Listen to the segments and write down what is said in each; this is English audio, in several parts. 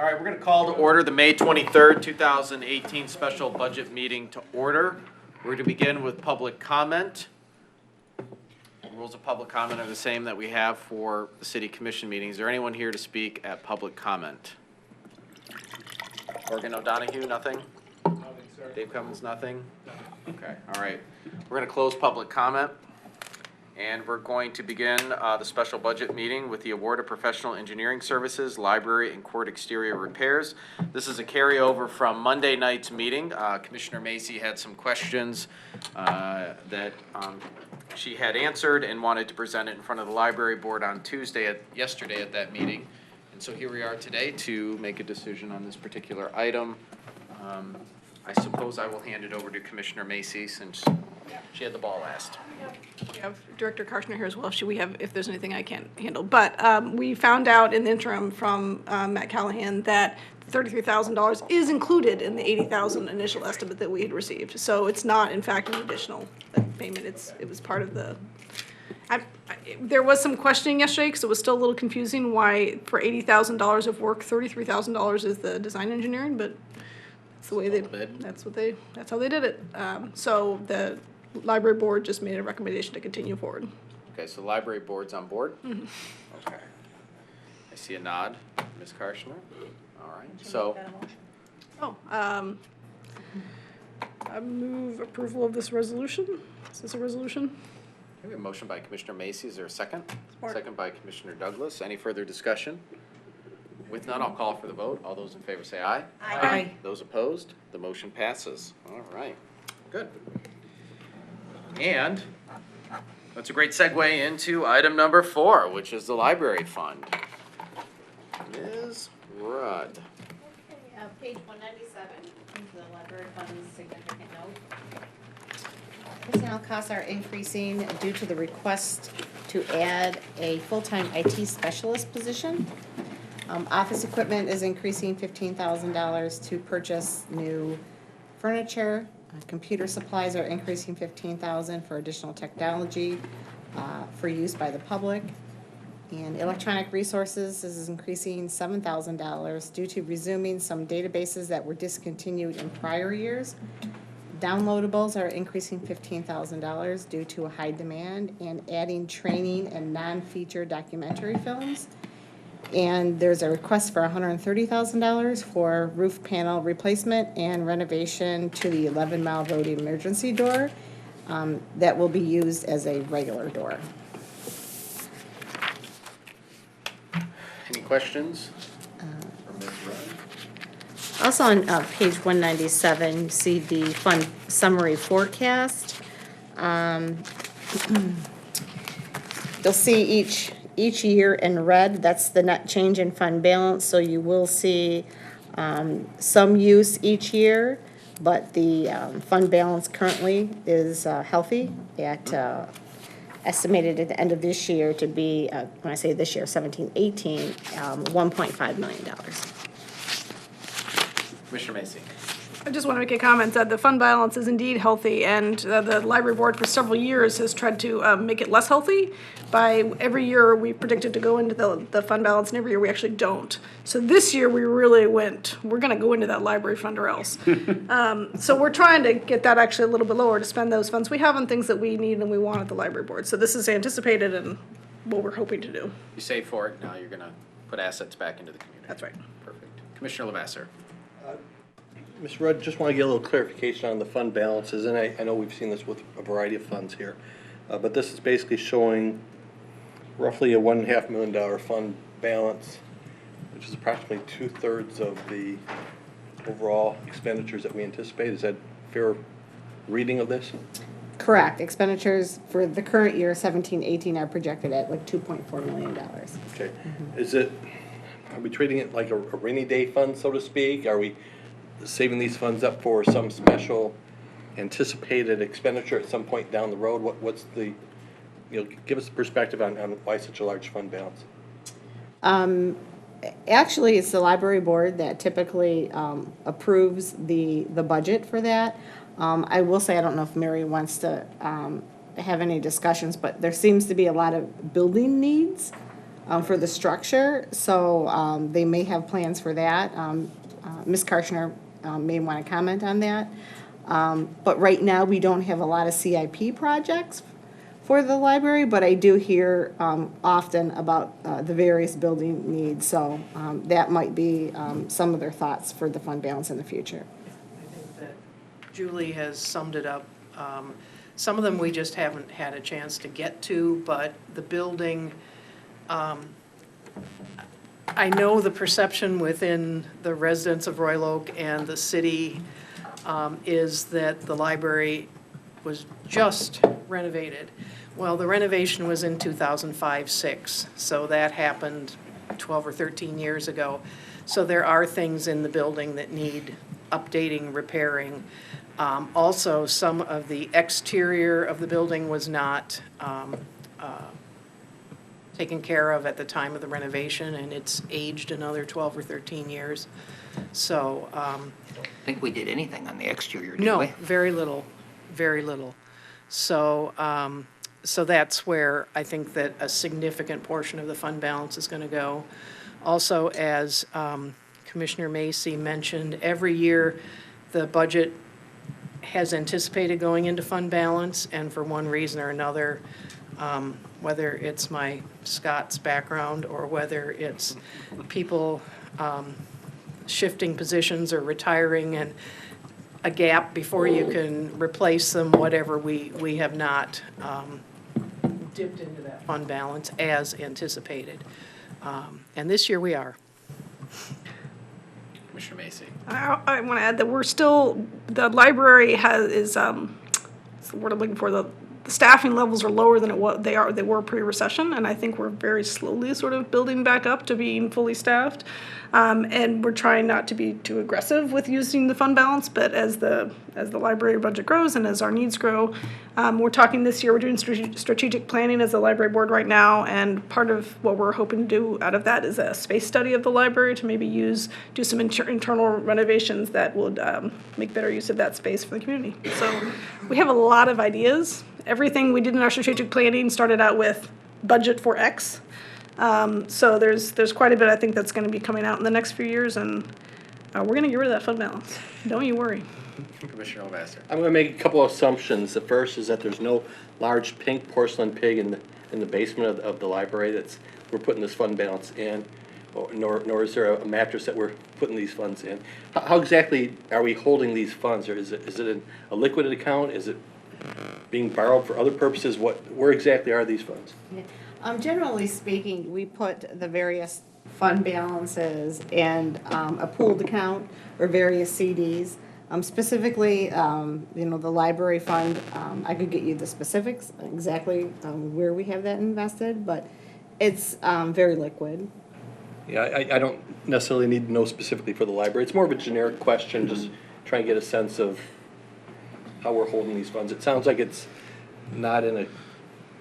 All right, we're going to call to order the May 23rd, 2018 special budget meeting to order. We're going to begin with public comment. The rules of public comment are the same that we have for the city commission meetings. Is there anyone here to speak at public comment? Morgan O'Donoghue, nothing? Nothing, sir. Dave Cummins, nothing? Okay, all right. We're going to close public comment. And we're going to begin the special budget meeting with the award of professional engineering services, library and court exterior repairs. This is a carryover from Monday night's meeting. Commissioner Macy had some questions that she had answered and wanted to present it in front of the library board on yesterday at that meeting. And so here we are today to make a decision on this particular item. I suppose I will hand it over to Commissioner Macy since she had the ball last. We have Director Karshner here as well. If there's anything I can't handle. But we found out in the interim from Matt Callahan that $33,000 is included in the $80,000 initial estimate that we had received. So it's not, in fact, an additional payment. It was part of the. There was some questioning yesterday because it was still a little confusing why for $80,000 of work, $33,000 is the design engineering, but that's the way that's how they did it. So the library board just made a recommendation to continue forward. Okay, so the library board's on board? Mm-hmm. Okay. I see a nod, Ms. Karshner. All right, so. I move approval of this resolution. Is this a resolution? We have a motion by Commissioner Macy. Is there a second? Support. Second by Commissioner Douglas. Any further discussion? With none, I'll call for the vote. All those in favor say aye. Aye. Aye. Those opposed? The motion passes. All right, good. And that's a great segue into item number 4, which is the library fund. Ms. Rudd. Okay, page 197, the library fund's significant note. Personnel costs are increasing due to the request to add a full-time IT specialist position. Office equipment is increasing $15,000 to purchase new furniture. Computer supplies are increasing $15,000 for additional technology for use by the public. And electronic resources is increasing $7,000 due to resuming some databases that were discontinued in prior years. Downloadables are increasing $15,000 due to a high demand and adding training and non-feature documentary films. And there's a request for $130,000 for roof panel replacement and renovation to the 11-mile road emergency door that will be used as a regular door. Any questions? For Ms. Rudd? Also on page 197, you see the fund summary forecast. You'll see each year in red, that's the net change in fund balance, so you will see some use each year, but the fund balance currently is healthy at estimated at the end of this year to be, when I say this year, 17-18, $1.5 million. Commissioner Macy. I just want to make a comment that the fund balance is indeed healthy, and the library board for several years has tried to make it less healthy. By every year we predicted to go into the fund balance, and every year we actually don't. So this year we really we're going to go into that library fund or else. So we're trying to get that actually a little bit lower to spend those funds we have on things that we need and we want at the library board. So this is anticipated and what we're hoping to do. You save for it, now you're going to put assets back into the community. That's right. Perfect. Commissioner Lavasser. Ms. Rudd, just want to get a little clarification on the fund balances, and I know we've seen this with a variety of funds here, but this is basically showing roughly a $1.5 million fund balance, which is approximately 2/3 of the overall expenditures that we anticipate. Is that a fair reading of this? Correct. Expenditures for the current year, 17-18, are projected at like $2.4 million. Okay. Are we treating it like a rainy day fund, so to speak? Are we saving these funds up for some special anticipated expenditure at some point down the road? What's the, give us a perspective on why such a large fund balance? Actually, it's the library board that typically approves the budget for that. I will say, I don't know if Mary wants to have any discussions, but there seems to be a lot of building needs for the structure, so they may have plans for that. Ms. Karshner may want to comment on that. But right now, we don't have a lot of CIP projects for the library, but I do hear often about the various building needs, so that might be some of their thoughts for the fund balance in the future. I think that Julie has summed it up. Some of them we just haven't had a chance to get to, but the building, I know the perception within the residents of Royal Oak and the city is that the library was just renovated. Well, the renovation was in 2005-06, so that happened 12 or 13 years ago. So there are things in the building that need updating, repairing. Also, some of the exterior of the building was not taken care of at the time of the renovation, and it's aged another 12 or 13 years. So, I think we did anything on the exterior, did we? no, very little, very little. So, so that's where I think that a significant portion of the fund balance is going to go. Also, as Commissioner Macy mentioned, every year the budget has anticipated going into fund balance, and for one reason or another, whether it's my Scots background or whether it's people shifting positions or retiring and a gap before you can replace them, whatever, we have not dipped into that fund balance as anticipated. And this year we are. Commissioner Macy. I want to add that we're still, the library what's the word I'm looking for, the staffing levels are lower than they were pre-recession, and I think we're very slowly sort of building back up to being fully staffed. And we're trying not to be too aggressive with using the fund balance, but as the library budget grows and as our needs grow, we're talking this year, we're doing strategic planning as a library board right now, and part of what we're hoping to do out of that is a space study of the library to maybe do some internal renovations that would make better use of that space for the community. So we have a lot of ideas. Everything we did in our strategic planning started out with budget for X. So there's quite a bit I think that's going to be coming out in the next few years, and we're going to get rid of that fund balance. Don't you worry. Commissioner Olvaster. I'm going to make a couple of assumptions. The first is that there's no large pink porcelain pig in the basement of the library we're putting this fund balance in, nor is there a mattress that we're putting these funds in. How exactly are we holding these funds? Or is it in a liquid account? Is it being borrowed for other purposes? Where exactly are these funds? Generally speaking, we put the various fund balances in a pooled account or various CDs. Specifically, the library fund, I could get you the specifics, exactly where we have that invested, but it's very liquid. Yeah, I don't necessarily need to know specifically for the library. It's more of a generic question, just trying to get a sense of how we're holding these funds. It sounds like it's not in a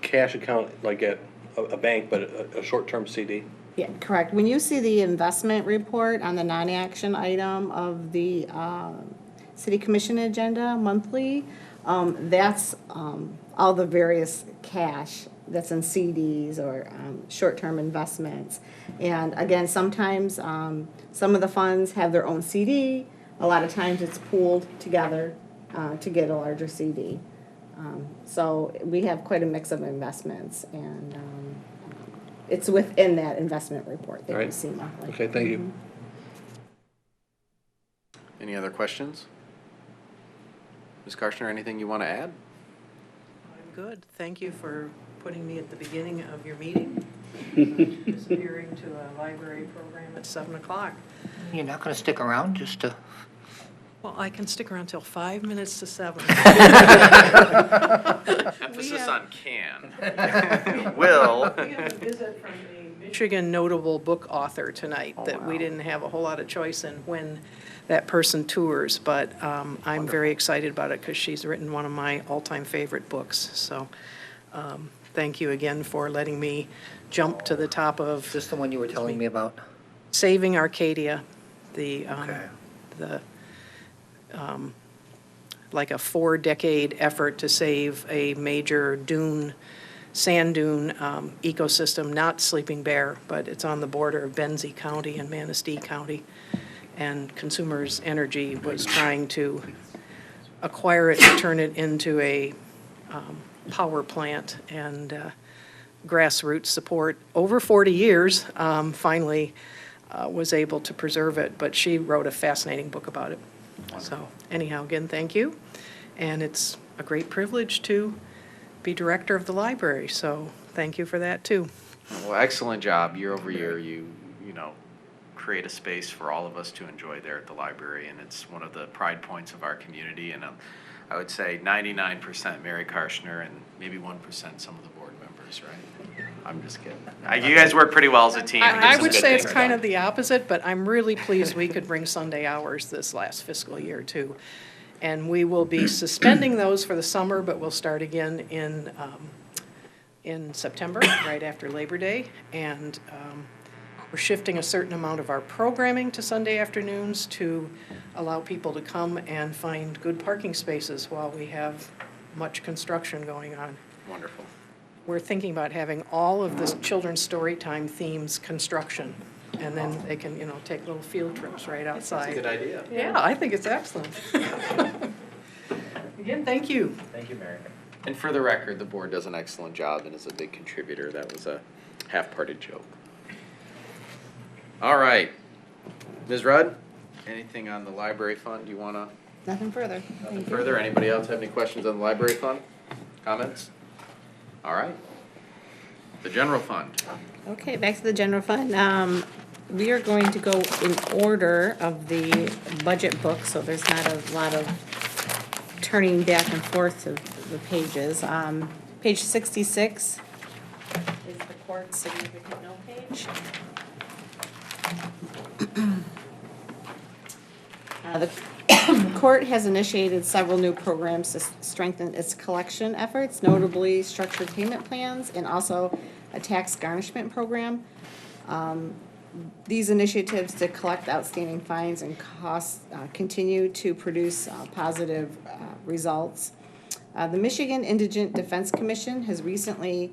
cash account like at a bank, but a short-term CD. Yeah, correct. When you see the investment report on the non-action item of the City Commission agenda monthly, that's all the various cash that's in CDs or short-term investments. And again, sometimes some of the funds have their own CD. A lot of times it's pooled together to get a larger CD. So we have quite a mix of investments, and it's within that investment report that you see monthly. Okay, thank you. Any other questions? Ms. Karshner, anything you want to add? I'm good. Thank you for putting me at the beginning of your meeting. Disappearing to a library program at 7 o'clock. You're not going to stick around just to... Well, I can stick around till 5 minutes to 7. Emphasis on can. Will. We have a visit from a Michigan notable book author tonight that we didn't have a whole lot of choice in when that person tours, but I'm very excited about it because she's written one of my all-time favorite books. So thank you again for letting me jump to the top of... Is this the one you were telling me about? Saving Arcadia, like a 4-decade effort to save a major dune sand dune ecosystem, not Sleeping Bear, but it's on the border of Benzie County and Manistee County. And Consumers Energy was trying to acquire it to turn it into a power plant, and grassroots support over 40 years finally was able to preserve it, but she wrote a fascinating book about it. So anyhow, again, thank you. And it's a great privilege to be director of the library, so thank you for that too. Well, excellent job. Year over year, you know, create a space for all of us to enjoy there at the library, and it's one of the pride points of our community. And I would say 99% Mary Karshner and maybe 1% some of the board members, right? I'm just kidding. You guys work pretty well as a team. and get I some would good say it's things kind done. of the opposite, but I'm really pleased we could bring Sunday hours this last fiscal year too. And we will be suspending those for the summer, but we'll start again in September, right after Labor Day. And we're shifting a certain amount of our programming to Sunday afternoons to allow people to come and find good parking spaces while we have much construction going on. Wonderful. We're thinking about having all of the children's story time themes construction, and then they can, you know, take little field trips right outside. That's a good idea. Yeah, I think it's excellent. Again, thank you. Thank you, Mary. And for the record, the board does an excellent job and is a big contributor. That was a half-parted joke. All right. Ms. Rudd, anything on the library fund you want to? Nothing further. Nothing further? Anybody else have any questions on the library fund? Comments? All right. The general fund. Okay, back to the general fund. We are going to go in order of the budget book, so there's not a lot of turning back and forth of the pages. Page 66 is the court significant note page. The court has initiated several new programs to strengthen its collection efforts, notably structured payment plans and also a tax garnishment program. These initiatives to collect outstanding fines and costs continue to produce positive results. The Michigan Indigent Defense Commission has was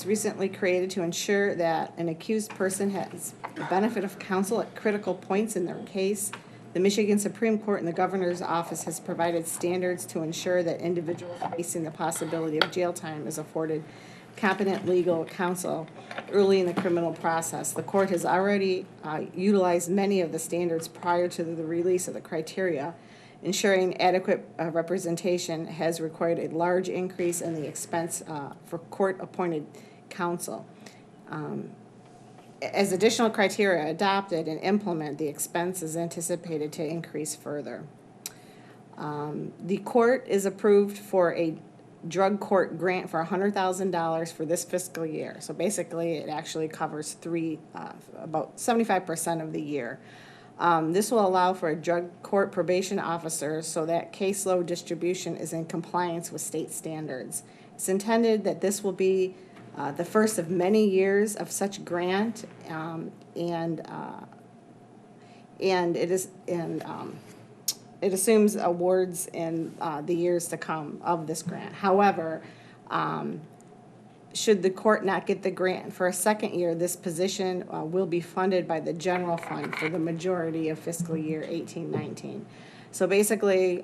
recently created to ensure that an accused person has the benefit of counsel at critical points in their case. The Michigan Supreme Court and the Governor's Office has provided standards to ensure that individuals facing the possibility of jail time is afforded competent legal counsel early in the criminal process. The court has already utilized many of the standards prior to the release of the criteria. Ensuring adequate representation has required a large increase in the expense for court-appointed counsel. As additional criteria adopted and implemented, the expense is anticipated to increase further. The court is approved for a drug court grant for $100,000 for this fiscal year. So basically, it actually covers about 75% of the year. This will allow for a drug court probation officer so that caseload distribution is in compliance with state standards. It's intended that this will be the first of many years of such grant, and it assumes awards in the years to come of this grant. However, should the court not get the grant for a second year, this position will be funded by the general fund for the majority of fiscal year 18-19. So basically,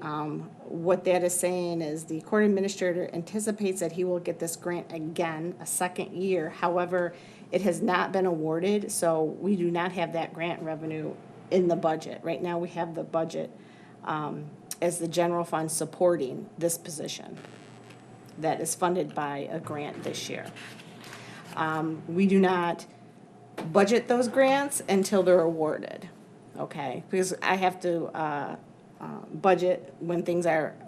what that is saying is the court administrator anticipates that he will get this grant again, a second year. However, it has not been awarded, so we do not have that grant revenue in the budget. Right now, we have the budget as the general fund supporting this position that is funded by a grant this year. We do not budget those grants until they're awarded, okay? Because I have to budget when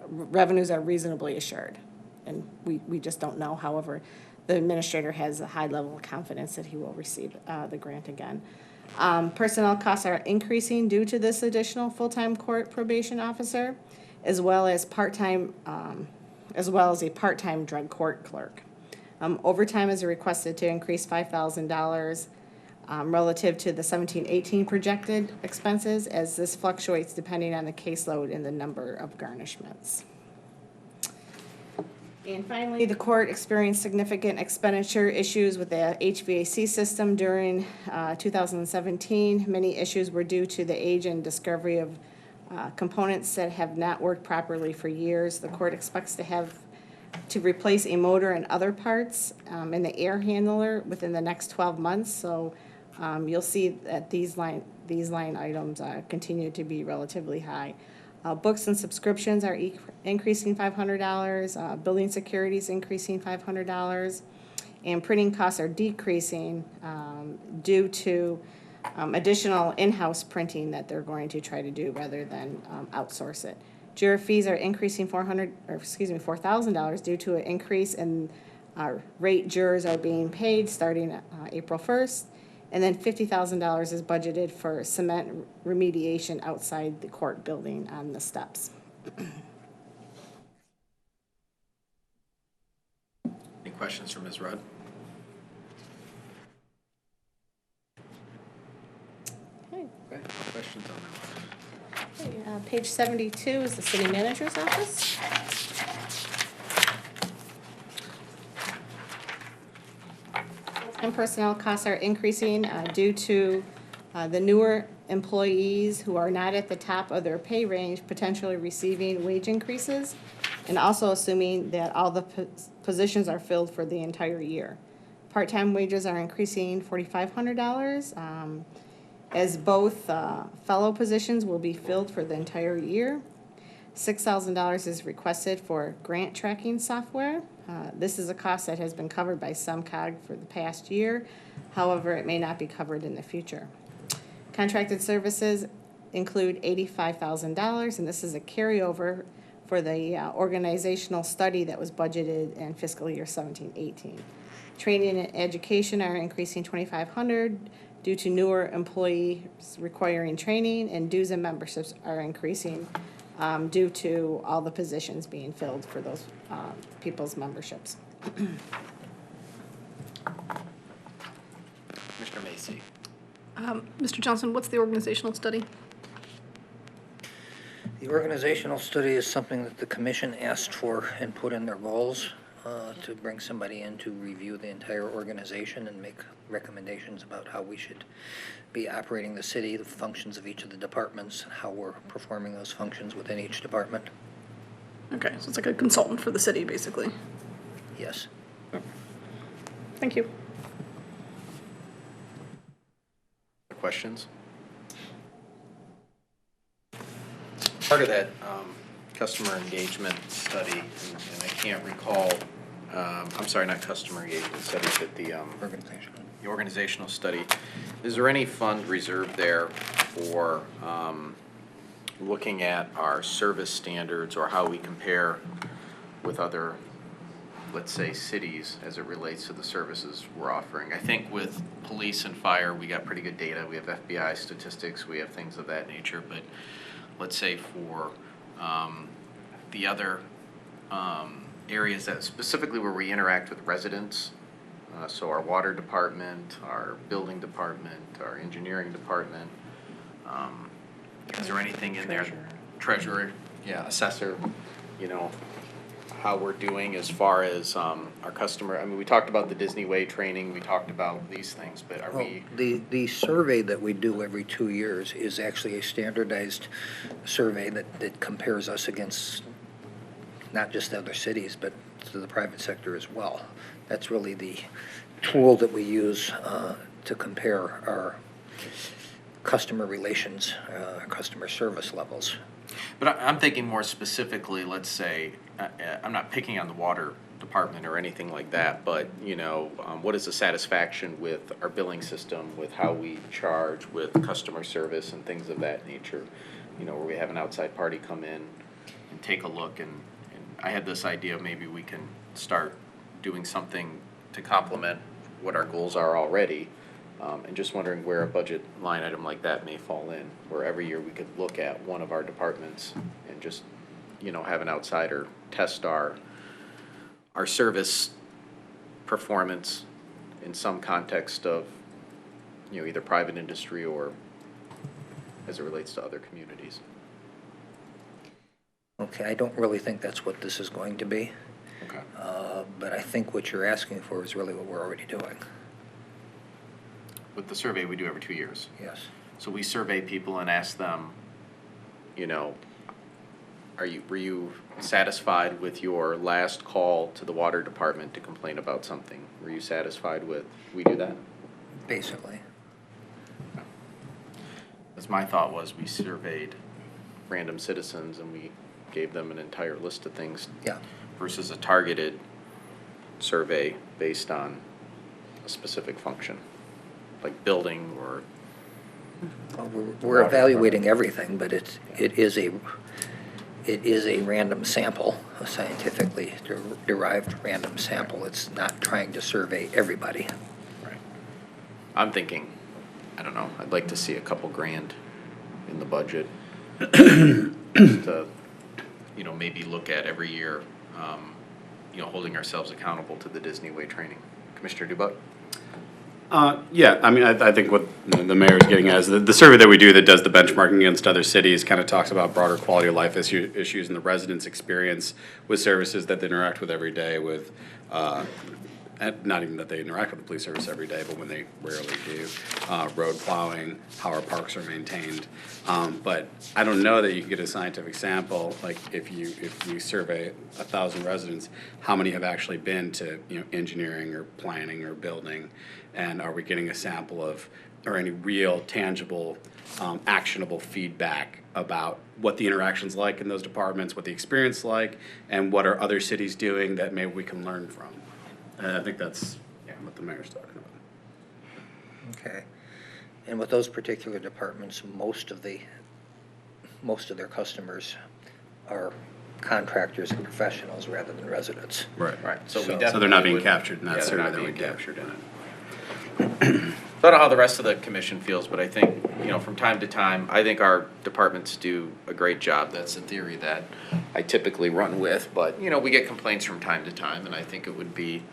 revenues are reasonably assured. And we just don't know. However, the administrator has a high level of confidence that he will receive the grant again. Personnel costs are increasing due to this additional full-time court probation officer, as well as a part-time drug court clerk. Overtime is requested to increase $5,000 relative to the 17-18 projected expenses, as this fluctuates depending on the caseload and the number of garnishments. And finally, the court experienced significant expenditure issues with the HVAC system during 2017. Many issues were due to the age and discovery of components that have not worked properly for years. The court expects to replace a motor and other parts in the air handler within the next 12 months. So you'll see that these line items continue to be relatively high. Books and subscriptions are increasing $500. Building securities increasing $500. And printing costs are decreasing due to additional in-house printing that they're going to try to do rather than outsource it. Juror fees are increasing $4,000 due to an increase in rate jurors are being paid starting April 1st. And then $50,000 is budgeted for cement remediation outside the court building on the steps. Any questions for Ms. Rudd? Okay. Okay, no questions on that. Okay, page 72 is the city manager's office. And personnel costs are increasing due to the newer employees who are not at the top of their pay range potentially receiving wage increases, and also assuming that all the positions are filled for the entire year. Part-time wages are increasing $4,500 as both fellow positions will be filled for the entire year. $6,000 is requested for grant tracking software. This is a cost that has been covered by SumCog for the past year. However, it may not be covered in the future. Contracted services include $85,000, and this is a carryover for the organizational study that was budgeted in fiscal year 17-18. Training and education are increasing $2,500 due to newer employees requiring training, and dues and memberships are increasing due to all the positions being filled for those people's memberships. Mr. Macy. Mr. Johnson, what's the organizational study? The organizational study is something that the commission asked for and put in their goals to bring somebody in to review the entire organization and make recommendations about how we should be operating the city, the functions of each of the departments, and how we're performing those functions within each department. Okay, so it's like a consultant for the city, basically. Yes. Thank you. Questions? Part of that customer engagement study, and I can't recall, I'm sorry, not customer engagement study, but the organizational study. Is there any fund reserved there for looking at our service standards or how we compare with other, let's say, cities as it relates to the services we're offering? I think with police and fire, we got pretty good data. We have FBI statistics, we have things of that nature, but let's say for the other areas that specifically where we interact with residents, so our water department, our building department, our engineering department, is there anything in there? Treasurer, yeah, assessor, you know, how we're doing as far as our customer. I mean, we talked about the Disney Way training, we talked about these things, but are we? The survey that we do every 2 years is actually a standardized survey that compares us against not just other cities, but to the private sector as well. That's really the tool that we use to compare our customer relations, customer service levels. But I'm thinking more specifically, let's say, I'm not picking on the water department or anything like that, but, you know, what is the satisfaction with our billing system, with how we charge, with customer service and things of that nature, you know, where we have an outside party come in and take a look, and I had this idea, maybe we can start doing something to complement what our goals are already. And just wondering where a budget line item like that may fall in, where every year we could look at one of our departments and just, you know, have an outsider test our service performance in some context of, you know, either private industry or as it relates to other communities. Okay, I don't really think that's what this is going to be. Okay. But I think what you're asking for is really what we're already doing, With the survey we do every 2 years. yes. So we survey people and ask them, you know, were you satisfied with your last call to the water department to complain about something? Were you satisfied with, we do that? Basically. As my thought was, we surveyed random citizens and we gave them an entire list of things Yeah. versus a targeted survey based on a specific function, like building or. Well, we're evaluating everything, but it is a random sample, a scientifically derived random sample. It's not trying to survey everybody. Right. I'm thinking, I don't know, I'd like to see a couple grand in the budget. Just to, you know, maybe look at every year, you know, holding ourselves accountable to the Disney Way training. Commissioner Dubak? Yeah, I mean, I think what the mayor's getting at is the survey that we do that does the benchmarking against other cities kind of talks about broader quality of life issues and the residents' experience with services that they interact with every day with, and not even that they interact with the police service every day, but when they rarely do, road plowing, how our parks are maintained. But I don't know that you can get a scientific sample, like if you survey 1,000 residents, how many have actually been to, you know, engineering or planning or building? And are we getting a sample of, or any real tangible, actionable feedback about what the interaction's like in those departments, what the experience like, and what are other cities doing that maybe we can learn from? And I think that's what the mayor's talking about. Okay. And with those particular departments, most of their customers are contractors and professionals rather than residents. Right. Right. So we So- definitely So they're not being would- captured in that yeah, they're survey not that we being do. captured in it. I don't know how the rest of the commission feels, but I think, you know, from time to time, I think our departments do a great job. That's a theory that I typically run with, but, you know, we get complaints from time to time, and I think it would be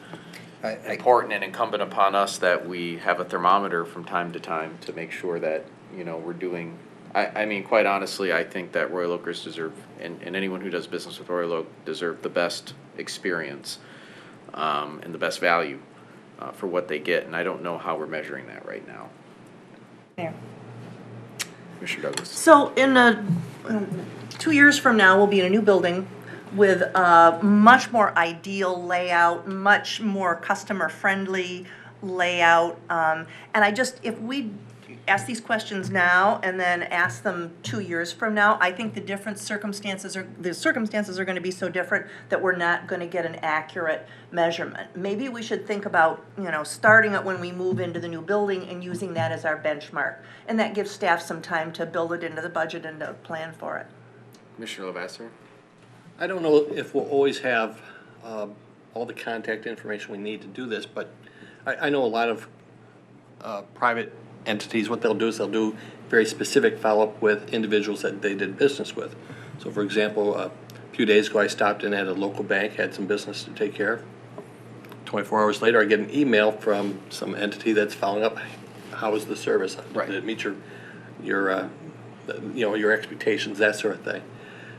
I- important and incumbent upon us that we have a thermometer from time to time to make sure that, you know, we're doing, I mean, quite honestly, I think that Royal Oakers deserve, and anyone who does business with Royal Oak deserve the best experience, and the best value, for what they get, and I don't know how we're measuring that right now. There. Commissioner Douglas. So in 2 years from now, we'll be in a new building with a much more ideal layout, much more customer-friendly layout. And if we ask these questions now and then ask them 2 years from now, I think the circumstances are going to be so different that we're not going to get an accurate measurement. Maybe we should think about, you know, starting it when we move into the new building and using that as our benchmark. And that gives staff some time to build it into the budget and to plan for it. Commissioner Lavasser? I don't know if we'll always have all the contact information we need to do this, but I know a lot of private entities, what they'll do is they'll do very specific follow-up with individuals that they did business with. So for example, a few days ago I stopped in at a local bank, had some business to take care of. 24 hours later I get an email from some entity that's following up, how was the service? Right. Did it meet your expectations, that sort of thing.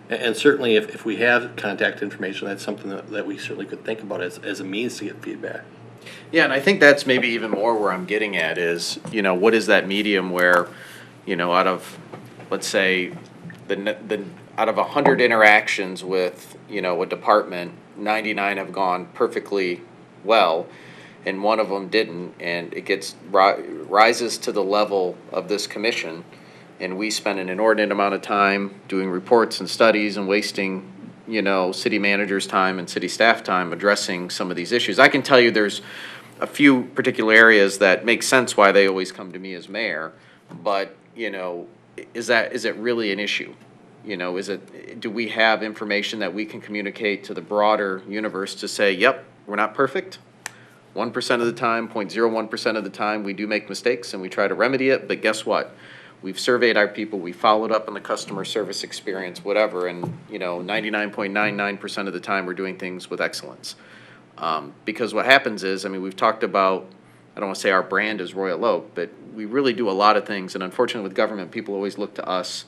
And certainly if we have contact information, that's something that we certainly could think about as a means to get feedback. Yeah, and I think that's maybe even more where I'm getting at is, you know, what is that medium where, you know, out of, let's say, out of 100 interactions with, you know, a department, 99 have gone perfectly well, and one of them didn't, and it rises to the level of this commission, and we spend an inordinate amount of time doing reports and studies and wasting, you know, city managers' time and city staff time addressing some of these issues. I can tell you there's a few particular areas that make sense why they always come to me as mayor, but, you know, is it really an issue? You know, do we have information that we can communicate to the broader universe to say, yep, we're not perfect. 1% of the time, 0.01% of the time, we do make mistakes and we try to remedy it, but guess what? We've surveyed our people, we followed up on the customer service experience, whatever, and, you know, 99.99% of the time we're doing things with excellence. Because what happens is, I mean, we've talked about, I don't want to say our brand is Royal Oak, but we really do a lot of things, and unfortunately with government, people always look to us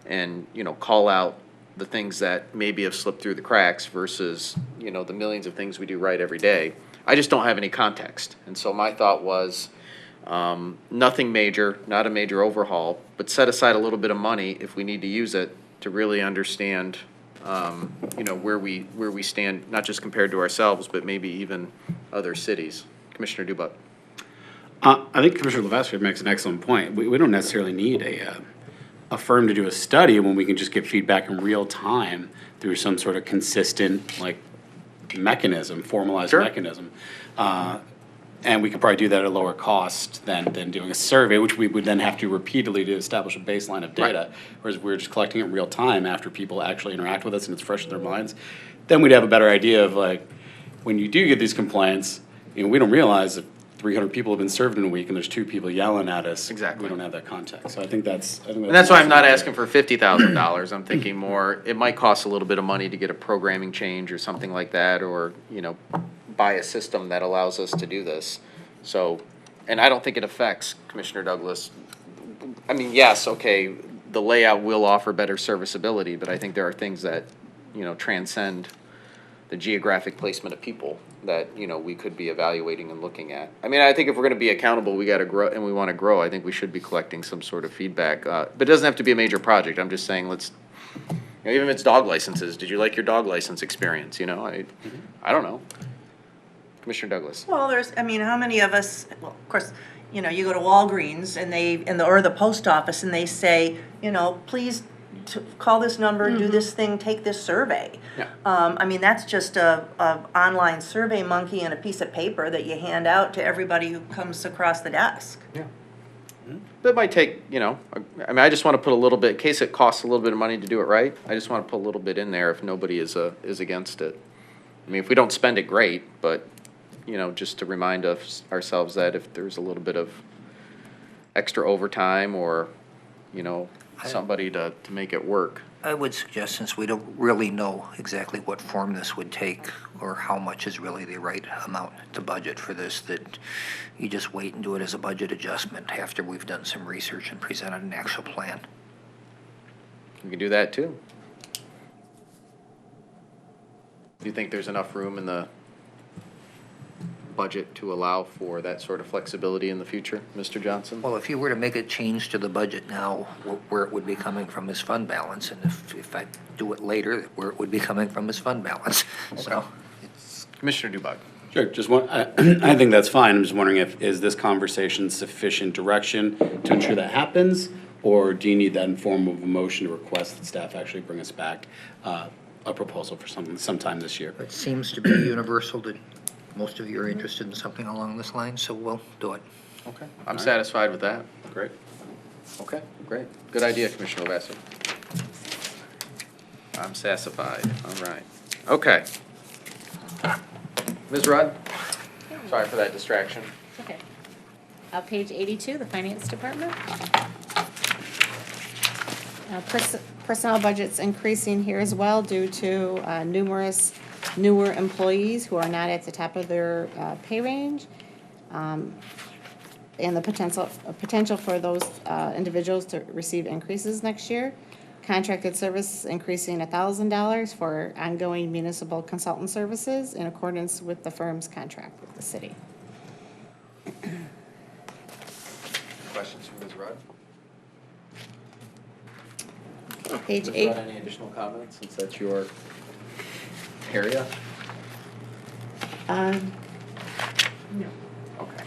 and, you know, call out the things that maybe have slipped through the cracks versus, you know, the millions of things we do right every day. I just don't have any context. And so my thought was, nothing major, not a major overhaul, but set aside a little bit of money if we need to use it to really understand, you know, where we stand, not just compared to ourselves, but maybe even other cities. Commissioner Dubak. I think Commissioner Levesque makes an excellent point. We don't necessarily need a firm to do a study when we can just get feedback in real time through some sort of consistent, like, mechanism, formalized Sure. mechanism. And we could probably do that at a lower cost than doing a survey, which we would then have to repeatedly to establish a baseline of data. Whereas if we're just collecting it in real time after people actually interact with us and it's fresh in their minds, then we'd have a better idea of, like, when you do get these complaints, you know, we don't realize that 300 people have been served in a week and there's 2 people yelling at us. Exactly. We don't have that context. So I think that's. And that's why I'm not asking for $50,000. I'm thinking more, it might cost a little bit of money to get a programming change or something like that, or, you know, buy a system that allows us to do this. So, and I don't think it affects, Commissioner Douglas. I mean, yes, okay, the layout will offer better serviceability, but I think there are things that, you know, transcend the geographic placement of people that, you know, we could be evaluating and looking at. I mean, I think if we're gonna be accountable, we gotta grow, and we wanna grow, I think we should be collecting some sort of feedback. But it doesn't have to be a major project, I'm just saying, let's, you know, even if it's dog licenses, did you like your dog license experience, you know? I don't know. Commissioner Douglas. Well, I mean, how many of us, well, of course, you know, you go to Walgreens and or the post office and they say, you know, please call this number, do this thing, take this survey. Yeah. I mean, that's just a online survey monkey and a piece of paper that you hand out to everybody who comes across the desk. Yeah. That might take, you know, I mean, I just wanna put a little bit, in case it costs a little bit of money to do it right, I just wanna put a little bit in there if nobody is against it. I mean, if we don't spend it, great, but, you know, just to remind us, ourselves that if there's a little bit of extra overtime or, you know, somebody to make it work. I would suggest, since we don't really know exactly what form this would take or how much is really the right amount to budget for this, that you just wait and do it as a budget adjustment after we've done some research and presented an actual plan. We can do that too. Do you think there's enough room in the budget to allow for that sort of flexibility in the future, Mr. Johnson? Well, if you were to make a change to the budget now, where it would be coming from is fund balance, and if I do it later, where it would be coming from is fund balance. So it's. Commissioner Dubak. Sure, just one, I think that's fine. I'm just wondering is this conversation sufficient direction to ensure that happens? Or do you need that in form of a motion to request that staff actually bring us back a proposal for sometime this year? It seems to be universal that most of you are interested in something along this line, so we'll do it. Okay. I'm satisfied with that. Great. Okay, great. Good idea, Commissioner Lavasser. I'm satisfied. All right. Okay. Ms. Rudd? Sorry for that distraction. Okay. Page 82, the Finance Department. Personnel budget's increasing here as well due to numerous newer employees who are not at the top of their pay range. And the potential for those individuals to receive increases next year. Contracted service increasing $1,000 for ongoing municipal consultant services in accordance with the firm's contract with the city. Questions for Ms. Rudd? Page Ms. 8. Rudd, any additional comments, since that's your area? No. Okay.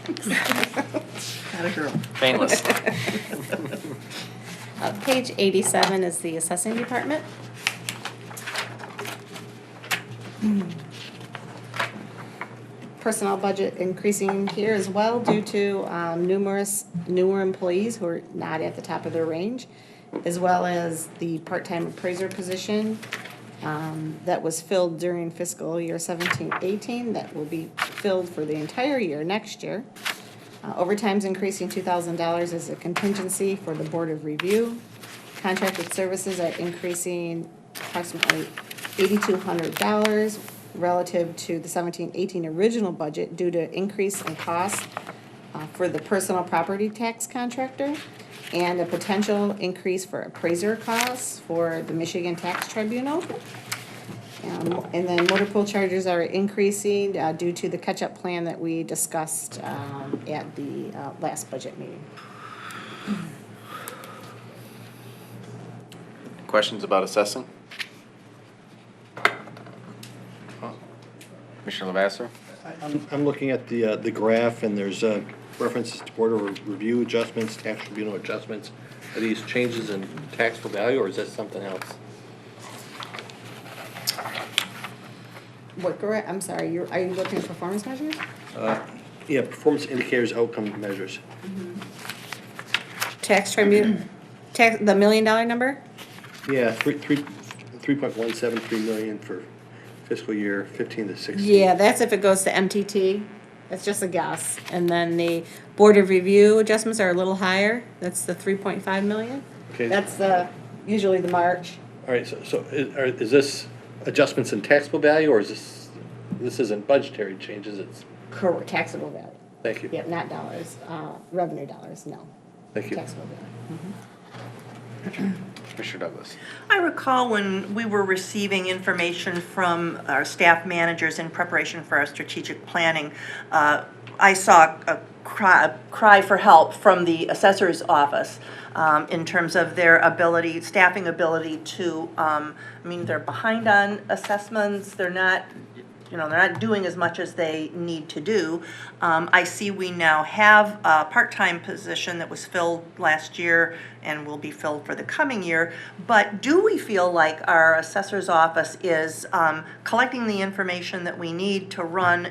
Not a girl. Painless. Page 87 is the assessing department. Personnel budget increasing here as well due to numerous newer employees who are not at the top of their range, as well as the part-time appraiser position that was filled during fiscal year 17-18 that will be filled for the entire year next year. Overtime's increasing $2,000 as a contingency for the Board of Review. Contracted services are increasing approximately $8,200 relative to the 17-18 original budget due to increase in cost for the personal property tax contractor. and a potential increase for appraiser costs for the Michigan Tax Tribunal. And then motor pool charges are increasing due to the catch-up plan that we discussed at the last budget meeting. Questions about assessing? Commissioner Lavasser? I'm looking at the graph, and there's references to Board of Review adjustments, tax tribunal adjustments. Are these changes in taxable value, or is that something else? What, correct, I'm sorry, are you looking at performance measures? Yeah, performance indicators, outcome measures. Tax tribunal, the $1 million number? Yeah, 3.173 million for fiscal year 15 to 16. Yeah, that's if it goes to MTT. That's just a guess. And then the Board of Review adjustments are a little higher. That's the 3.5 million. Okay. That's usually the March. All right, so is this adjustments in taxable value, or is this isn't budgetary changes? It's Correct, taxable value. thank you. Yep, not dollars, revenue dollars, no. Thank you. Taxable value. Commissioner Douglas? I recall when we were receiving information from our staff managers in preparation for our strategic planning, I saw a cry for help from the assessor's office in terms of their ability, staffing ability to, they're behind on assessments, they're not doing as much as they need to do. I see we now have a part-time position that was filled last year and will be filled for the coming year. But do we feel like our assessor's office is collecting the information that we need to run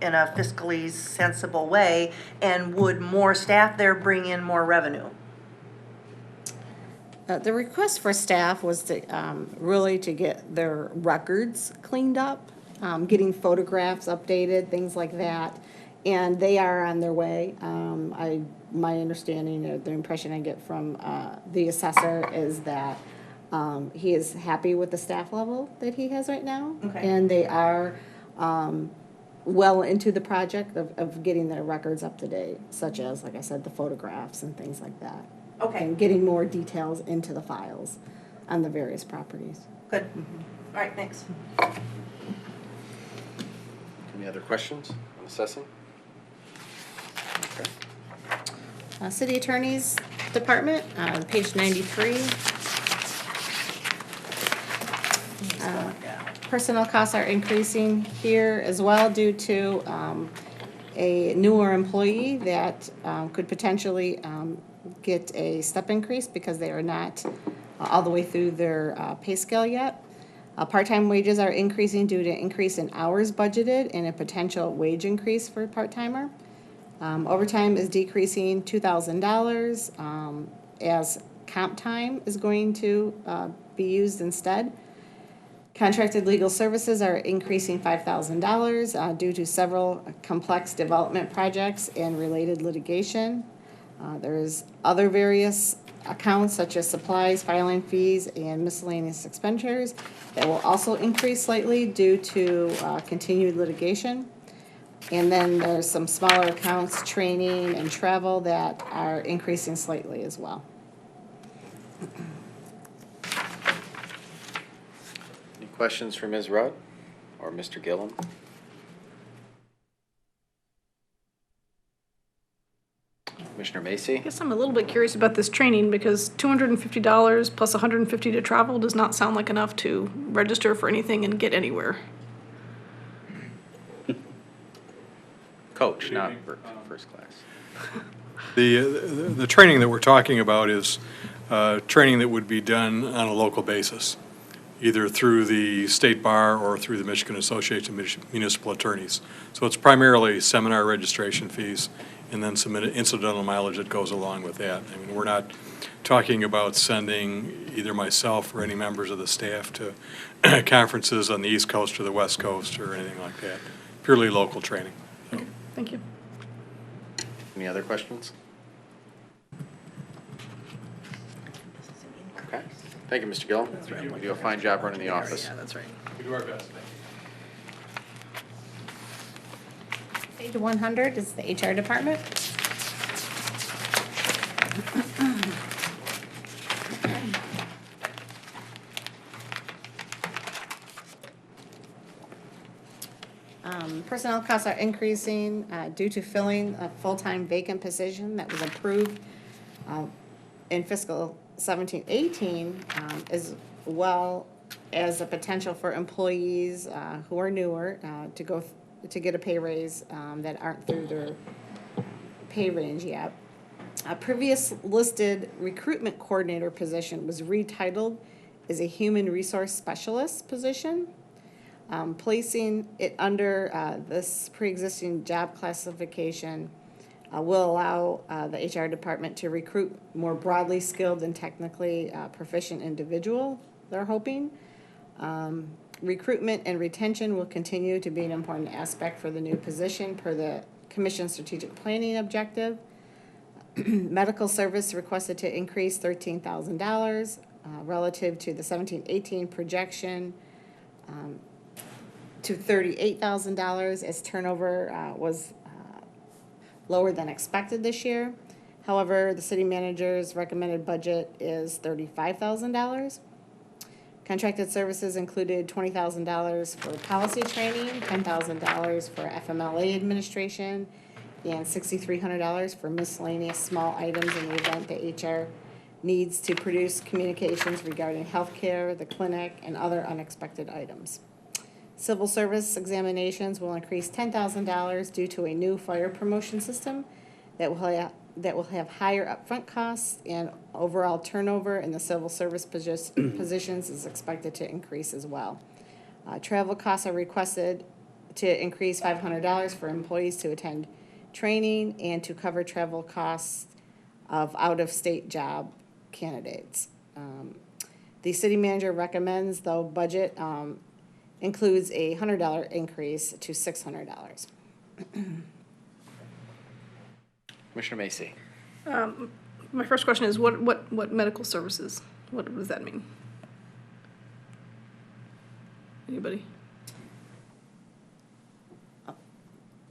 in a fiscally sensible way? And would more staff there bring in more revenue? The request for staff was to really to get their records cleaned up, getting photographs updated, things like that. And they are on their way. My understanding, or the impression I get from the assessor is that he is happy with the staff level that he has right now. Okay. And they are well into the project of getting their records up to date, such as, like I said, the photographs and things like that. Okay. And getting more details into the files on the various properties. Good. All right, thanks. Any other questions on assessing? Okay. City Attorney's Department, page 93. Personnel costs are increasing here as well due to a newer employee that could potentially get a step increase because they are not all the way through their pay scale yet. Part-time wages are increasing due to increase in hours budgeted and a potential wage increase for part-timer. Overtime is decreasing $2,000 as comp time is going to be used instead. Contracted legal services are increasing $5,000 due to several complex development projects and related litigation. There's other various accounts such as supplies, filing fees, and miscellaneous expenditures that will also increase slightly due to continued litigation. And then there's some smaller accounts, training and travel, that are increasing slightly as well. Any questions for Ms. Rudd or Mr. Gillum? Commissioner Macy? I guess I'm a little bit curious about this training because $250 plus $150 to travel does not sound like enough to register for anything and get anywhere. Coach, not first class. The training that we're talking about is training that would be done on a local basis, either through the State Bar or through the Michigan Association of Municipal Attorneys. So it's primarily seminar registration fees and then some incidental mileage that goes along with that. I mean, we're not talking about sending either myself or any members of the staff to conferences on the East Coast or the West Coast or anything like that. Purely local training. Okay, thank you. Any other questions? Okay. Thank you, Mr. Gillum. You do a fine job running the office. Yeah, that's right. We do our best. Page 100 is the HR Department. Personnel costs are increasing due to filling a full-time vacant position that was approved in fiscal 17-18, as well as the potential for employees who are newer to get a pay raise that aren't through their pay range yet. A previous listed recruitment coordinator position was retitled as a human resource specialist position. Placing it under this pre-existing job classification will allow the HR department to recruit more broadly skilled and technically proficient individual, they're hoping. Recruitment and retention will continue to be an important aspect for the new position per the Commission's strategic planning objective. Medical service requested to increase $13,000 relative to the 17-18 projection. To $38,000 as turnover was lower than expected this year. However, the city manager's recommended budget is $35,000. Contracted services included $20,000 for policy training, $10,000 for FMLA administration, and $6,300 for miscellaneous small items in the event that HR needs to produce communications regarding healthcare, the clinic, and other unexpected items. Civil service examinations will increase $10,000 due to a new fire promotion system that will have higher upfront costs, and overall turnover in the civil service positions is expected to increase as well. Travel costs are requested to increase $500 for employees to attend training and to cover travel costs of out-of-state job candidates. The city manager recommends, though, budget includes a $100 increase to $600. Commissioner Macy. My first question is, what medical services? What does that mean? Anybody?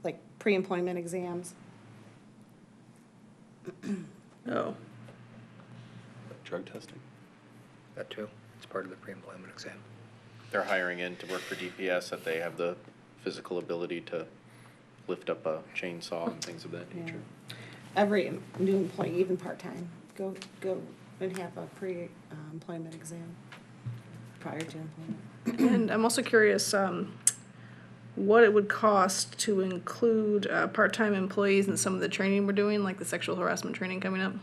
Like pre-employment exams. Oh. Drug testing. That too. It's part of the pre-employment exam. They're hiring in to work for DPS, that they have the physical ability to lift up a chainsaw and things of that nature. Every new employee, even part-time, go and have a pre-employment exam prior to employment. And I'm also curious what it would cost to include part-time employees in some of the training we're doing, like the sexual harassment training coming up.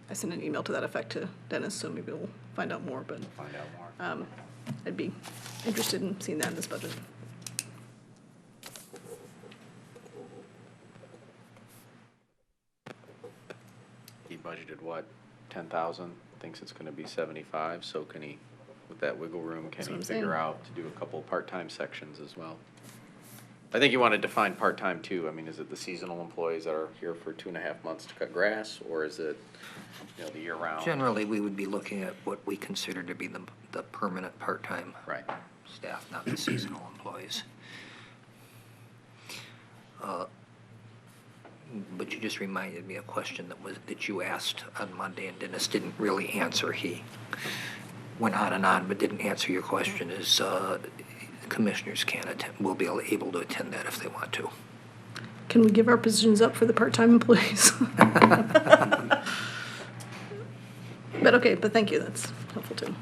I sent an email to that effect to Dennis, so maybe we'll find out more, but Find out more. I'd be interested in seeing that in this budget. He budgeted what, 10,000, thinks it's gonna be 75, so can he, with that wiggle room, can That's what he I'm figure saying. out to do a couple part-time sections as well? I think you want to define part-time too. I mean, is it the seasonal employees that are here for 2.5 months to cut grass, or is it, the year-round? Generally, we would be looking at what we consider to be the permanent part-time Right. staff, not the seasonal employees. But you just reminded me of a question that you asked on Monday and Dennis didn't really answer. He went on but didn't answer your question. Is commissioners will be able to attend that if they want to. Can we give our positions up for the part-time employees? But thank you, that's helpful too.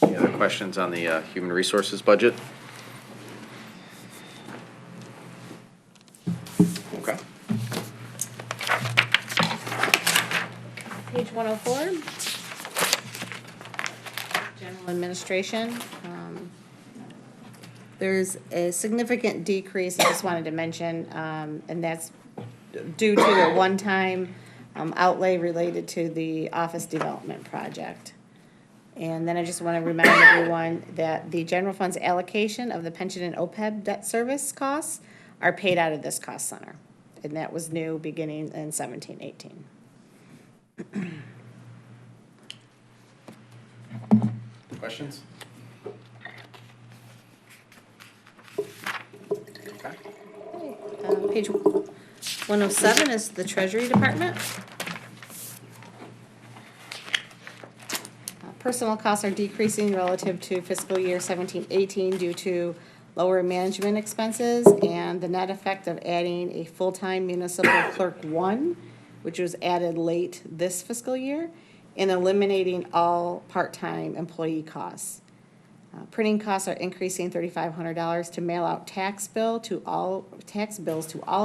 Any other questions on the human resources budget? Okay. Page 104. General administration. There's a significant decrease, I just wanted to mention, and that's due to a one-time outlay related to the office development project. And then I just want to remind everyone that the general fund's allocation of the pension and OPEB debt service costs are paid out of this cost center. And that was new beginning in 17-18. Questions? Okay. Page 107 is the Treasury Department. Personnel costs are decreasing relative to fiscal year 17-18 due to lower management expenses and the net effect of adding a full-time municipal clerk 1, which was added late this fiscal year, and eliminating all part-time employee costs. Printing costs are increasing $3,500 to mail out tax bills to all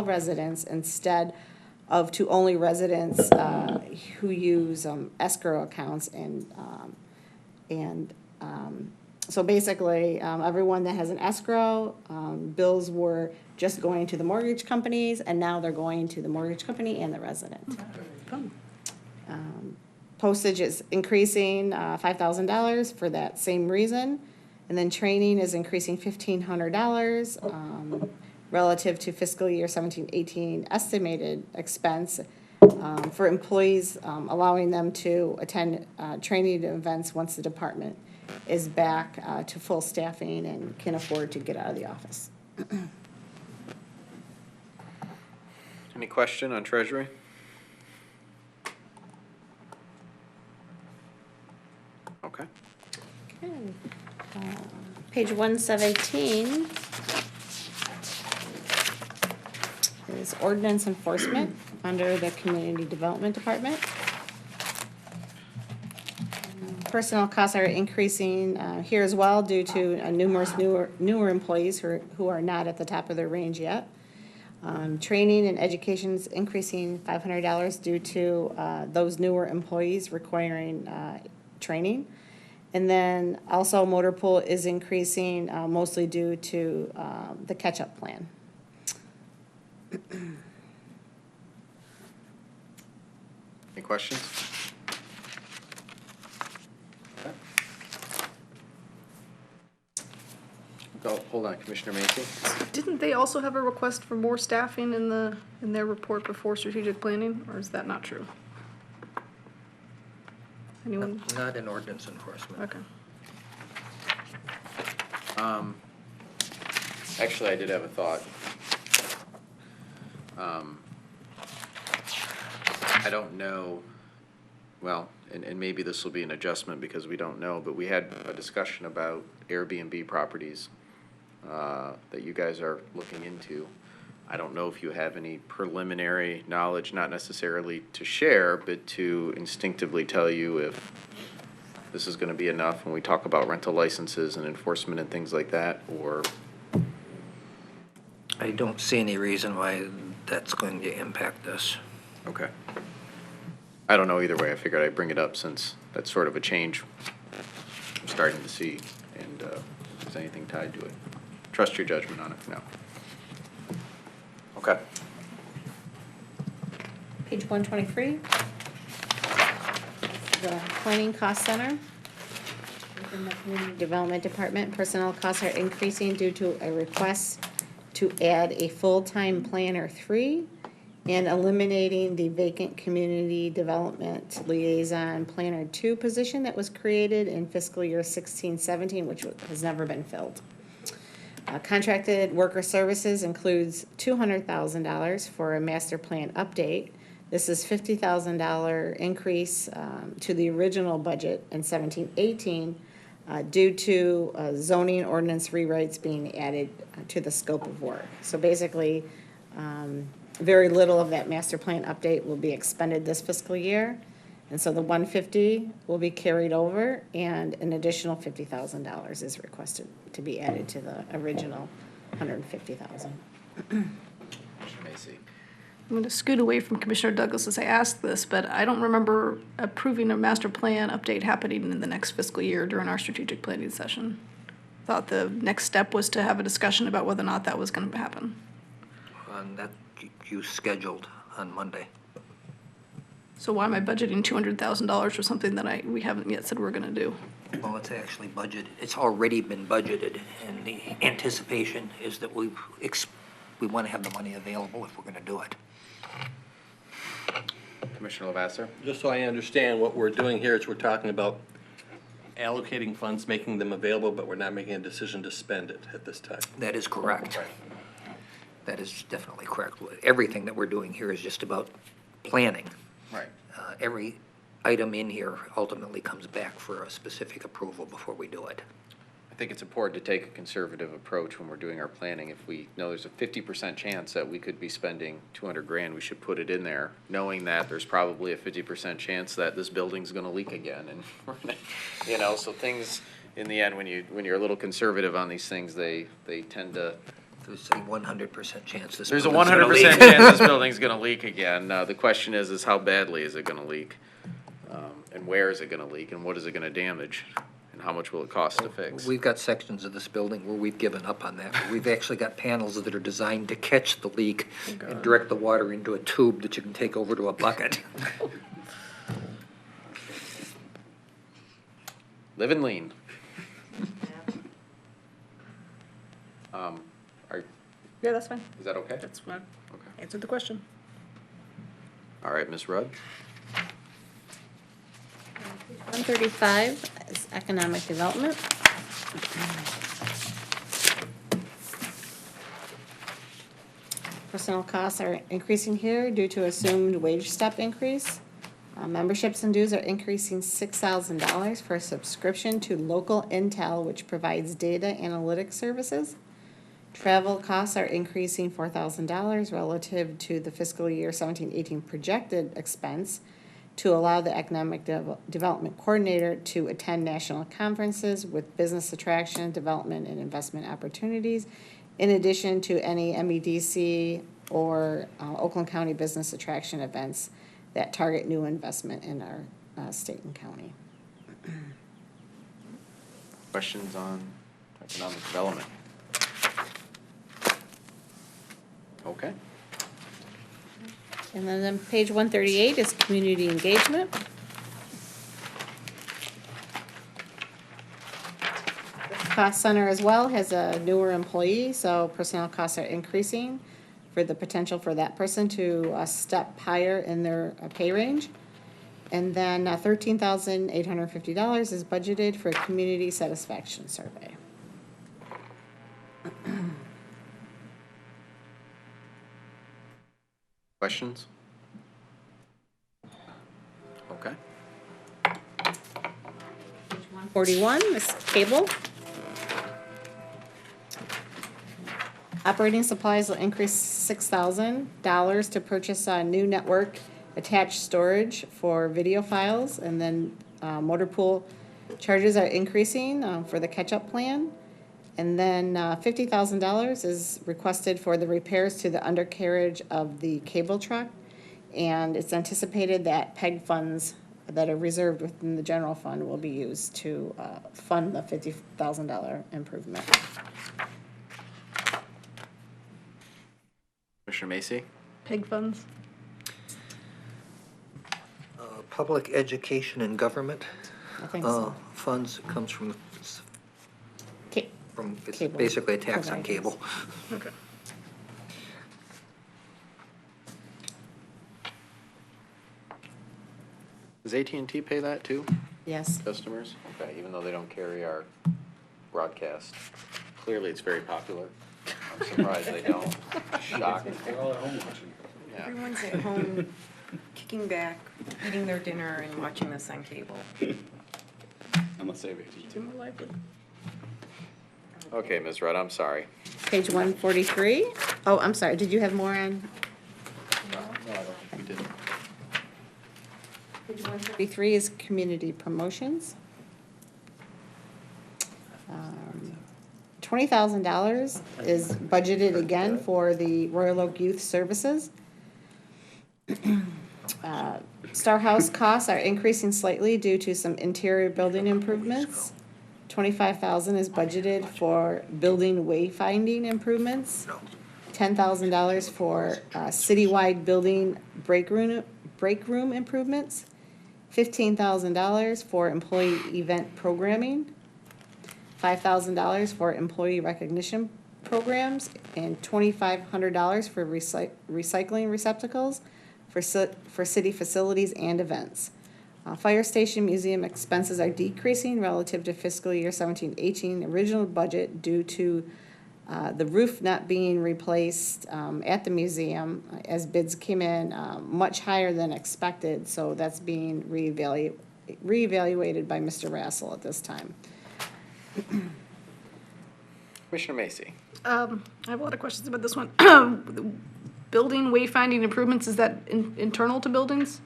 residents instead of to only residents who use escrow accounts so basically, everyone that has an escrow, bills were just going to the mortgage companies, and now they're going to the mortgage company and the resident. Postage is increasing $5,000 for that same reason. And then training is increasing $1,500 relative to fiscal year 17-18 estimated expense for employees, allowing them to attend training events once the department is back to full staffing and can afford to get out of the office. Any question on Treasury? Okay. Okay. Page 117 is ordinance enforcement under the Community Development Department. Personnel costs are increasing here as well due to numerous newer employees who are not at the top of their range yet. Training and education is increasing $500 due to those newer employees requiring training. And then also motor pool is increasing mostly due to the catch-up plan. Any questions? Go, hold on, Commissioner Macy. Didn't they also have a request for more staffing in their report before strategic planning, or is that not true? Anyone? Not in ordinance enforcement. Okay. Actually, I did have a thought. I don't know, well, and maybe this will be an adjustment because we don't know, but we had a discussion about Airbnb properties that you guys are looking into. I don't know if you have any preliminary knowledge, not necessarily to share, but to instinctively tell you if this is going to be enough when we talk about rental licenses and enforcement and things like that, or... I don't see any reason why that's going to impact us. Okay. I don't know either way. I figured I'd bring it up since that's sort of a change I'm starting to see, and if there's anything tied to it. Trust your judgment on it for now. Okay. Page 123. The Planning Cost Center. Within the Community Development Department, personnel costs are increasing due to a request to add a full-time planner 3 and eliminating the vacant Community Development Liaison Planner 2 position that was created in fiscal year 16-17, which has never been filled. Contracted worker services includes $200,000 for a master plan update. This is $50,000 increase to the original budget in 17-18 due to zoning ordinance rewrites being added to the scope of work. So basically, very little of that master plan update will be expended this fiscal year. And so the $150 will be carried over, and an additional $50,000 is requested to be added to the original $150,000. Commissioner Macy. I'm going to scoot away from Commissioner Douglas as I ask this, but I don't remember approving a master plan update happening in the next fiscal year during our strategic planning session. Thought the next step was to have a discussion about whether or not that was going to happen. And that you scheduled on Monday. So why am I budgeting $200,000 for something that we haven't yet said we're going to do? Well, it's actually budgeted. It's already been budgeted, and the anticipation is that we want to have the money available if we're going to do it. Commissioner Lavasser. Just so I understand, what we're doing here is we're talking about allocating funds, making them available, but we're not making a decision to spend it at this time. That is correct. That is definitely correct. Everything that we're doing here is just about planning. Right. Every item in here ultimately comes back for a specific approval before we do it. I think it's important to take a conservative approach when we're doing our planning. If we know there's a 50% chance that we could be spending 200 grand, we should put it in there, knowing that there's probably a 50% chance that this building's gonna leak again, and, you know, so things, in the end, when you're a little conservative on these things, they tend to. There's a 100% chance this There's a building's gonna 100% leak. chance this building's gonna leak again. The question is how badly is it gonna leak? And where is it gonna leak, and what is it gonna damage? And how much will it cost to fix? We've got sections of this building where we've given up on that. We've actually got panels that are designed to catch the leak and direct the water into a tube that you can take over to a bucket. Live and lean. Yeah, that's fine. Is that okay? That's fine. Okay. Answered the question. All right, Ms. Rudd? 135 is economic development. Personnel costs are increasing here due to assumed wage step increase. Memberships and dues are increasing $6,000 for a subscription to local intel, which provides data analytics services. Travel costs are increasing $4,000 relative to the fiscal year 17-18 projected expense to allow the economic development coordinator to attend national conferences with business attraction, development, and investment opportunities, in addition to any MEDC or Oakland County business attraction events that target new investment in our state and county. Questions on economic development? Okay. And then on page 138 is community engagement. This cost center as well has a newer employee, so personnel costs are increasing for the potential for that person to step higher in their pay range. And then $13,850 is budgeted for a community satisfaction survey. Questions? Okay. Page 141 is cable. Operating supplies will increase $6,000 to purchase a new network attached storage for video files, and then motor pool charges are increasing for the catch-up plan. And then $50,000 is requested for the repairs to the undercarriage of the cable truck. And it's anticipated that PEG funds that are reserved within the general fund will be used to fund the $50,000 improvement. Commissioner Macy? PEG funds. Public education and government I think so. funds comes from it's Cable basically a tax on providers. cable. Okay. Does AT&T pay that too, Yes. customers? Okay, even though they don't carry our broadcast. Clearly, it's very popular. I'm surprised they don't. Shocked. They're all at home watching. Yeah. Everyone's at home, kicking back, eating their dinner and watching this on cable. I'm gonna save it. More likely. Okay, Ms. Rudd, I'm sorry. Page 143. Oh, I'm sorry. Did you have more on? No, I don't think we did. Page 143 is community promotions. $20,000 is budgeted again for the Royal Oak Youth Services. Star House costs are increasing slightly due to some interior building improvements. $25,000 is budgeted for building wayfinding improvements. $10,000 for citywide building break room improvements. $15,000 for employee event programming. $5,000 for employee recognition programs, and $2,500 for recycling receptacles for city facilities and events. Fire station museum expenses are decreasing relative to fiscal year 17-18 original budget due to The roof not being replaced at the museum as bids came in much higher than expected, so that's being reevaluated by Mr. Rassel at this time. Commissioner Macy. I have a lot of questions about this one. Building wayfinding improvements, is that internal to buildings?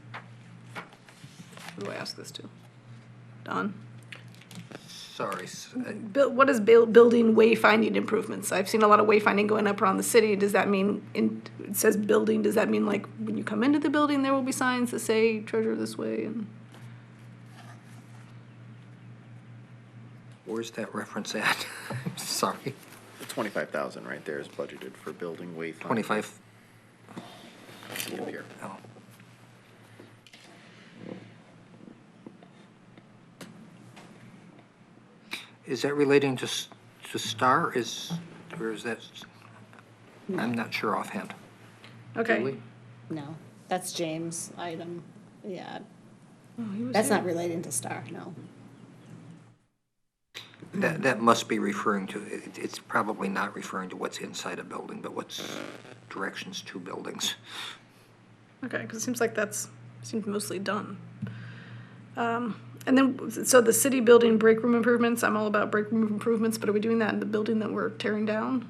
Who do I ask this to? Don? Sorry. What is building wayfinding improvements? I've seen a lot of wayfinding going up around the city. Does that mean, it says building, does that mean like when you come into the building, there will be signs that say treasure this way? And Where's that reference at? Sorry. The 25,000 right there is budgeted for building wayfinding. 25? See up here. Oh. Is that relating to Star? Or is that, I'm not sure offhand. Okay. No, that's James' item, yeah. Oh, he was That's here. not relating to Star, no. That must be referring to, it's probably not referring to what's inside a building, but what's directions to buildings. Okay, because it seems like seems mostly done. And then, so the city building break room improvements, I'm all about break room improvements, but are we doing that in the building that we're tearing down?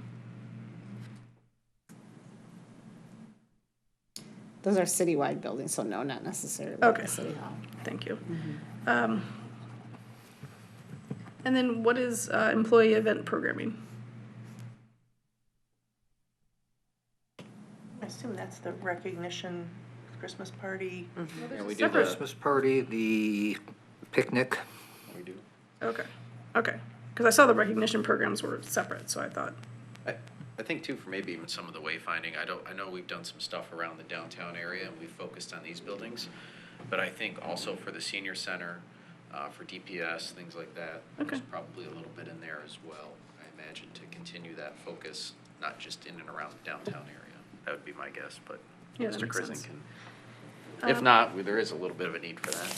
Those are citywide buildings, so no, not necessarily Okay. the city hall. Thank you. And then what is employee event programming? I assume that's the recognition, Christmas party. Yeah, we do Separate. Christmas party, the picnic. We do. Okay, because I saw the recognition programs were separate, so I thought, I think too, for maybe even some of the wayfinding, I know we've done some stuff around the downtown area and we've focused on these buildings. But I think also for the senior center, for DPS, things like that, there's Okay. probably a little bit in there as well. I imagine to continue that focus, not just in and around the downtown area. That would be my guess, but Yeah, that Mr. makes Krisen sense. can. If not, there is a little bit of a need for that.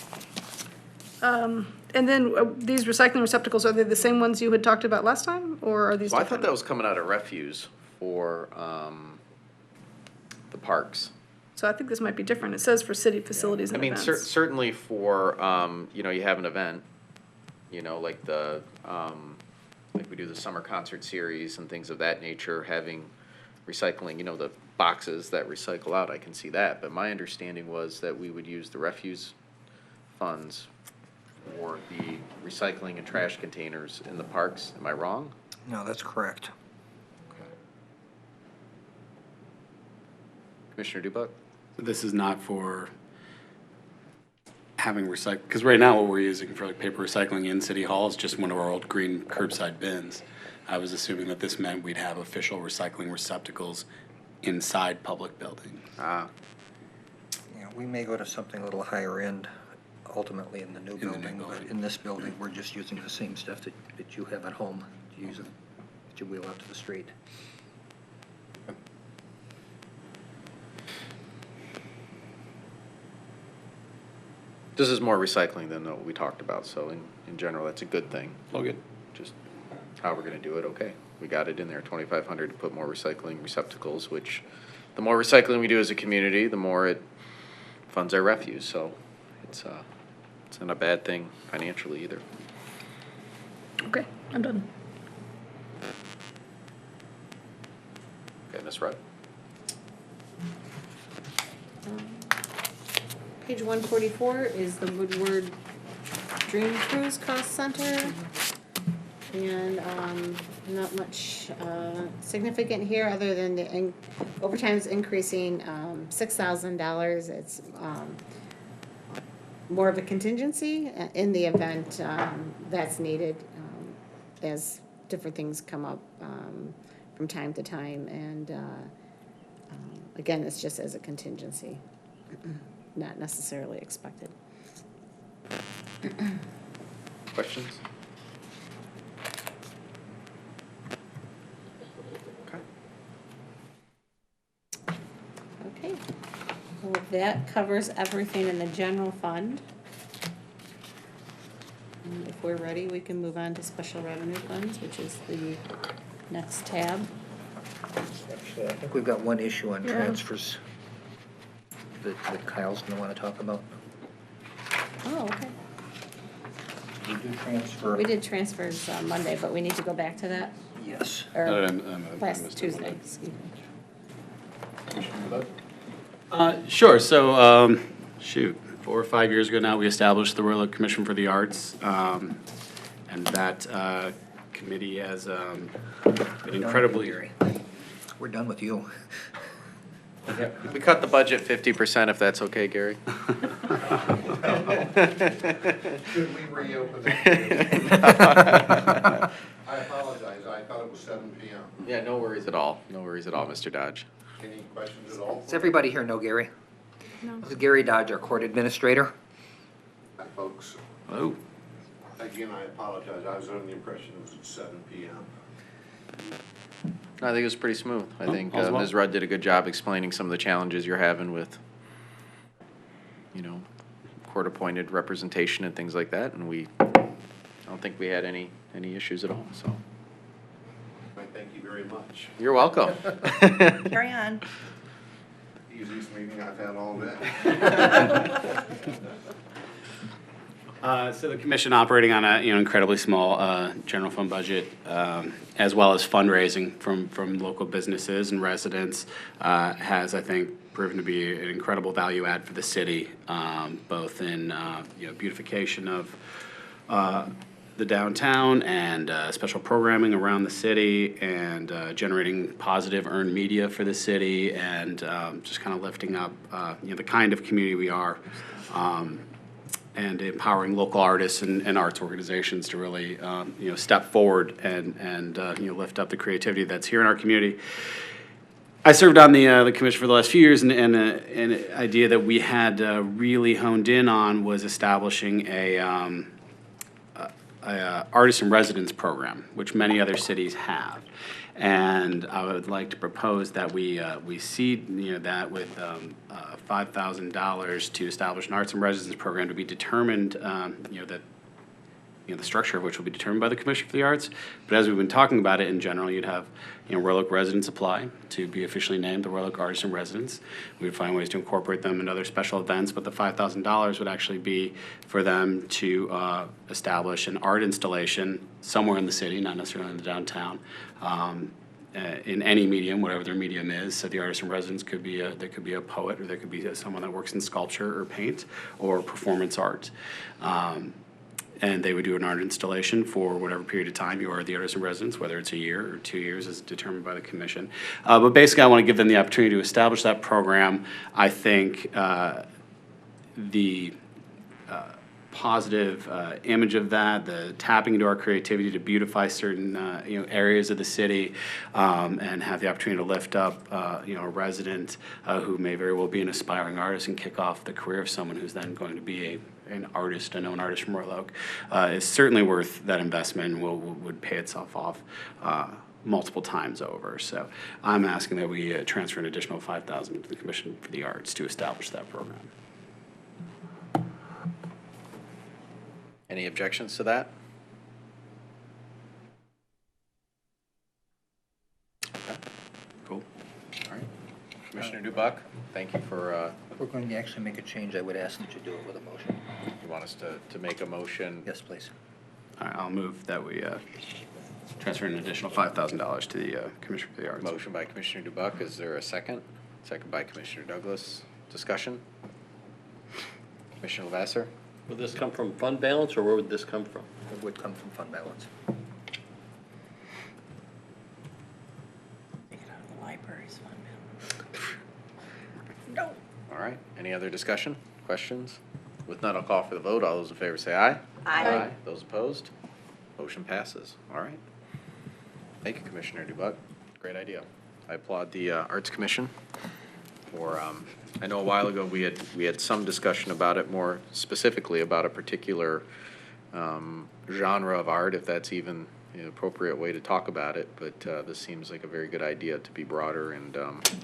and then these recycling receptacles, are they the same ones you had talked about last time, or are these Well, I different? thought that was coming out of refuse for the parks. So I think this might be different. It says for city facilities I and mean, events. certainly for, you have an event, like like we do the summer concert series and things of that nature, having recycling, the boxes that recycle out, I can see that. But my understanding was that we would use the refuse funds for the recycling and trash containers in the parks. Am I wrong? No, that's correct. Commissioner Dubak? This is not for having recycle, because right now what we're using for like paper recycling in City Hall is just one of our old green curbside bins. I was assuming that this meant we'd have official recycling receptacles inside public buildings. Ah, Yeah, we may go to something a little higher end ultimately in the new the new building, but building. in this building, we're just using the same stuff that you have at home, to use it, that you wheel out to the street. this is more recycling than what we talked about, so in general, that's a good thing. All good. Just how we're gonna do it, okay. We got it in there, 2,500 to put more recycling receptacles, which the more recycling we do as a community, the more it funds our refuse, so it's not a bad thing financially either. Okay, I'm done. Okay, Ms. Rudd? Page 144 is the Woodward Dream Cruise Cost Center. And not much significant here, other than the overtime is increasing $6,000. It's more of a contingency in the event that's needed, as different things come up from time to time. And again, it's just as a contingency, not necessarily expected. Questions? Okay. Okay, well, that covers everything in the general fund. And if we're ready, we can move on to special revenue funds, which is the Next tab. Actually, I think we've got one issue on transfers that Kyle's gonna wanna talk about. Oh, okay. We do transfer. We did transfers Monday, but we need to go back to that, Yes. or I last missed it. Tuesday, excuse me. Sure. So, 4 or 5 years ago now, we established the WROK Commission for the Arts. And that committee has been incredibly. We're done with you. We cut the budget 50% if that's okay, Gary. Should we reopen that? I apologize, I thought it was 7 PM. Yeah, no worries at all. No worries at all, Mr. Dodge. Any questions at all? Does everybody here know Gary? No. This is Gary Dodge, our court administrator. Hi, folks. Oh. Again, I apologize, I was under the impression it was at 7 PM. I think it was pretty smooth. I think all's well. Ms. Rudd did a good job explaining some of the challenges you're having with, court-appointed representation and things like that, and I don't think we had any issues at all, so. I thank you very much. You're welcome. Carry on. Easiest meeting I've had all day. So the commission operating on a incredibly small general fund budget, as well as fundraising from local businesses and residents, has, I think, proven to be an incredible value add for the city, both in beautification of the downtown and special programming around the city, and generating positive earned media for the city, and just kind of lifting up the kind of community we are. And empowering local artists and arts organizations to really, step forward and lift up the creativity that's here in our community. I served on the commission for the last few years, and an idea that we had really honed in on was establishing a artist in residence program, which many other cities have. And I would like to propose that we seed that with $5,000 to establish an arts and residence program to be determined, that the structure of which will be determined by the Commission for the Arts. But as we've been talking about it in general, you'd have WROK residents apply to be officially named the WROK Artists in Residence. We would find ways to incorporate them in other special events, but the $5,000 would actually be for them to establish an art installation somewhere in the city, not necessarily in the downtown, in any medium, whatever their medium is. So the artist in residence could be there could be a poet, or there could be someone that works in sculpture or paint or performance art. And they would do an art installation for whatever period of time you are the artist in residence, whether it's a year or 2 years is determined by the commission. But basically, I want to give them the opportunity to establish that program. I think the positive image of that, the tapping into our creativity to beautify certain areas of the city, and have the opportunity to lift up a resident who may very well be an aspiring artist and kick off the career of someone who's then going to be an artist, a known artist from WROK, is certainly worth that investment and would pay itself off multiple times over. So I'm asking that we transfer an additional $5,000 to the Commission for the Arts to establish that program. Any objections to that? Okay. Cool. All right. Commissioner Dubuck, thank you for, If we're going to actually make a change, I would ask that you do it with a motion. you want us to make a motion? Yes, please. All right, I'll move that we transfer an additional $5,000 to the Commission for the Arts. Motion by Commissioner Dubuck, is there a second? Second by Commissioner Douglas. Discussion? Commissioner Lavasser? Would this come from fund balance, or where would this come from? It would come from fund balance. Take it out of the library's fund. No. All right, any other discussion, questions? With none, I'll call for the vote. All those in favor say aye. Aye. Those opposed? Motion passes. All right. Thank you, Commissioner Dubuck. Great idea. I applaud the Arts Commission for, I know a while ago we had some discussion about it, more specifically about a particular genre of art, if that's even the appropriate way to talk about it, but this seems like a very good idea to be broader and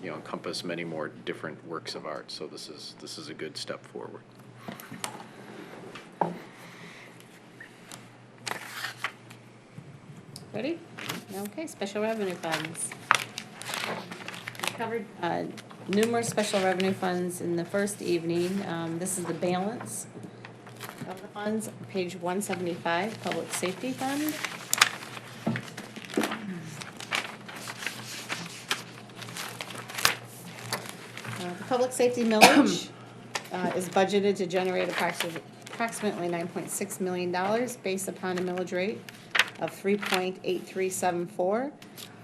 encompass many more different works of art. So this is a good step forward. Ready? Okay, special revenue funds. We covered numerous special revenue funds in the first evening. This is the balance of the funds, page 175, Public Safety Fund. The public safety millage is budgeted to generate approximately $9.6 million based upon a millage rate of 3.8374.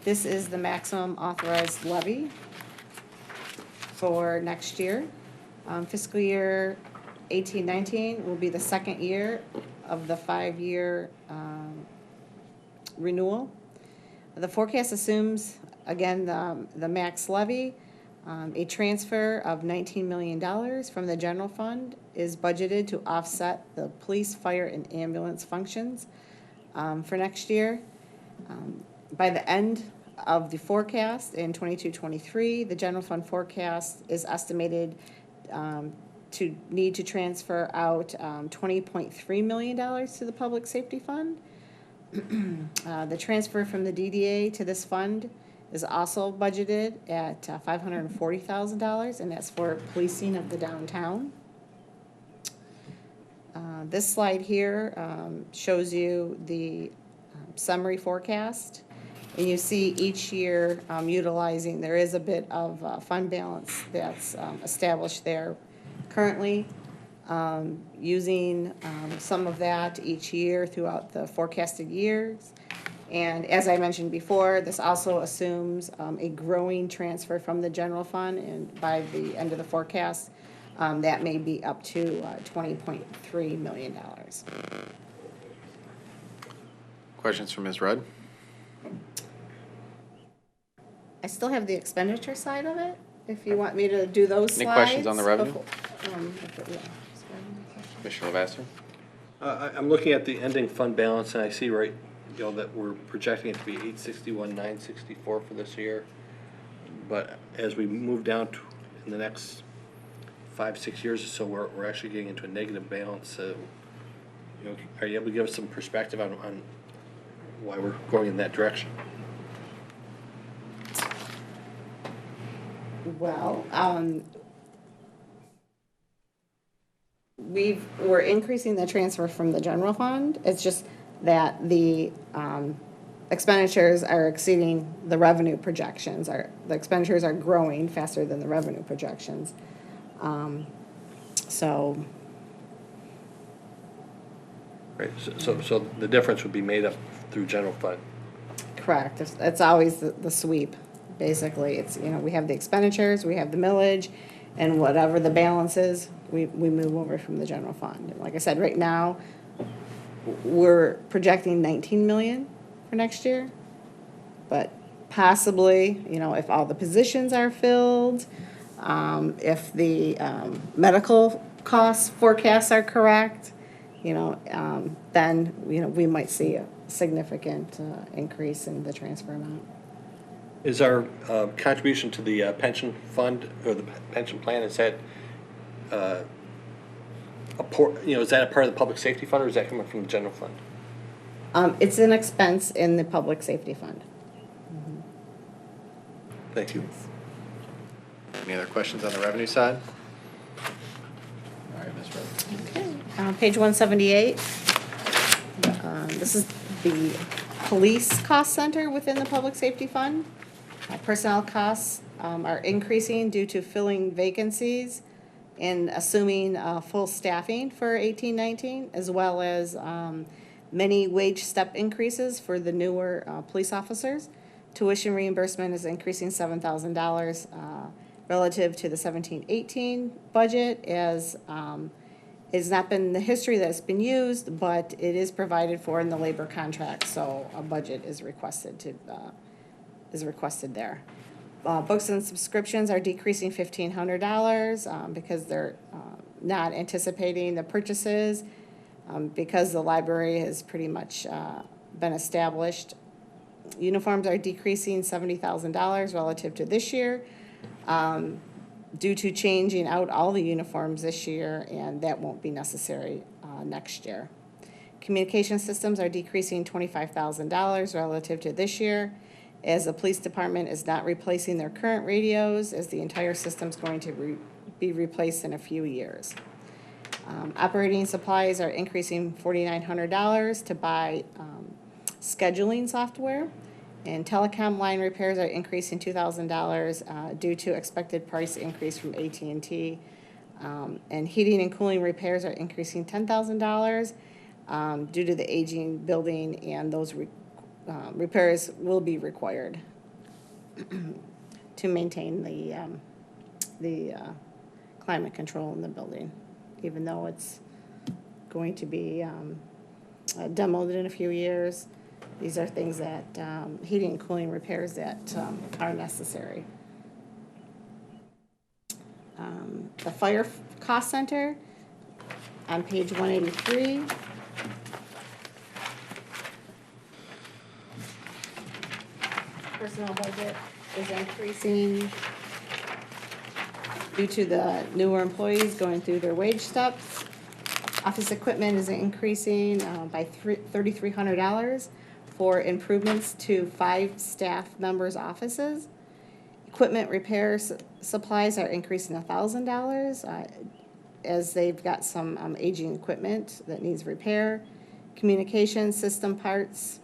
This is the maximum authorized levy for next year. Fiscal year 18-19 will be the second year of the 5-year renewal. The forecast assumes, again, the max levy. A transfer of $19 million from the general fund is budgeted to offset the police, fire, and ambulance functions for next year. By the end of the forecast in 22-23, the general fund forecast is estimated to need to transfer out $20.3 million to the public safety fund. The transfer from the DDA to this fund is also budgeted at $540,000, and that's for policing of the downtown. This slide here shows you the summary forecast, and you see each year utilizing, there is a bit of fund balance that's established there currently, using some of that each year throughout the forecasted years. And as I mentioned before, this also assumes a growing transfer from the general fund, and by the end of the forecast, that may be up to $20.3 million. Questions for Ms. Rudd? I still have the expenditure side of it, if you want me to do those Any slides. questions on the revenue? Commissioner Lavasser? I'm looking at the ending fund balance, and I see that we're projecting it to be $861,964 for this year. But as we move down to in the next 5-6 years or so, we're actually getting into a negative balance. Are you able to give us some perspective on why we're going in that direction? Well, we're increasing the transfer from the general fund. It's just that the expenditures are exceeding the revenue projections. The expenditures are growing faster than the revenue projections. So. Right. So the difference would be made up through general fund. Correct. It's always the sweep. Basically, it's, we have the expenditures, we have the millage, and whatever the balance is, we move over from the general fund. And like I said, right now, we're projecting 19 million for next year, but possibly, if all the positions are filled, if the medical cost forecasts are correct, then, we might see a significant increase in the transfer amount. Is our contribution to the pension fund or the pension plan, is that is that a part of the public safety fund, or is that coming from the general fund? It's an expense in the public safety fund. Mm-hmm. Thank you. Any other questions on the revenue side? All right, Ms. Rudd. Okay. Page 178. This is the police cost center within the public safety fund. Personnel costs are increasing due to filling vacancies and assuming full staffing for 18-19, as well as many wage step increases for the newer police officers. Tuition reimbursement is increasing $7,000 relative to the 17-18 budget, as it's not been the history that's been used, but it is provided for in the labor contract, so a budget is requested there. Books and subscriptions are decreasing $1,500 because they're not anticipating the purchases because the library has pretty much been established. Uniforms are decreasing $70,000 relative to this year due to changing out all the uniforms this year, and that won't be necessary next year. Communication systems are decreasing $25,000 relative to this year, as the police department is not replacing their current radios, as the entire system's going to be replaced in a few years. Operating supplies are increasing $4,900 to buy scheduling software. And telecom line repairs are increasing $2,000 due to expected price increase from AT&T. And heating and cooling repairs are increasing $10,000 due to the aging building, and those repairs will be required to maintain the climate control in the building, even though it's going to be demoed in a few years. These are things that, heating and cooling repairs that are necessary. The fire cost center on page 183. Personnel budget is increasing due to the newer employees going through their wage steps. Office equipment is increasing by $3,300 for improvements to 5 staff members' offices. Equipment repair supplies are increasing $1,000 as they've got some aging equipment that needs repair. Communication system parts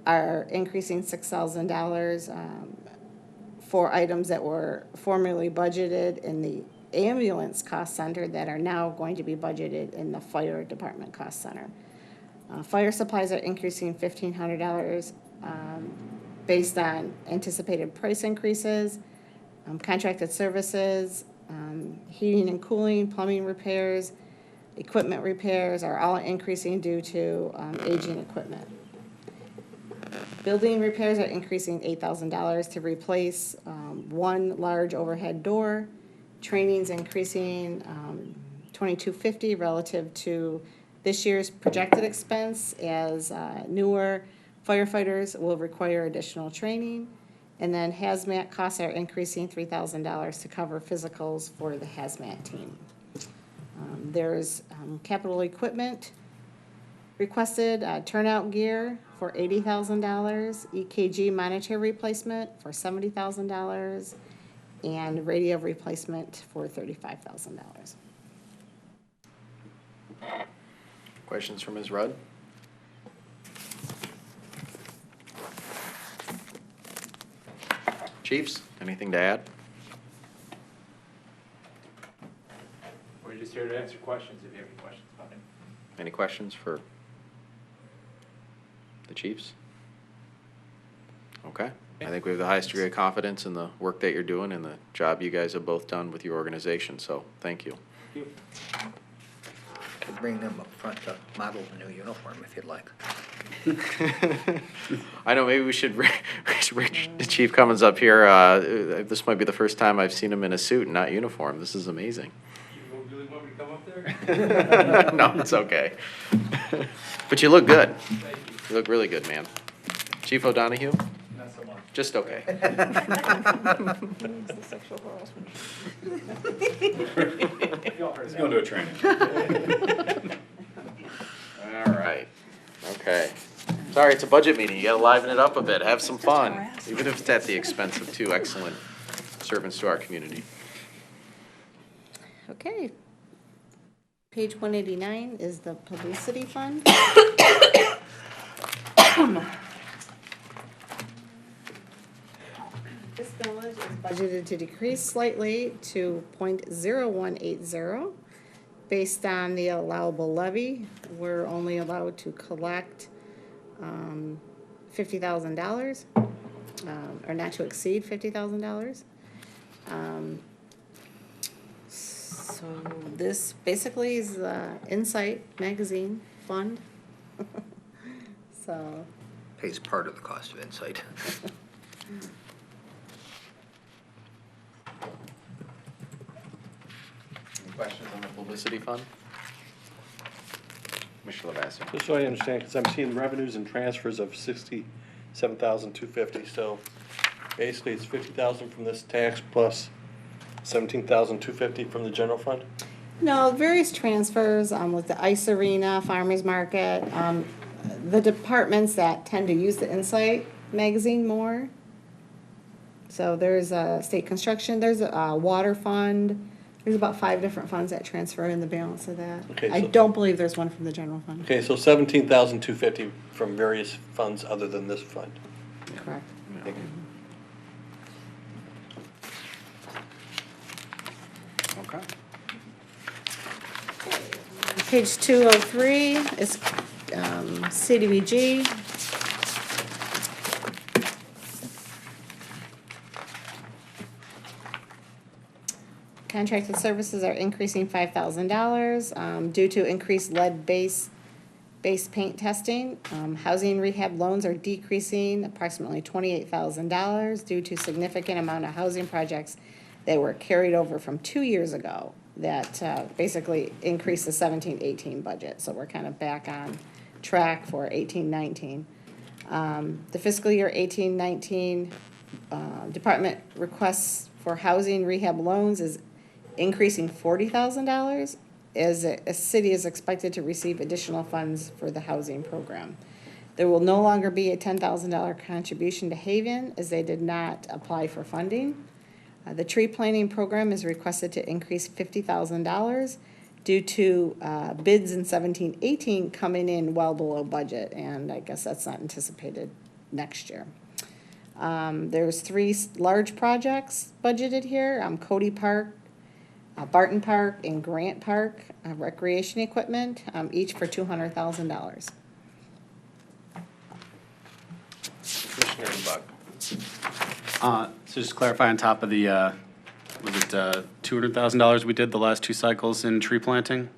are increasing $6,000 for items that were formerly budgeted in the ambulance cost center that are now going to be budgeted in the fire department cost center. Fire supplies are increasing $1,500 based on anticipated price increases. Contracted services, heating and cooling, plumbing repairs, equipment repairs are all increasing due to aging equipment. Building repairs are increasing $8,000 to replace one large overhead door. Training's increasing $2,250 relative to this year's projected expense, as newer firefighters will require additional training. And then hazmat costs are increasing $3,000 to cover physicals for the hazmat team. There's capital equipment requested, turnout gear for $80,000, EKG monitor replacement for $70,000, and radio replacement for $35,000. Questions for Ms. Rudd? Chiefs, anything to add? We're just here to answer questions if you have any questions about it. Any questions for the Chiefs? Okay. I think we have the highest degree of confidence in the work that you're doing and the job you guys have both done with your organization, so thank you. Could bring them up front to model a new uniform if you'd like. I know, maybe we should Rich, the Chief Cummins up here. This might be the first time I've seen him in a suit and not uniform. This is amazing. You really want me to come up there? No, it's okay. But you look good. Thank you. You look really good, man. Chief O'Donohue? Not so much. Just okay. He's going to a training. All right. Okay. Sorry, it's a budget meeting. You gotta liven it up a bit. Have some fun, even if it's at the expense of 2 excellent servants to our community. Okay. Page 189 is the publicity fund. This millage is budgeted to decrease slightly to .0180. Based on the allowable levy, we're only allowed to collect $50,000, or not to exceed $50,000. So this basically is the Insight magazine fund. So. Pays part of the cost of Insight. Any questions on the publicity fund? Commissioner Lavasser. Just so I understand, because I'm seeing revenues and transfers of $67,250, so basically it's $50,000 from this tax plus $17,250 from the general fund? No, various transfers, with the ice arena, farmer's market, the departments that tend to use the Insight magazine more. So there's a state construction, there's a water fund, there's about 5 different funds that transfer in the balance of that. Okay, I so- don't believe there's one from the general fund. Okay, so 17,250 from various funds other than this fund. Correct. Okay. Page 203 is CDBG. Contracted services are increasing $5,000 due to increased lead base paint testing. Housing rehab loans are decreasing approximately $28,000 due to significant amount of housing projects that were carried over from 2 years ago that basically increased the 17-18 budget. So we're kind of back on track for 18-19. The fiscal year 18-19 department requests for housing rehab loans is increasing $40,000 as a city is expected to receive additional funds for the housing program. There will no longer be a $10,000 contribution to Haven as they did not apply for funding. The tree planting program is requested to increase $50,000 due to bids in 17-18 coming in well below budget, and I guess that's not anticipated next year. There's 3 large projects budgeted here, Cody Park, Barton Park, and Grant Park, recreation equipment, each for $200,000. Commissioner Buck. So just to clarify on top of the, was it $200,000 we did the last 2 cycles in tree planting?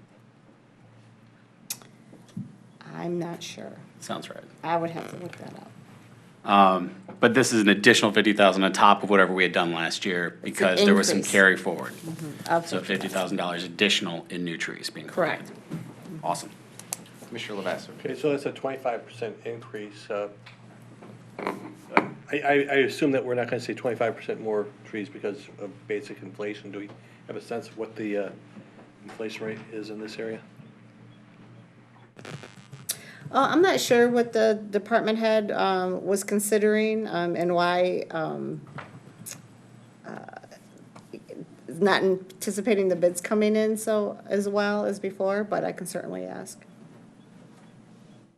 I'm not sure. Sounds right. I would have to look that up. But this is an additional 50,000 on top of whatever we had done last year because there was some increase. carry forward. Of So $50,000 additional in new trees being Correct. planted. Awesome. Commissioner Lavasser. Okay, so that's a 25% increase. I assume that we're not gonna see 25% more trees because of basic inflation. Do we have a sense of what the inflation rate is in this area? I'm not sure what the department head was considering and why not anticipating the bids coming in so as well as before, but I can certainly ask.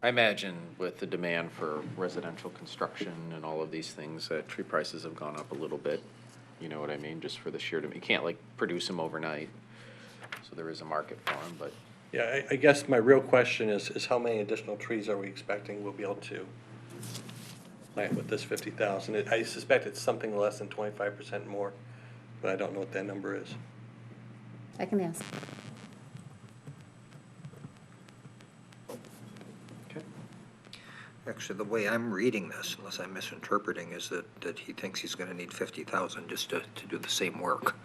I imagine with the demand for residential construction and all of these things, tree prices have gone up a little bit. You know what I mean? Just for the sheer demand. You can't like produce them overnight. So there is a market for them, but Yeah, I guess my real question is how many additional trees are we expecting we'll be able to plant with this 50,000? I suspect it's something less than 25% more, but I don't know what that number is. I can ask. Actually, the way I'm reading this, unless I'm misinterpreting, is that he thinks he's gonna need 50,000 just to do the same work.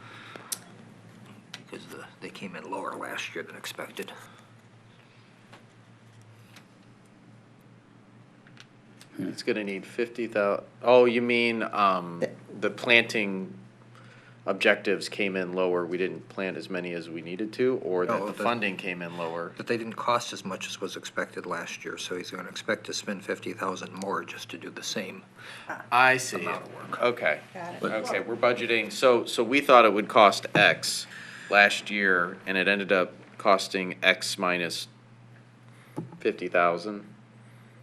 Because they came in lower last year than expected. it's gonna need 50,000. Oh, you mean, the planting objectives came in lower, we didn't plant as many as we needed to, or that No, the funding came in lower? That they didn't cost as much as was expected last year, so he's gonna expect to spend 50,000 more just to do the same. I see. Amount of work. Okay. Got it. Okay, we're budgeting, so we thought it would cost X last year, and it ended up costing X minus 50,000.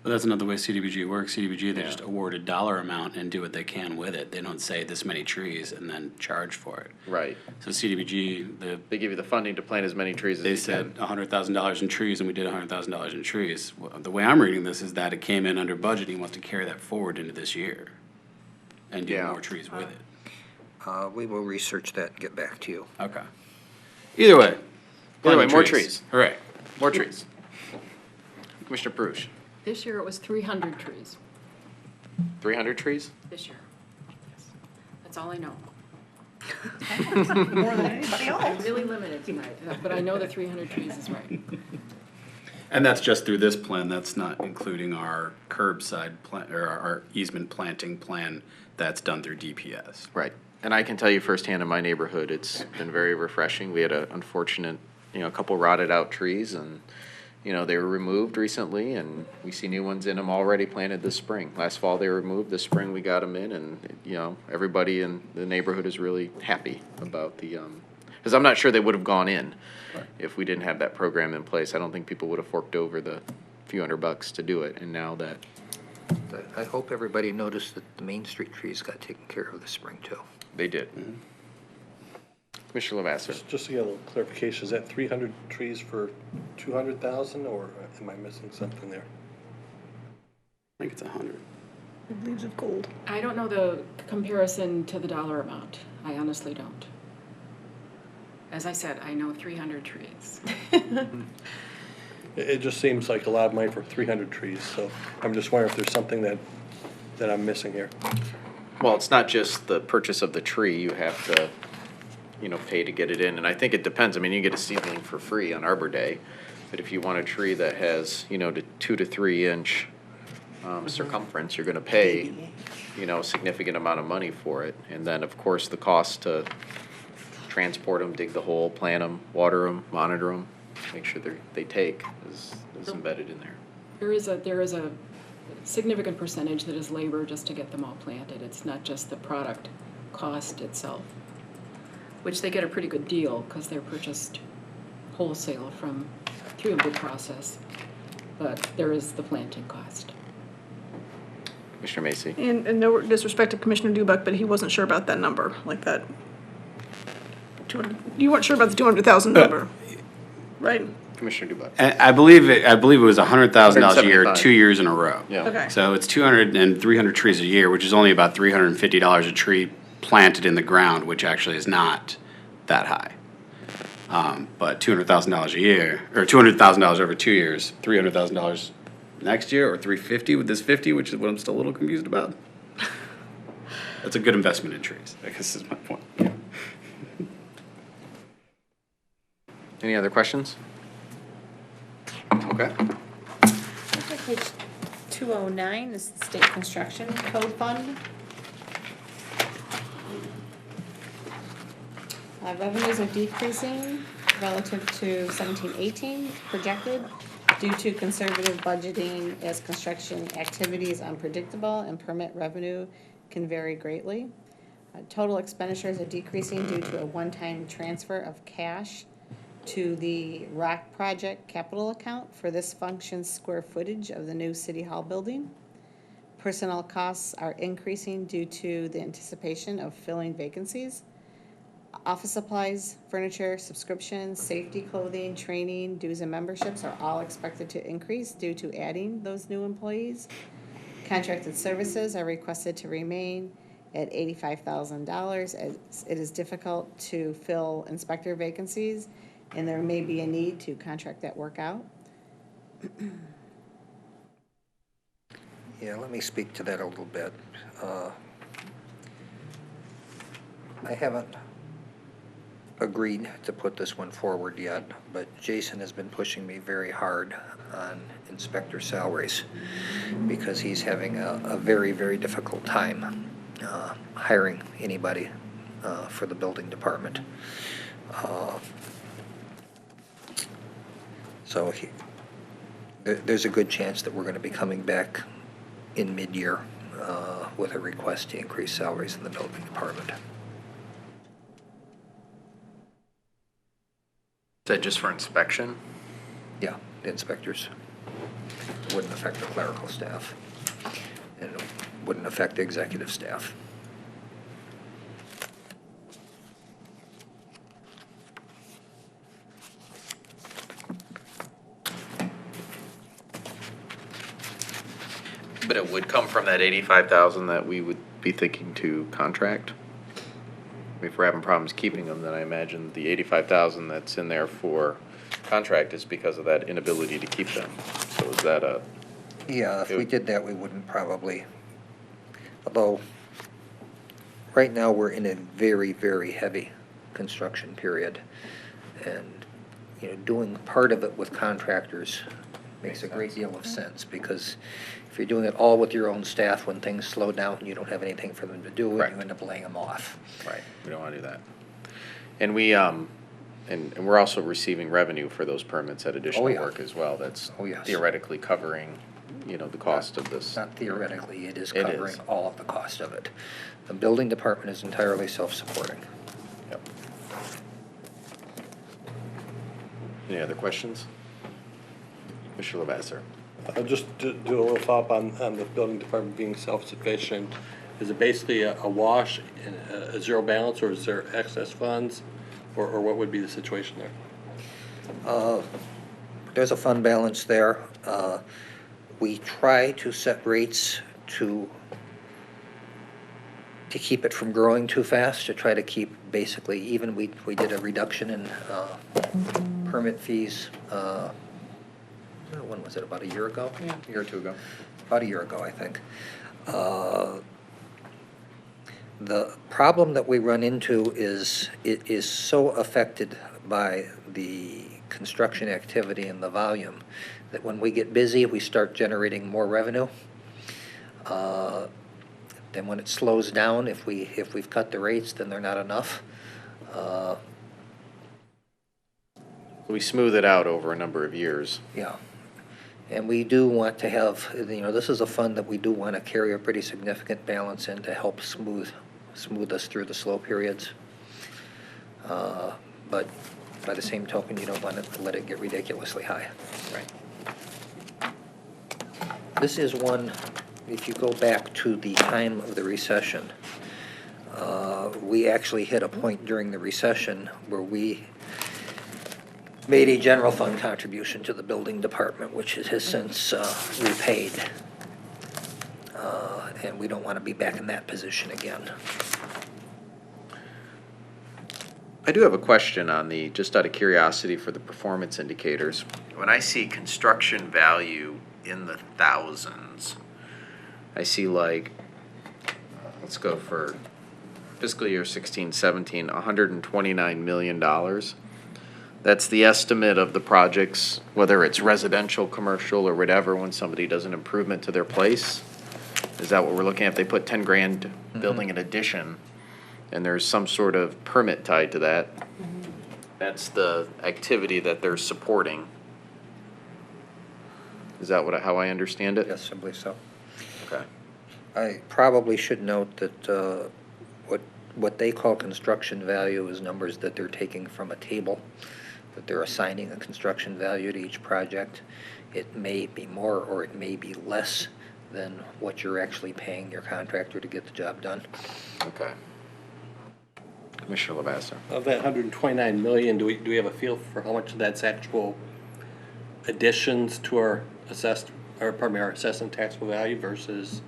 But that's another way CDBG works. CDBG, they Yeah. just award a dollar amount and do what they can with it. They don't say this many trees and then charge for it. Right. So CDBG, They give you the funding to plant as many trees as they you said can. $100,000 in trees, and we did $100,000 in trees. Well, the way I'm reading this is that it came in under budget. He wants to carry that forward into this year and do Yeah. more trees with it. We will research that and get back to you. Okay. Either way. More plenty trees. Hooray. More trees. Commissioner Perush, This year it was 300 trees, 300 trees? this year. Yes. That's all I know. More than anybody I'm else. really limited tonight, but I know the 300 trees is right. And that's just through this plan. That's not including our curbside plan, or our easement planting plan that's done through DPS. Right. And I can tell you firsthand in my neighborhood, it's been very refreshing. We had an unfortunate a couple rotted out trees, and, they were removed recently, and we see new ones in them already planted this spring. Last fall they were removed, this spring we got them in, and, everybody in the neighborhood is really happy about the, because I'm not sure they would have gone in if we didn't have that program in place. I don't think people would have forked over the few $100 to do it, and now that. I hope everybody noticed that the Main Street trees got taken care of this spring, too. They did. Commissioner Lavasser. Just to get a little clarification, is that 300 trees for 200,000, or am I missing something there? I think it's 100. Leaves of gold. I don't know the comparison to the dollar amount. I honestly don't. As I said, I know 300 trees. It just seems like a lot of money for 300 trees, so I'm just wondering if there's something that I'm missing here. Well, it's not just the purchase of the tree, you have to, pay to get it in, and I think it depends. I mean, you get a seedling for free on Arbor Day, but if you want a tree that has, the 2 to 3 inch circumference, you're gonna pay, a significant amount of money for it. And then, of course, the cost to transport them, dig the hole, plant them, water them, monitor them, make sure they take is embedded in there. There is a significant percentage that is labor just to get them all planted. It's not just the product cost itself, which they get a pretty good deal because they're purchased wholesale through a bid process. But there is the planting cost. Commissioner Macy. And no disrespect to Commissioner Dubak, but he wasn't sure about that number, like that. 200. You weren't sure about the 200,000 number, right? Commissioner Dubak. I believe it was $100,000 a year, 175. 2 years in a row. Yeah. Okay. So it's 200 and 300 trees a year, which is only about $350 a tree planted in the ground, which actually is not that high. But $200,000 a year, or $200,000 over 2 years, $300,000 next year, or $350 with this 50, which is what I'm still a little confused about. That's a good investment in trees, I guess is my point. Yeah. Any other questions? Okay. Okay, page 209 is the State Construction Code Fund. Revenues are decreasing relative to 17-18 projected due to conservative budgeting as construction activity is unpredictable and permit revenue can vary greatly. Total expenditures are decreasing due to a one-time transfer of cash to the WROK project capital account for this function's square footage of the new City Hall building. Personnel costs are increasing due to the anticipation of filling vacancies. Office supplies, furniture, subscriptions, safety clothing, training, dues and memberships are all expected to increase due to adding those new employees. Contracted services are requested to remain at $85,000 as it is difficult to fill inspector vacancies and there may be a need to contract that work out. Yeah, let me speak to that a little bit. I haven't agreed to put this one forward yet, but Jason has been pushing me very hard on inspector salaries because he's having a very, very difficult time hiring anybody for the building department. So there's a good chance that we're going to be coming back in mid-year with a request to increase salaries in the building department. Is that just for inspection? Yeah, the inspectors. Wouldn't affect the clerical staff. And it wouldn't affect the executive staff. But it would come from that 85,000 that we would be thinking to contract? If we're having problems keeping them, then I imagine the 85,000 that's in there for contract is because of that inability to keep them. So is that a? Yeah, if we did that, we wouldn't probably, although right now we're in a very, very heavy construction period. And, doing part of it with contractors makes a great deal of sense because if you're doing it all with your own staff, when things slow down, you don't have anything for them to do, and you end up laying them off. Right, we don't want to do that. And we, and we're also receiving revenue for those permits at additional yeah. work as well. That's Oh, yes. theoretically covering, the cost of this. Not theoretically, it is It covering is. all of the cost of it. The building department is entirely self-supporting. Yep. Any other questions? Mr. Lavasser? I'll just do a little follow-up on the building department being self-sufficient. Is it basically a wash, a zero balance, or is there excess funds? Or what would be the situation there? There's a fund balance there. We try to set rates to keep it from growing too fast, to try to keep basically even. We did a reduction in permit fees. When was it, about a year ago? Yeah, a year or two ago. About a year ago, I think. The problem that we run into is it is so affected by the construction activity and the volume that when we get busy, we start generating more revenue. Then when it slows down, if we've cut the rates, then they're not enough. We smooth it out over a number of years. Yeah. And we do want to have, this is a fund that we do want to carry a pretty significant balance in to help smooth us through the slow periods. But by the same token, you don't want to let it get ridiculously high. Right. This is one, if you go back to the time of the recession, we actually hit a point during the recession where we made a general fund contribution to the building department, which it has since repaid. And we don't want to be back in that position again. I do have a question on just out of curiosity for the performance indicators. When I see construction value in the thousands, I see let's go for fiscal year 16-17, $129 million. That's the estimate of the projects, whether it's residential, commercial, or whatever, when somebody does an improvement to their place. Is that what we're looking at? If they put 10 grand building an addition, and there's some sort of permit tied to that, that's the activity that they're supporting. Is that how I understand it? Yes, simply so. Okay. I probably should note that what they call construction value is numbers that they're taking from a table, that they're assigning a construction value to each project. It may be more or it may be less than what you're actually paying your contractor to get the job done. Okay. Commissioner Lavasser. Of that 129 million, do we have a feel for how much of that's actual additions to our assessed and taxable value versus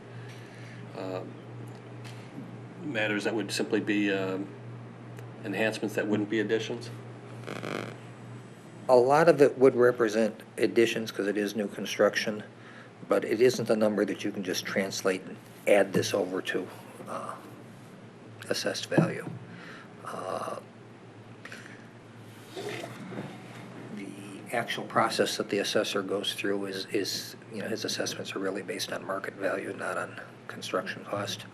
matters that would simply be enhancements that wouldn't be additions? A lot of it would represent additions because it is new construction, but it isn't a number that you can just translate and add this over to assessed value. The actual process that the assessor goes through is his assessments are really based on market value, not on construction cost.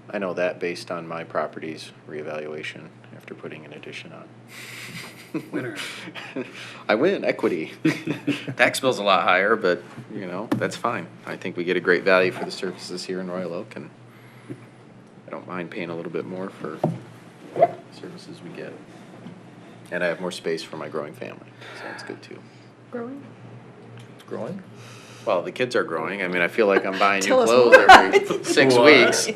I know that based on my property's reevaluation after putting an addition on. Winner. I win, equity. Tax bill's a lot higher, but, that's fine. I think we get a great value for the services here in Royal Oak, and I don't mind paying a little bit more for services we get. And I have more space for my growing family, so that's good too. Growing? It's growing? Well, the kids are growing. I mean, I feel like I'm buying new Tell us clothes more. every 6 What? weeks.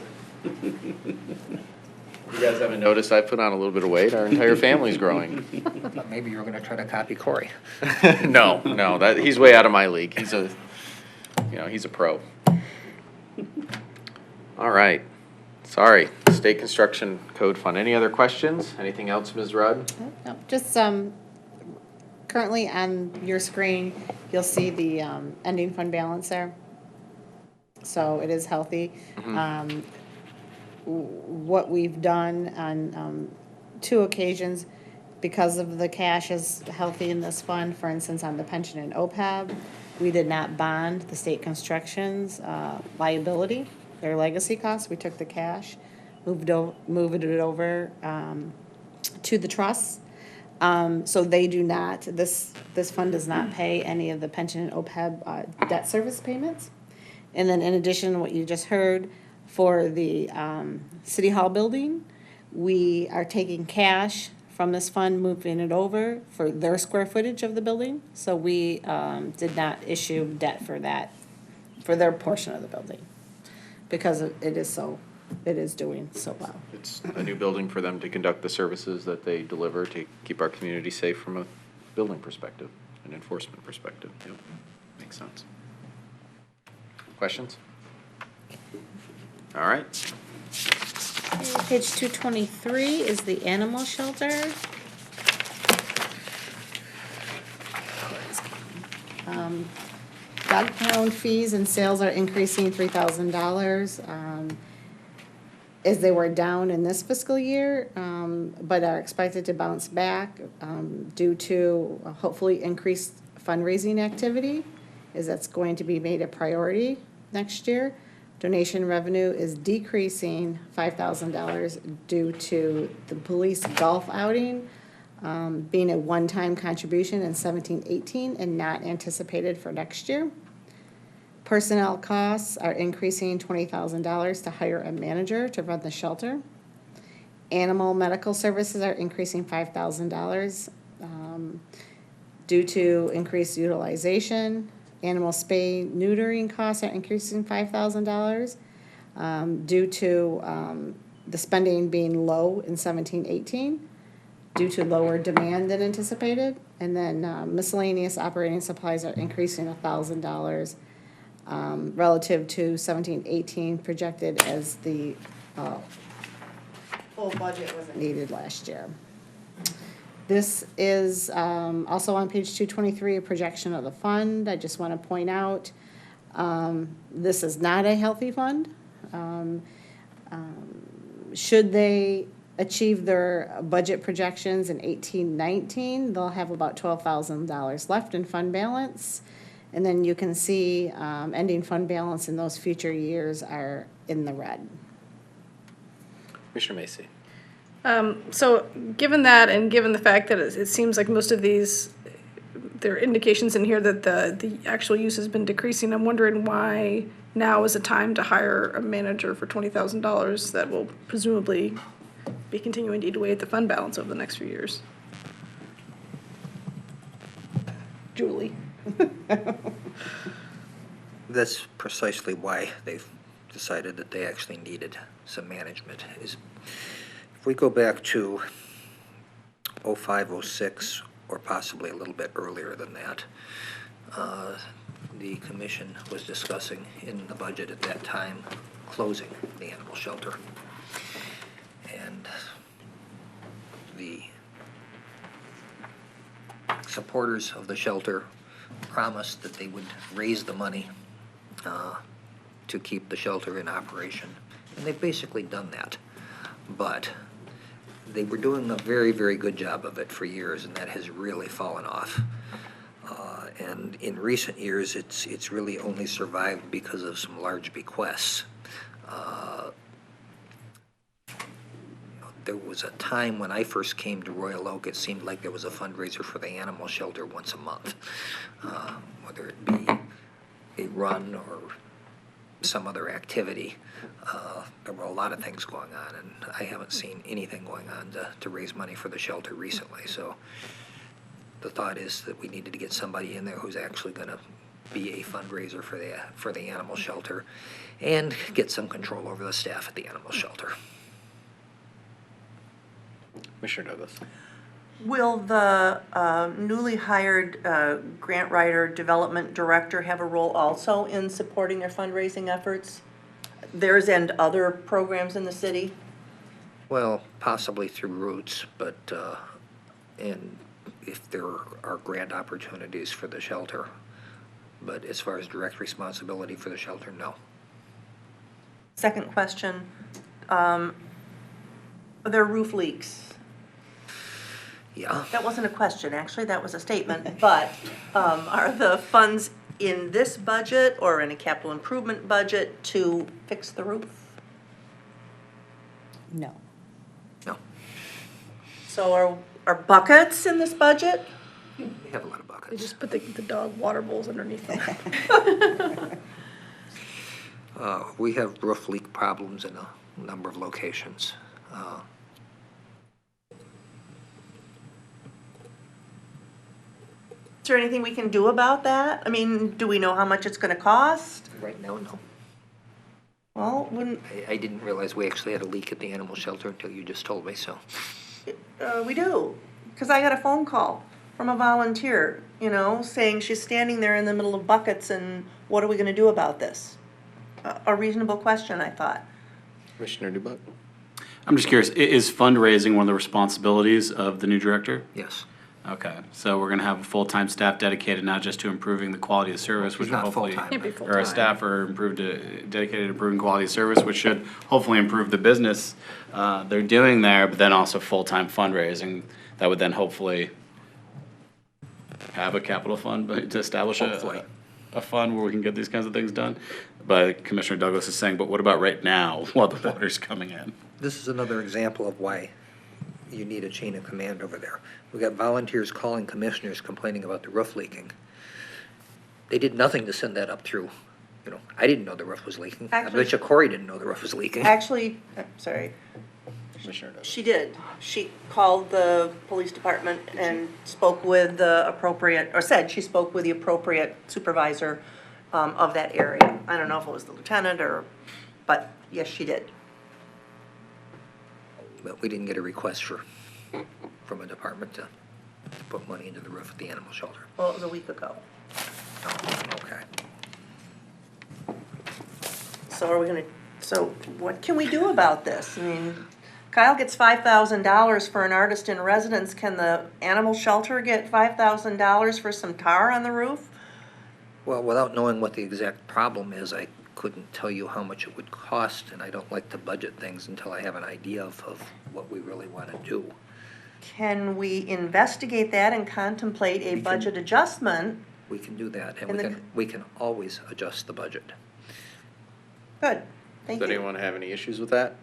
You guys haven't noticed I put on a little bit of weight? Our entire family's growing. Maybe you were going to try to copy Corey. No, he's way out of my league. He's a pro. All right. Sorry, State Construction Code Fund. Any other questions? Anything else, Ms. Rudd? No, just currently on your screen, you'll see the ending fund balance there. So it is healthy. What we've done on 2 occasions, because of the cash is healthy in this fund, for instance, on the pension and OPEB, we did not bond the state construction's liability. their legacy costs. We took the cash, moved it over to the trust. So they do not, this fund does not pay any of the pension and OPEB debt service payments. And then in addition, what you just heard, for the City Hall building, we are taking cash from this fund, moving it over for their square footage of the building. So we did not issue debt for that, for their portion of the building, because it is doing so well. It's a new building for them to conduct the services that they deliver to keep our community safe from a building perspective, an enforcement perspective. Yep, makes sense. Questions? All right. Page 223 is the animal shelter. Dog pound fees and sales are increasing $3,000, as they were down in this fiscal year, but are expected to bounce back due to hopefully increased fundraising activity, as that's going to be made a priority next year. Donation revenue is decreasing $5,000 due to the police golf outing being a one-time contribution in 17-18 and not anticipated for next year. Personnel costs are increasing $20,000 to hire a manager to run the shelter. Animal medical services are increasing $5,000 due to increased utilization. Animal spay neutering costs are increasing $5,000 due to the spending being low in 17-18 due to lower demand than anticipated. And then miscellaneous operating supplies are increasing $1,000 relative to 17-18 projected, as the full budget wasn't needed last year. This is also on page 223, a projection of the fund. I just want to point out, this is not a healthy fund. Should they achieve their budget projections in 18-19, they'll have about $12,000 left in fund balance. And then you can see ending fund balance in those future years are in the red. Commissioner Macy. So given that, and given the fact that it seems like most of these, there are indications in here that the actual use has been decreasing, I'm wondering why now is a time to hire a manager for $20,000 that will presumably be continuing to eat away at the fund balance over the next few years. Julie. That's precisely why they've decided that they actually needed some management. If we go back to 05, 06, or possibly a little bit earlier than that, the commission was discussing in the budget at that time closing the animal shelter. And the supporters of the shelter promised that they would raise the money to keep the shelter in operation. And they've basically done that. But they were doing a very, very good job of it for years, and that has really fallen off. And in recent years, it's really only survived because of some large bequests. There was a time when I first came to Royal Oak, it seemed like there was a fundraiser for the animal shelter once a month, whether it be a run or some other activity. There were a lot of things going on, and I haven't seen anything going on to raise money for the shelter recently. So the thought is that we needed to get somebody in there who's actually going to be a fundraiser for the animal shelter and get some control over the staff at the animal shelter. Commissioner Douglas. Will the newly hired grant writer development director have a role also in supporting their fundraising efforts? Theirs and other programs in the city? Well, possibly through Roots, but and if there are grant opportunities for the shelter. But as far as direct responsibility for the shelter, no. Second question, are there roof leaks? Yeah. That wasn't a question, actually, that was a statement, but are the funds in this budget or in a capital improvement budget to fix the roof? No. No, So are buckets in this budget? we have a lot of They buckets. just put the dog water bowls underneath them. We have roof leak problems in a number of locations. Is there anything we can do about that? I mean, do we know how much it's gonna cost? Right now, no. Well, wouldn't, I didn't realize we actually had a leak at the animal shelter until you just told me so. we do, because I got a phone call from a volunteer, you know, saying she's standing there in the middle of buckets and what are we gonna do about this? A reasonable question, I thought. Commissioner Dubak? I'm just curious, is fundraising one of the responsibilities of the new director? Yes. Okay, so we're gonna have a full-time staff dedicated not just to improving the quality of service, which He's will not hopefully. full-time. Can't be Or a full-time. staff are dedicated to improving quality of service, which should hopefully improve the business they're doing there, but then also full-time fundraising that would then hopefully have a capital fund, but to establish Hopefully. a fund where we can get these kinds of things done. But Commissioner Douglas is saying, but what about right now while the water's coming in? This is another example of why you need a chain of command over there. We got volunteers calling commissioners complaining about the roof leaking. They did nothing to send that up through, you know, I didn't know the roof was leaking. I Actually- bet you Corey didn't know the roof was leaking. Actually, sorry, Commissioner Douglas? she did. She called the police department and spoke with the appropriate, or said she spoke with the appropriate supervisor of that area. I don't know if it was the lieutenant or, but yes, she did. But we didn't get a request from a department to put money into the roof of the animal shelter. Well, it was a week ago. Oh, okay. So are we gonna, so what can we do about this? I mean, Kyle gets $5,000 for an artist in residence. Can the animal shelter get $5,000 for some tar on the roof? Well, without knowing what the exact problem is, I couldn't tell you how much it would cost, and I don't like to budget things until I have an idea of what we really want to do. Can we investigate that and contemplate a budget adjustment? We can do that, and And we can always adjust the budget. Good, thank Does you. anyone have any issues with that?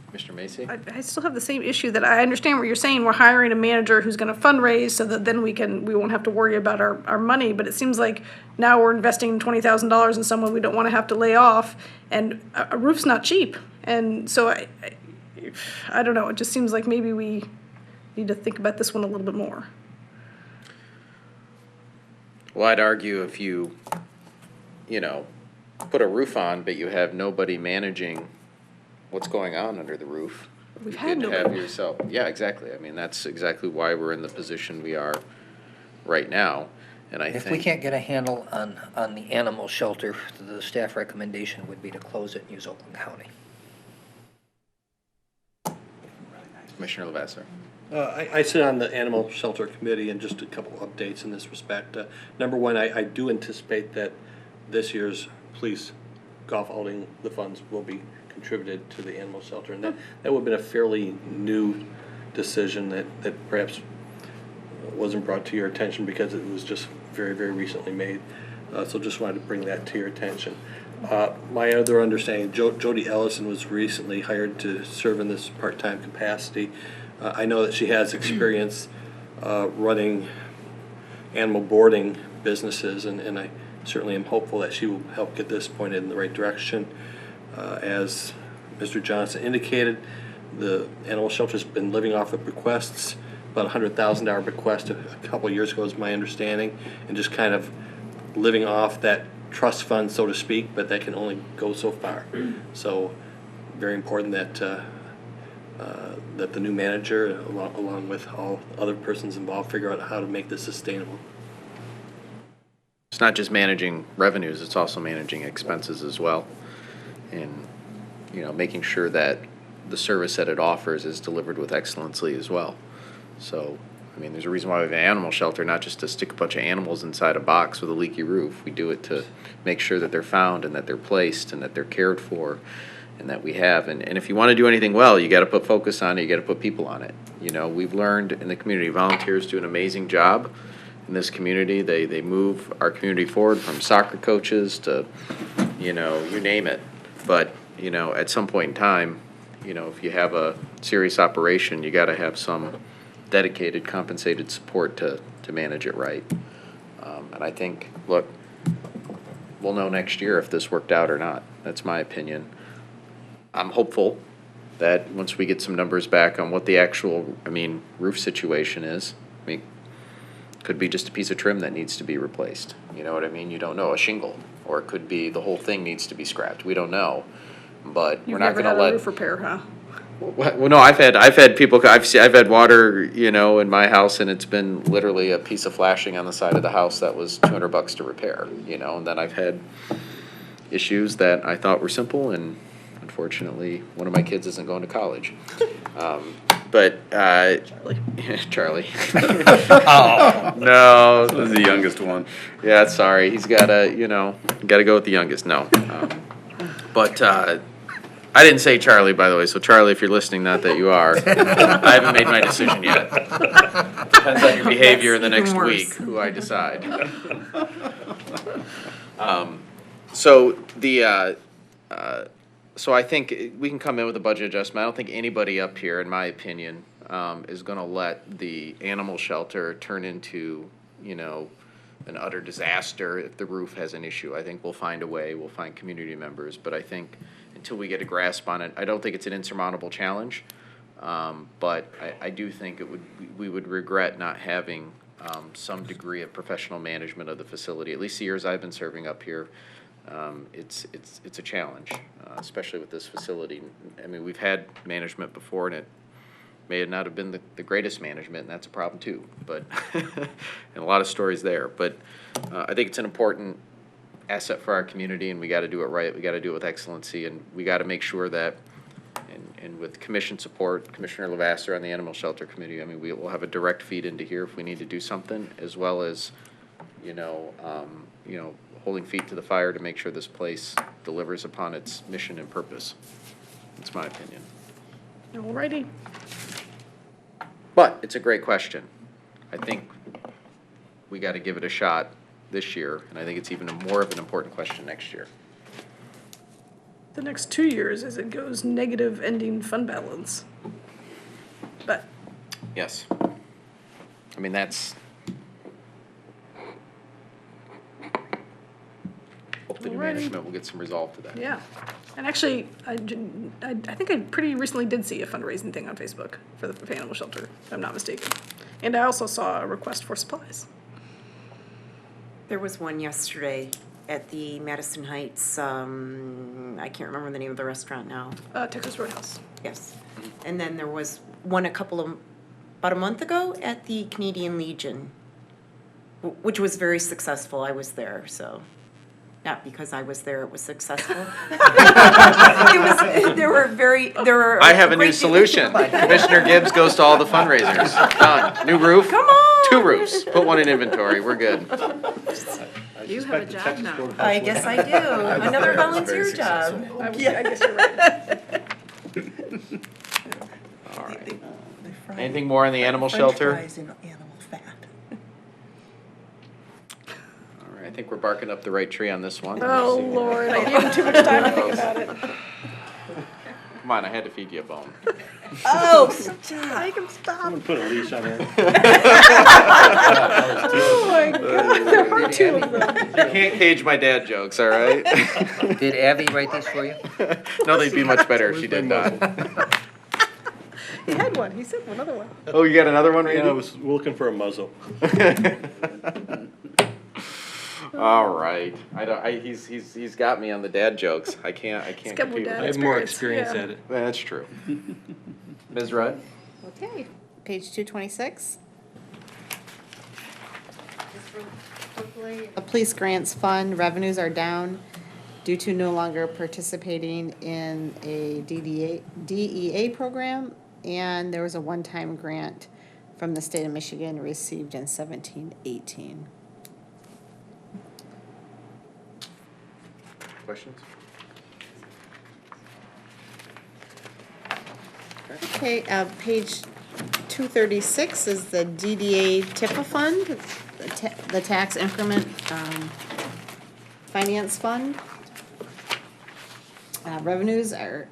Commissioner Macy? I still have the same issue that I understand what you're saying. We're hiring a manager who's gonna fundraise so that then we won't have to worry about our money. But it seems like now we're investing $20,000 in someone we don't wanna have to lay off. And a roof's not cheap. And so I don't know, it just seems like maybe we need to think about this one a little bit more. Well, I'd argue if you know, put a roof on, but you have nobody managing what's going on under the roof. We've you had could nobody. have yourself, yeah, exactly. I mean, that's exactly why we're in the position we are right now. And I If we think, can't get a handle on the animal shelter, the staff recommendation would be to close it and use Oakland County. Commissioner Lavasser. I sit on the animal shelter committee, and just a couple updates in this respect. Number one, I do anticipate that this year's police golf outing, the funds will be contributed to the animal shelter. And that would have been a fairly new decision that perhaps wasn't brought to your attention because it was just very, very recently made. So just wanted to bring that to your attention. My other understanding, Jody Ellison was recently hired to serve in this part-time capacity. I know that she has experience running animal boarding businesses, and I certainly am hopeful that she will help get this pointed in the right direction. As Mr. Johnson indicated, the animal shelter's been living off of bequests, about $100,000 bequest a couple of years ago is my understanding, and just kind of living off that trust fund, so to speak, but that can only go so far. So very important that that the new manager, along with all other persons involved, figure out how to make this sustainable. It's not just managing revenues, it's also managing expenses as well. And, you know, making sure that the service that it offers is delivered with excellency as well. So, I mean, there's a reason why we have an animal shelter, not just to stick a bunch of animals inside a box with a leaky roof. We do it to make sure that they're found and that they're placed and that they're cared for and that we have. And if you want to do anything well, you got to put focus on it, you got to put people on it. You know, we've learned in the community, volunteers do an amazing job in this community. They move our community forward, from soccer coaches to, you name it. But, at some point in time, if you have a serious operation, you gotta have some dedicated, compensated support to manage it right. And I think, look, we'll know next year if this worked out or not. That's my opinion. I'm hopeful that once we get some numbers back on what the actual, roof situation is, could be just a piece of trim that needs to be replaced. You know what I mean? You don't know, a shingle, or it could be the whole thing needs to be scrapped. We don't know, but we're not gonna You've never had a let. roof repair, huh? Well, no, I've had people, I've had water, in my house, and it's been literally a piece of flashing on the side of the house that was $200 to repair, and then I've had issues that I thought were simple, and unfortunately, one of my kids isn't going to college. Charlie. Oh, no. This is the youngest one. Yeah, sorry, he's gotta go with the youngest, no. I didn't say Charlie, by the way, so Charlie, if you're listening, not that you are, I haven't made my decision yet. Depends on your behavior in the next week, who I decide. So I think we can come in with a budget adjustment. I don't think anybody up here, in my opinion, is gonna let the animal shelter turn into, an utter disaster if the roof has an issue. I think we'll find a way, we'll find community members, but I think until we get a grasp on it, I don't think it's an insurmountable challenge. But I do think we would regret not having some degree of professional management of the facility. At least the years I've been serving up here, it's a challenge, especially with this facility. We've had management before, and it may not have been the greatest management, and that's a problem too. But and a lot of stories there. But I think it's an important asset for our community, and we got to do it right. We got to do it with excellency, and we got to make sure that, and with commission support, Commissioner Levasseur on the Animal Shelter Committee, we will have a direct feed into here if we need to do something, as well as, holding feet to the fire to make sure this place delivers upon its mission and purpose. That's my opinion. Alrighty. But it's a great question. I think we got to give it a shot this year, and I think it's even more of an important question next year. The next 2 years as it goes negative ending fund balance. But. Yes. That's. Hope the new management will get some resolve to that. Yeah. And actually, I think I pretty recently did see a fundraising thing on Facebook for the animal shelter, if I'm not mistaken. And I also saw a request for supplies. There was one yesterday at the Madison Heights, I can't remember the name of the restaurant now. Texas Roadhouse. Yes. And then there was one about a month ago at the Canadian Legion, which was very successful. I was there, so. Not because I was there, it was successful. There were. I have a new solution. Commissioner Gibbs goes to all the fundraisers. Done. New roof. Come on. 2 roofs. Put one in inventory. We're good. You have a job now. I guess I do. Another volunteer job. I guess you're right. All right. Anything more on the animal shelter? French fries and animal fat. All right. I think we're barking up the right tree on this one. Oh, Lord, I gave him too much time to think about it. Come on, I had to feed you a bone. Oh, stop. Make him stop. Someone put a leash on her. Oh, my God. There are 2 of them. You can't cage my dad jokes, all right? Did Abby write these for you? No, they'd be much better if she did not. He had one. He said another one. Oh, you got another one, Randy? Yeah, I was looking for a muzzle. All right. He's got me on the dad jokes. I can't got more compete with dad that. I have more experience, experience yeah. at it. That's true. Ms. Rudd? Okay, page 226. The police grants fund revenues are down due to no longer participating in a DEA program, and there was a one-time grant from the state of Michigan received in 17-18. Questions? Okay, page 236 is the DDA TIFA fund. the tax increment, finance fund. Revenues are,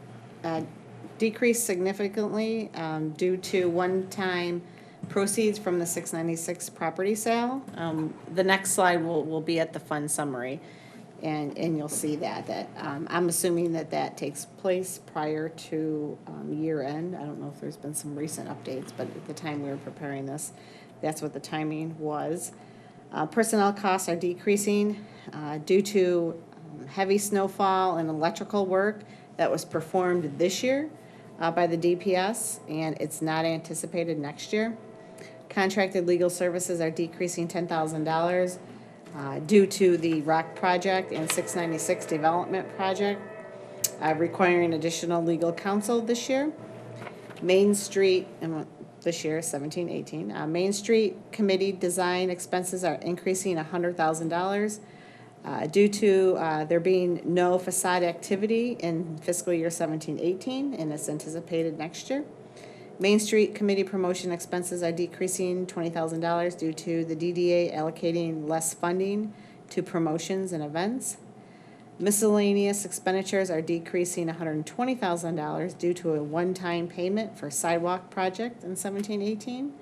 decreased significantly, due to one-time proceeds from the 696 property sale. The next slide will be at the fund summary, and you'll see that, I'm assuming that takes place prior to, year end. I don't know if there's been some recent updates, but at the time we were preparing this, that's what the timing was. Personnel costs are decreasing, due to heavy snowfall and electrical work that was performed this year by the DPS, and it's not anticipated next year. Contracted legal services are decreasing $10,000 due to the WROK project and 696 development project requiring additional legal counsel this year. Main Street, and this year, 17-18, Main Street Committee design expenses are increasing $100,000 due to there being no facade activity in fiscal year 17-18, and it's anticipated next year. Main Street Committee promotion expenses are decreasing $20,000 due to the DDA allocating less funding to promotions and events. Miscellaneous expenditures are decreasing $120,000 due to a one-time payment for sidewalk project in 17-18.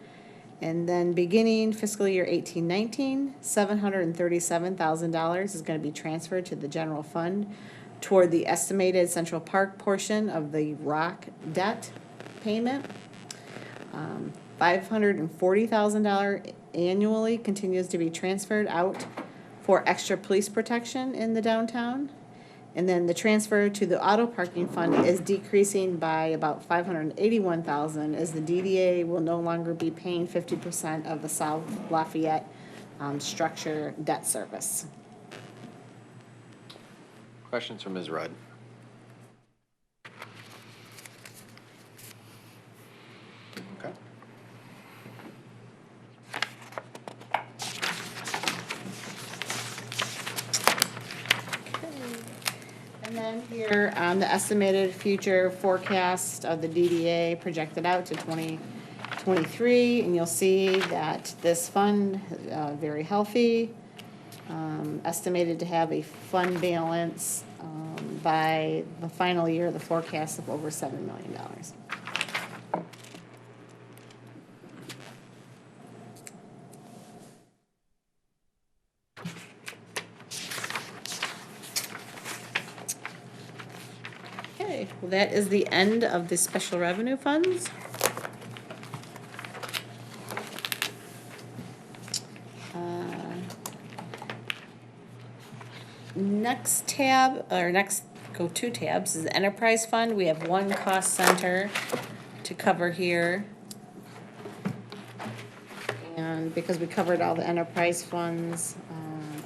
And then beginning fiscal year 18-19, $737,000 is going to be transferred to the general fund toward the estimated Central Park portion of the WROK debt payment. $540,000 annually continues to be transferred out for extra police protection in the downtown. And then the transfer to the auto parking fund is decreasing by about $581,000 as the DDA will no longer be paying 50% of the South Lafayette structure debt service. Questions from Ms. Rudd? Okay. And then here, the estimated future forecast of the DDA projected out to 2023, and you'll see that this fund, very healthy, estimated to have a fund balance by the final year of the forecast of over $7 million. Okay, well, that is the end of the special revenue funds. Next tab, or next, go two tabs, is the enterprise fund. We have one cost center to cover here. And because we covered all the enterprise funds,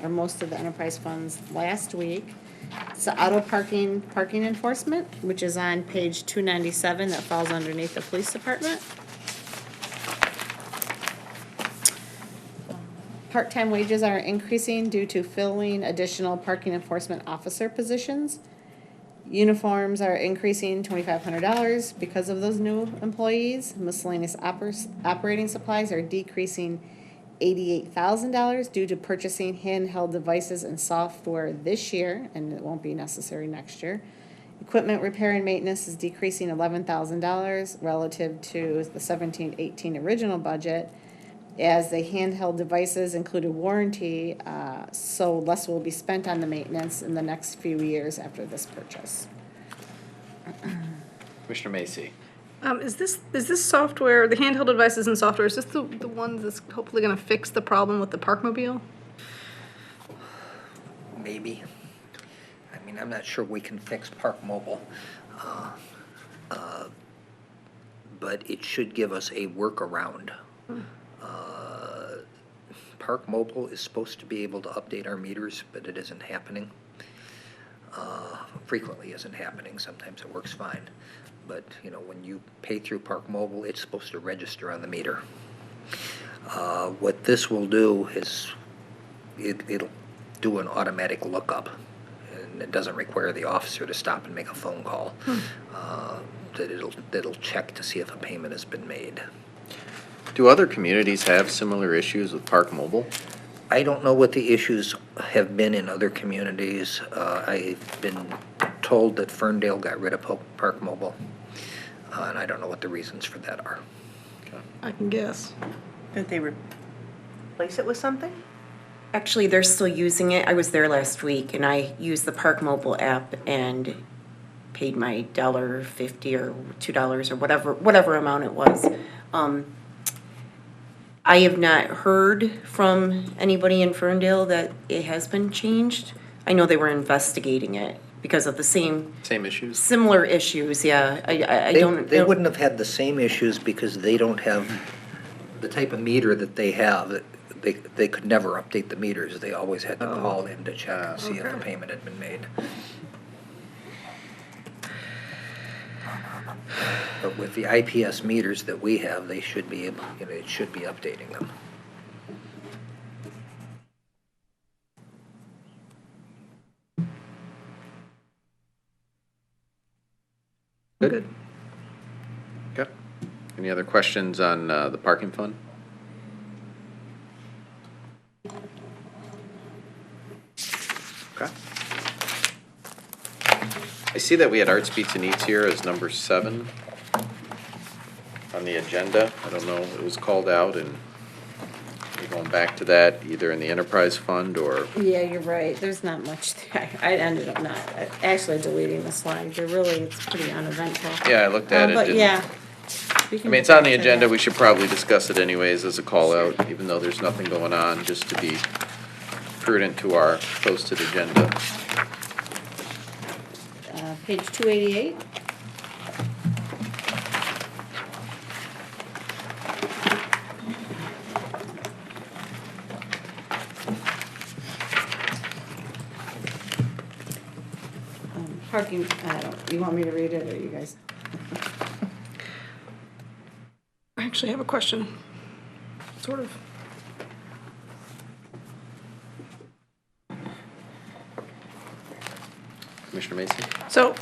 or most of the enterprise funds last week, it's the auto parking enforcement, which is on page 297, that falls underneath the police department. Part-time wages are increasing due to filling additional parking enforcement officer positions. Uniforms are increasing $2,500 because of those new employees. Miscellaneous operating supplies are decreasing $88,000 due to purchasing handheld devices and software this year, and it won't be necessary next year. Equipment repair and maintenance is decreasing $11,000 relative to the 17-18 original budget, as the handheld devices included warranty, so less will be spent on the maintenance in the next few years after this purchase. Commissioner Macy? Is this software, the handheld devices and software, is this the one that's hopefully gonna fix the problem with the Parkmobile? Maybe. I mean, I'm not sure we can fix Park Mobile. But it should give us a workaround. Park Mobile is supposed to be able to update our meters, but it isn't happening. Frequently isn't happening. Sometimes it works fine. But, you know, when you pay through Park Mobile, it's supposed to register on the meter. What this will do is it'll do an automatic lookup, and it doesn't require the officer to stop and make a phone call. That it'll check to see if a payment has been made. Do other communities have similar issues with Park Mobile? I don't know what the issues have been in other communities. I've been told that Ferndale got rid of Park Mobile, and I don't know what the reasons for that are. I can guess. Did they replace it with something? Actually, they're still using it. I was there last week and I used the Park Mobile app and paid my $1.50 or $2 or whatever amount it was. I have not heard from anybody in Ferndale that it has been changed. I know they were investigating it because of the same issues? similar issues, yeah. I They don't. they wouldn't have had the same issues because they don't have the type of meter that they have. They could never update the meters. They always had to call in to check and see if a payment had been made. But with the IPS meters that we have, they should be able, it should be updating them. Good. Okay. Any other questions on the parking fund? Okay. I see that we had Arts, Beats, and Eats here as number 7 on the agenda. I don't know, it was called out, and we're going back to that either in the enterprise fund or, Yeah, you're right, there's not much there. I ended up not, actually deleting the slide, it's pretty uneventful. yeah, I looked at it. But didn't- yeah. I mean, it's on the agenda, we should probably discuss it anyways as a call out, even though there's nothing going on, just to be prudent to our posted agenda. Page 288. Parking, you want me to read it, or you guys? I actually have a question, sort of. Commissioner Mason? So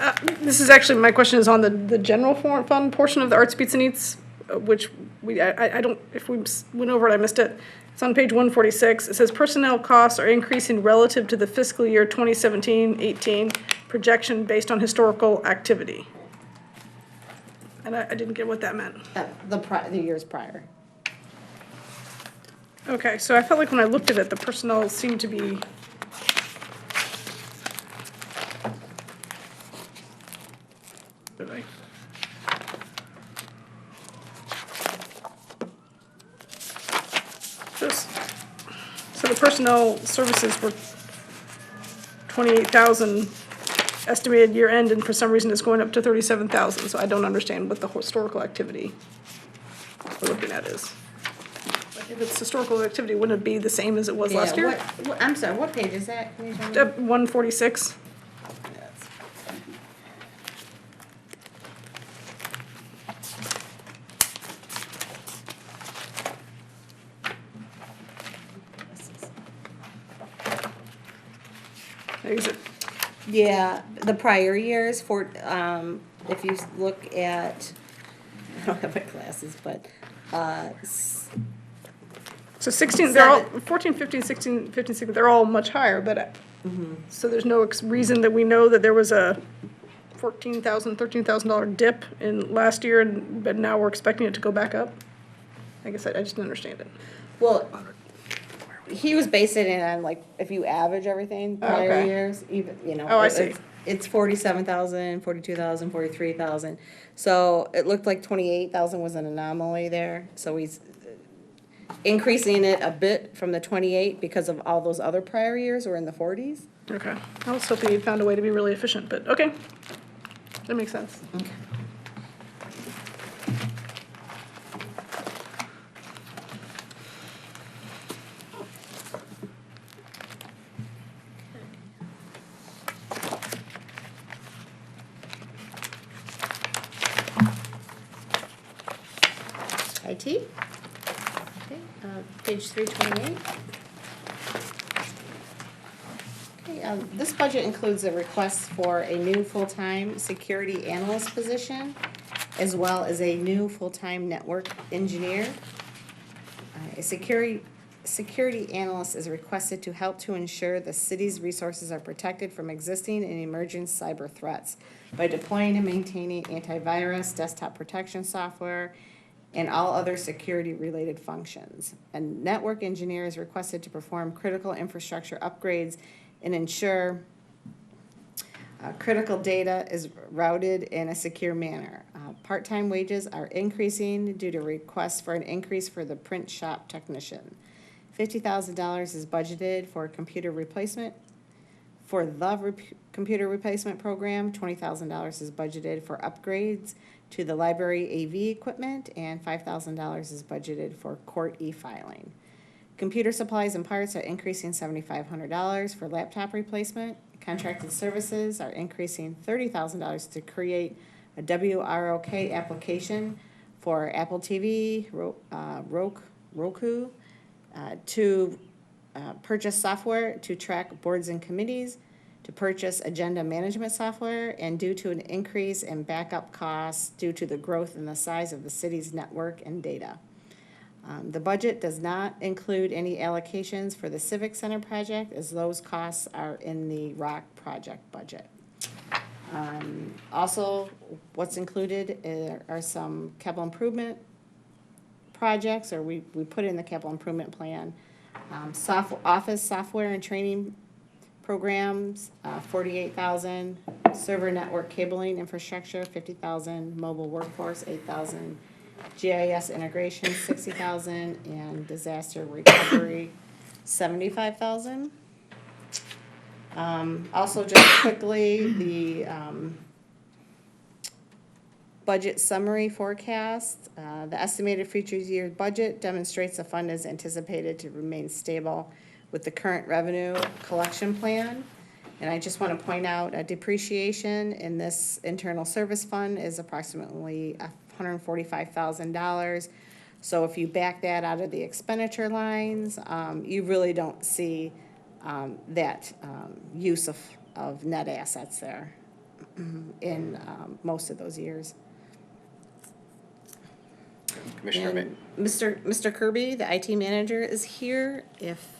this is actually, my question is on the general fund portion of the Arts, Beats, and Eats, which I don't, if we went over it, I missed it. It's on page 146. It says personnel costs are increasing relative to the fiscal year 2017-18 projection based on historical activity. And I didn't get what that meant. The years prior. Okay, so I felt like when I looked at it, the personnel seemed to be. Did I? So the personnel services were 28,000 estimated year end, and for some reason it's going up to 37,000, so I don't understand what the historical activity we're looking at is. If it's historical activity, wouldn't it be the same as it was last year? I'm sorry, what page is that? Can you tell me? 146. Is it? Yeah, the prior years for, if you look at, I don't have my glasses, but, So 16, they're all, 14, 15, 16, 15, 16, they're all much higher, but, so there's no reason that we know that there was a $14,000, $13,000 dip in last year, but now we're expecting it to go back up? I guess I just didn't understand it. well, he was basing it on like, if you average everything, prior okay. years, even, you know. Oh, I see. It's 47,000, 42,000, 43,000. So it looked like 28,000 was an anomaly there, so he's increasing it a bit from the 28 because of all those other prior years were in the 40s. Okay, I was hoping you'd found a way to be really efficient, but, okay. That makes sense. Okay. IT. Okay, page 328. Okay, this budget includes a request for a new full-time security analyst position, as well as a new full-time network engineer. A security security analyst is requested to help to ensure the city's resources are protected from existing and emerging cyber threats by deploying and maintaining antivirus, desktop protection software, and all other security-related functions. A network engineer is requested to perform critical infrastructure upgrades and ensure critical data is routed in a secure manner. Part-time wages are increasing due to requests for an increase for the print shop technician. $50,000 is budgeted for computer replacement. For the computer replacement program, $20,000 is budgeted for upgrades to the library AV equipment, and $5,000 is budgeted for court e-filing. Computer supplies and parts are increasing $7,500 for laptop replacement. Contracted services are increasing $30,000 to create a WROK application for Apple TV, Roku, to purchase software to track boards and committees, to purchase agenda management software, and due to an increase in backup costs due to the growth in the size of the city's network and data. The budget does not include any allocations for the Civic Center project, as those costs are in the WROK project budget. Also, what's included are some capital improvement projects, or we put in the capital improvement plan. Office software and training programs, $48,000. Server network cabling infrastructure, $50,000. Mobile workforce, $8,000. GIS integration, $60,000, and disaster recovery, $75,000. Also, just quickly, the budget summary forecast. The estimated future year budget demonstrates the fund is anticipated to remain stable with the current revenue collection plan. And I just want to point out a depreciation in this internal service fund is approximately $145,000. So if you back that out of the expenditure lines, you really don't see that use of net assets there in most of those years. Commissioner May. Mr. Kirby, the IT manager, is here if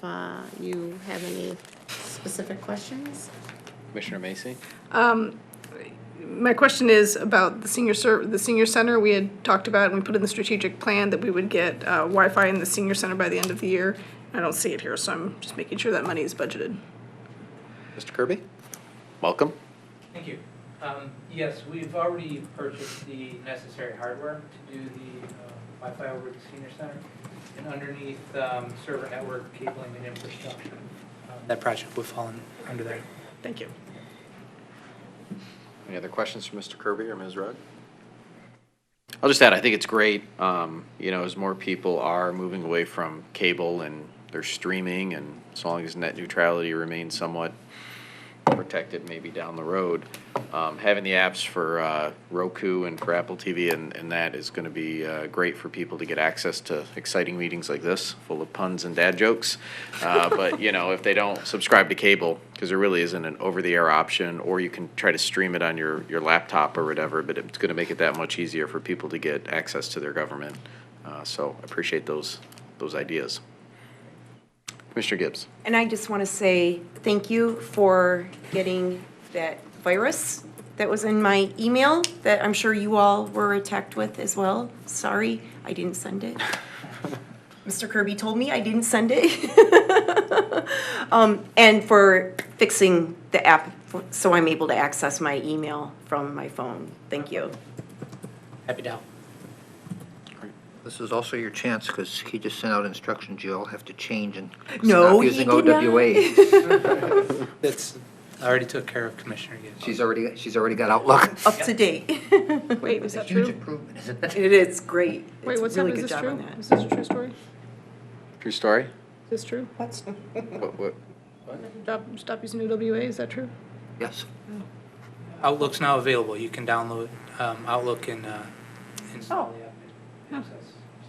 you have any specific questions. Commissioner Macy? My question is about the senior center. We had talked about, and we put in the strategic plan that we would get Wi-Fi in the senior center by the end of the year. I don't see it here, so I'm just making sure that money is budgeted. Mr. Kirby? Welcome. Thank you. Yes, we've already purchased the necessary hardware to do the Wi-Fi over at the senior center. And underneath server network cabling and infrastructure, that project would fall under there. Thank you. Any other questions for Mr. Kirby or Ms. Rudd? I'll just add, I think it's great, as more people are moving away from cable and they're streaming, and as long as net neutrality remains somewhat protected maybe down the road, having the apps for Roku and for Apple TV and that is going to be great for people to get access to exciting meetings like this, full of puns and dad jokes. But, if they don't subscribe to cable, because there really isn't an over-the-air option, or you can try to stream it on your laptop or whatever, but it's going to make it that much easier for people to get access to their government. So I appreciate those ideas. Commissioner Gibbs. And I just want to say thank you for getting that virus that was in my email that I'm sure you all were attacked with as well. Sorry, I didn't send it. Mr. Kirby told me I didn't send it. And for fixing the app so I'm able to access my email from my phone. Thank you. Happy to help. This is also your chance, because he just sent out instructions you all have to change and No, stop he using did not. OWA. That's, I already took care of Commissioner Gibbs. She's already got Outlook. Up to date. Wait, is that Huge true? improvement, isn't it? It is great. Wait, It's what's really happening? Is good this job on true? that. Is this a true story? True story? Is this true? What? Stop using OWA, is that true? Yes. Outlook's now available. You can download Outlook and install the app and access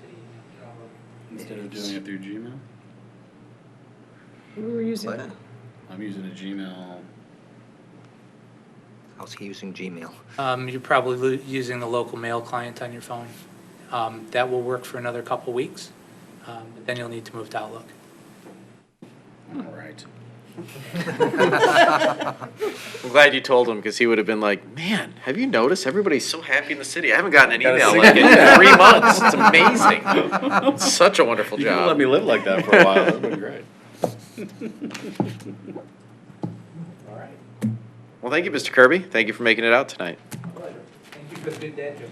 city Outlook. Instead of doing it through Gmail? We were using What? that. I'm using a Gmail. How's he using Gmail? You're probably using the local mail client on your phone. That will work for another couple weeks, but then you'll need to move to Outlook. All right. I'm glad you told him, because he would have been like, man, have you noticed everybody's so happy in the city? I haven't gotten an email like in 3 months. It's amazing. It's such a wonderful You can let job. me live like that for a while, that'd been great. All right. Well, thank you, Mr. Kirby. Thank you for making it out tonight. Pleasure. Thank you for the good dad jokes.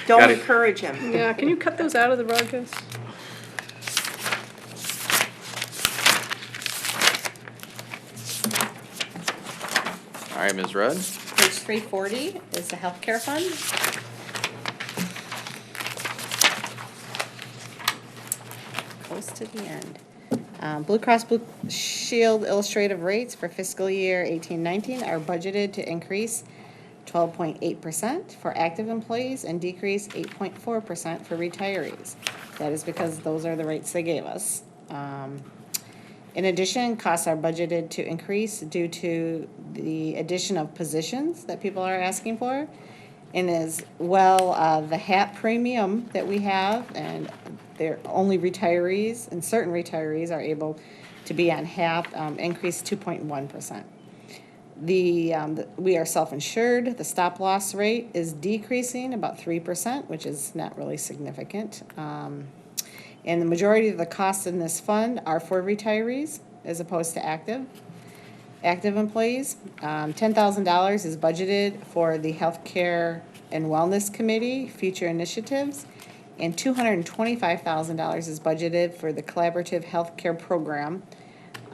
Don't Got it. encourage him. Yeah, can you cut those out of the broadcast? All right, Ms. Rudd. Page 340 is the healthcare fund. Close to the end. Blue Cross Blue Shield illustrative rates for fiscal year 18-19 are budgeted to increase 12.8% for active employees and decrease 8.4% for retirees. That is because those are the rates they gave us. In addition, costs are budgeted to increase due to the addition of positions that people are asking for, and as well, the HAP premium that we have, and they're only retirees, and certain retirees are able to be on HAP, increased 2.1%. We are self-insured. The stop-loss rate is decreasing about 3%, which is not really significant. And the majority of the costs in this fund are for retirees as opposed to active employees. $10,000 is budgeted for the Healthcare and Wellness Committee future initiatives, and $225,000 is budgeted for the Collaborative Healthcare Program,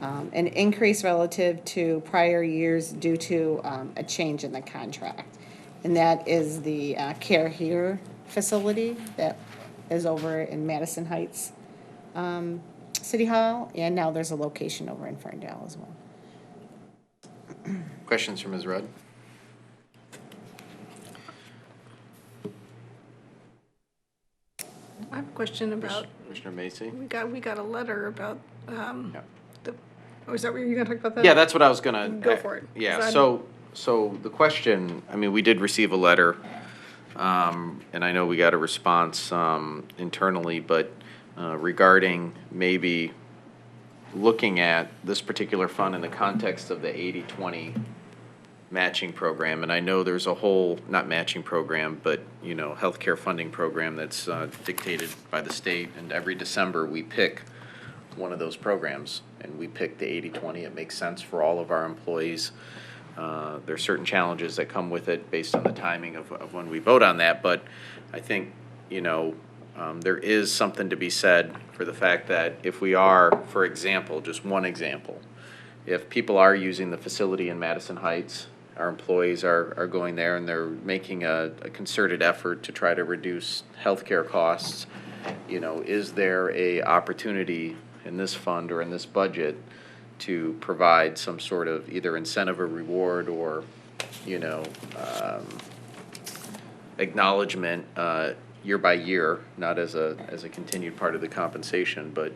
an increase relative to prior years due to a change in the contract. And that is the Care Here facility that is over in Madison Heights City Hall, and now there's a location over in Ferndale as well. Questions for Ms. Rudd? I have a question about, Commissioner Macy? we got a letter about, Yeah. is that what you're gonna talk about that? Yeah, that's what I was gonna. Go for it. Yeah, 'Cause so the question, I mean, we did receive a letter, and I know we got a response, internally, but, regarding maybe looking at this particular fund in the context of the 80-20 matching program, and I know there's a whole, not matching program, but, you know, healthcare funding program that's, dictated by the state, and every December we pick one of those programs, and we pick the 80-20. It makes sense for all of our employees. There's certain challenges that come with it based on the timing of when we vote on that, but I think, you know, there is something to be said for the fact that if we are, for example, just one example, if people are using the facility in Madison Heights, our employees are going there and they're making a concerted effort to try to reduce healthcare costs, you know, is there a opportunity in this fund or in this budget to provide some sort of either incentive or reward or, you know, acknowledgement year by year, not as a continued part of the compensation, but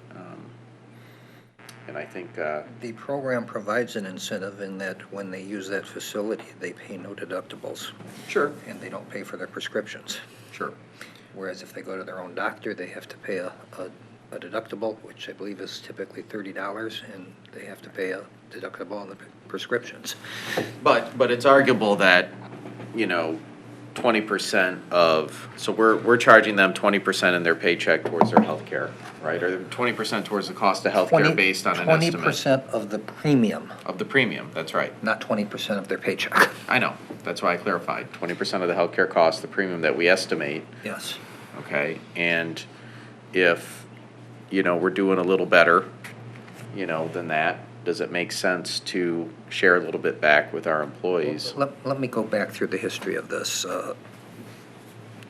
and I think The program provides an incentive in that when they use that facility, they pay no deductibles. Sure. And they don't pay for their prescriptions. Sure. Whereas if they go to their own doctor, they have to pay a deductible, which I believe is typically $30, and they have to pay a deductible on the prescriptions. But it's arguable that, you know, 20% of, so we're charging them 20% in their paycheck towards their health care, right? Or 20% towards the cost of health care based on an estimate. 20% of the premium, Of the premium, that's right. not 20% of their paycheck. I know, that's why I clarified. 20% of the healthcare cost, the premium that we estimate, Yes. okay? And if, you know, we're doing a little better, you know, than that, does it make sense to share a little bit back with our employees? Let me go back through the history of this.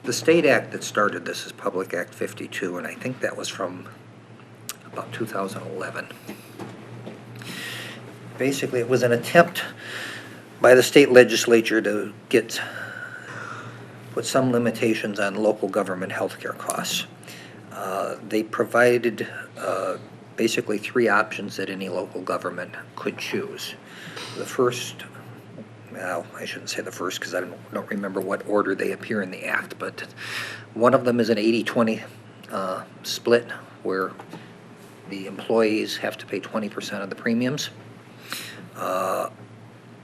The state act that started this is Public Act 52, and I think that was from about 2011. Basically, it was an attempt by the state legislature to put some limitations on local government healthcare costs. They provided basically three options that any local government could choose. The first, well, I shouldn't say the first because I don't remember what order they appear in the act, but one of them is an 80-20 split where the employees have to pay 20% of the premiums.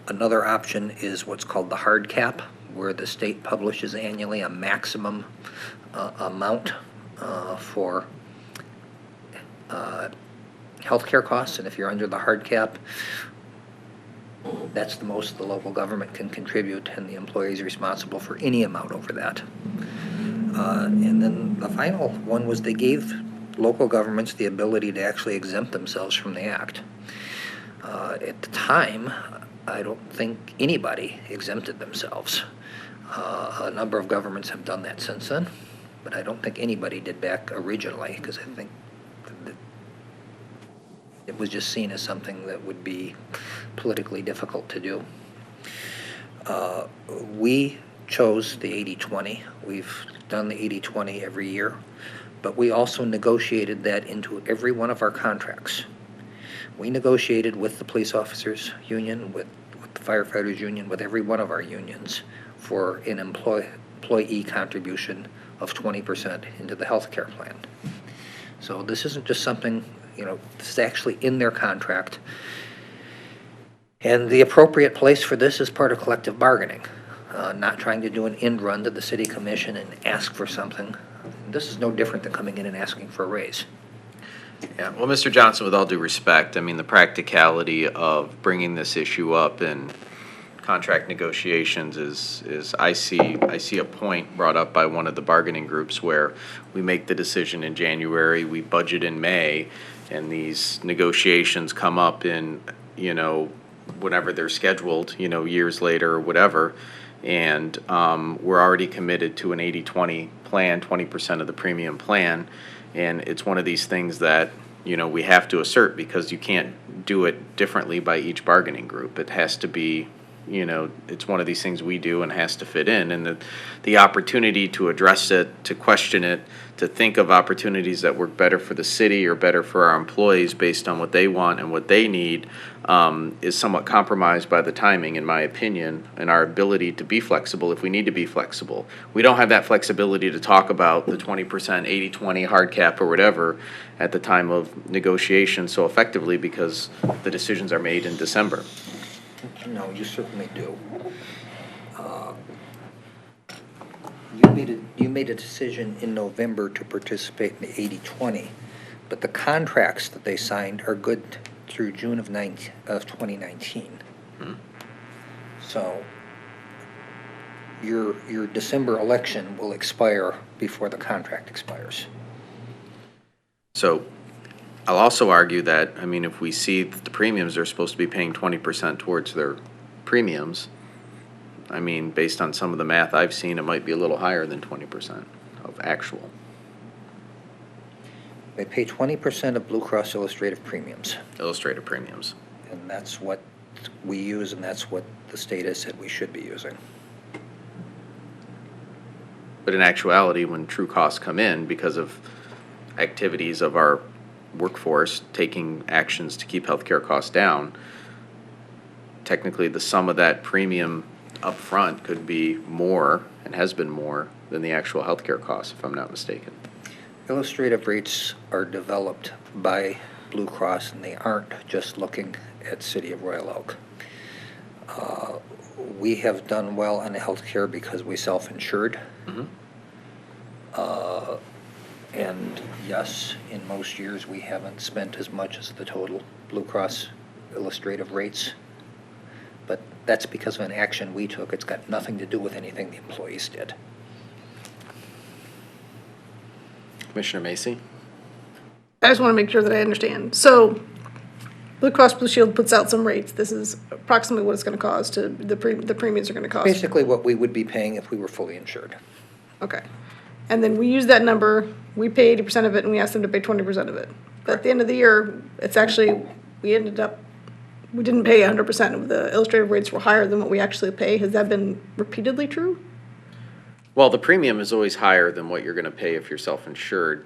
Another option is what's called the hard cap, where the state publishes annually a maximum amount for healthcare costs, and if you're under the hard cap, that's the most the local government can contribute, and the employee is responsible for any amount over that. And then the final one was they gave local governments the ability to actually exempt themselves from the act. At the time, I don't think anybody exempted themselves. A number of governments have done that since then, but I don't think anybody did back originally, because I think that it was just seen as something that would be politically difficult to do. We chose the 80-20. We've done the 80-20 every year, but we also negotiated that into every one of our contracts. We negotiated with the police officers union, with the firefighters union, with every one of our unions for an employee contribution of 20% into the health care plan. So this isn't just something, this is actually in their contract. And the appropriate place for this is part of collective bargaining, not trying to do an end run to the city commission and ask for something. This is no different than coming in and asking for a raise. Yeah, well, Mr. Johnson, with all due respect, I mean, the practicality of bringing this issue up in contract negotiations is I see a point brought up by one of the bargaining groups where we make the decision in January, we budget in May, and these negotiations come up in, whenever they're scheduled, years later or whatever, and we're already committed to an 80-20 plan, 20% of the premium plan. And it's one of these things that, we have to assert, because you can't do it differently by each bargaining group. It has to be, it's one of these things we do and has to fit in. And the opportunity to address it, to question it, to think of opportunities that work better for the city or better for our employees based on what they want and what they need is somewhat compromised by the timing, in my opinion, and our ability to be flexible if we need to be flexible. We don't have that flexibility to talk about the 20%, 80-20 hard cap or whatever at the time of negotiation so effectively, because the decisions are made in December. No, you certainly do. You made a decision in November to participate in the 80-20, but the contracts that they signed are good through June of 2019. So your December election will expire before the contract expires. So I'll also argue that, if we see that the premiums are supposed to be paying 20% towards their premiums, based on some of the math I've seen, it might be a little higher than 20% of actual. They pay 20% of Blue Cross Illustrative premiums. Illustrative premiums. And that's what we use, and that's what the state has said we should be using. But in actuality, when true costs come in because of activities of our workforce taking actions to keep healthcare costs down, technically the sum of that premium up front could be more, and has been more, than the actual healthcare costs, if I'm not mistaken. Illustrative rates are developed by Blue Cross, and they aren't just looking at City of Royal Oak. We have done well on healthcare because we self-insured. And yes, in most years we haven't spent as much as the total Blue Cross Illustrative rates, but that's because of an action we took. It's got nothing to do with anything the employees did. Commissioner Macy? I just want to make sure that I understand. So Blue Cross Blue Shield puts out some rates. This is approximately what it's going to cost to, the premiums are going to cost. Basically what we would be paying if we were fully insured. Okay. And then we use that number, we pay 80% of it, and we ask them to pay 20% of it. But at the end of the year, it's actually, we didn't pay 100% of the illustrative rates were higher than what we actually pay. Has that been repeatedly true? Well, the premium is always higher than what you're going to pay if you're self-insured,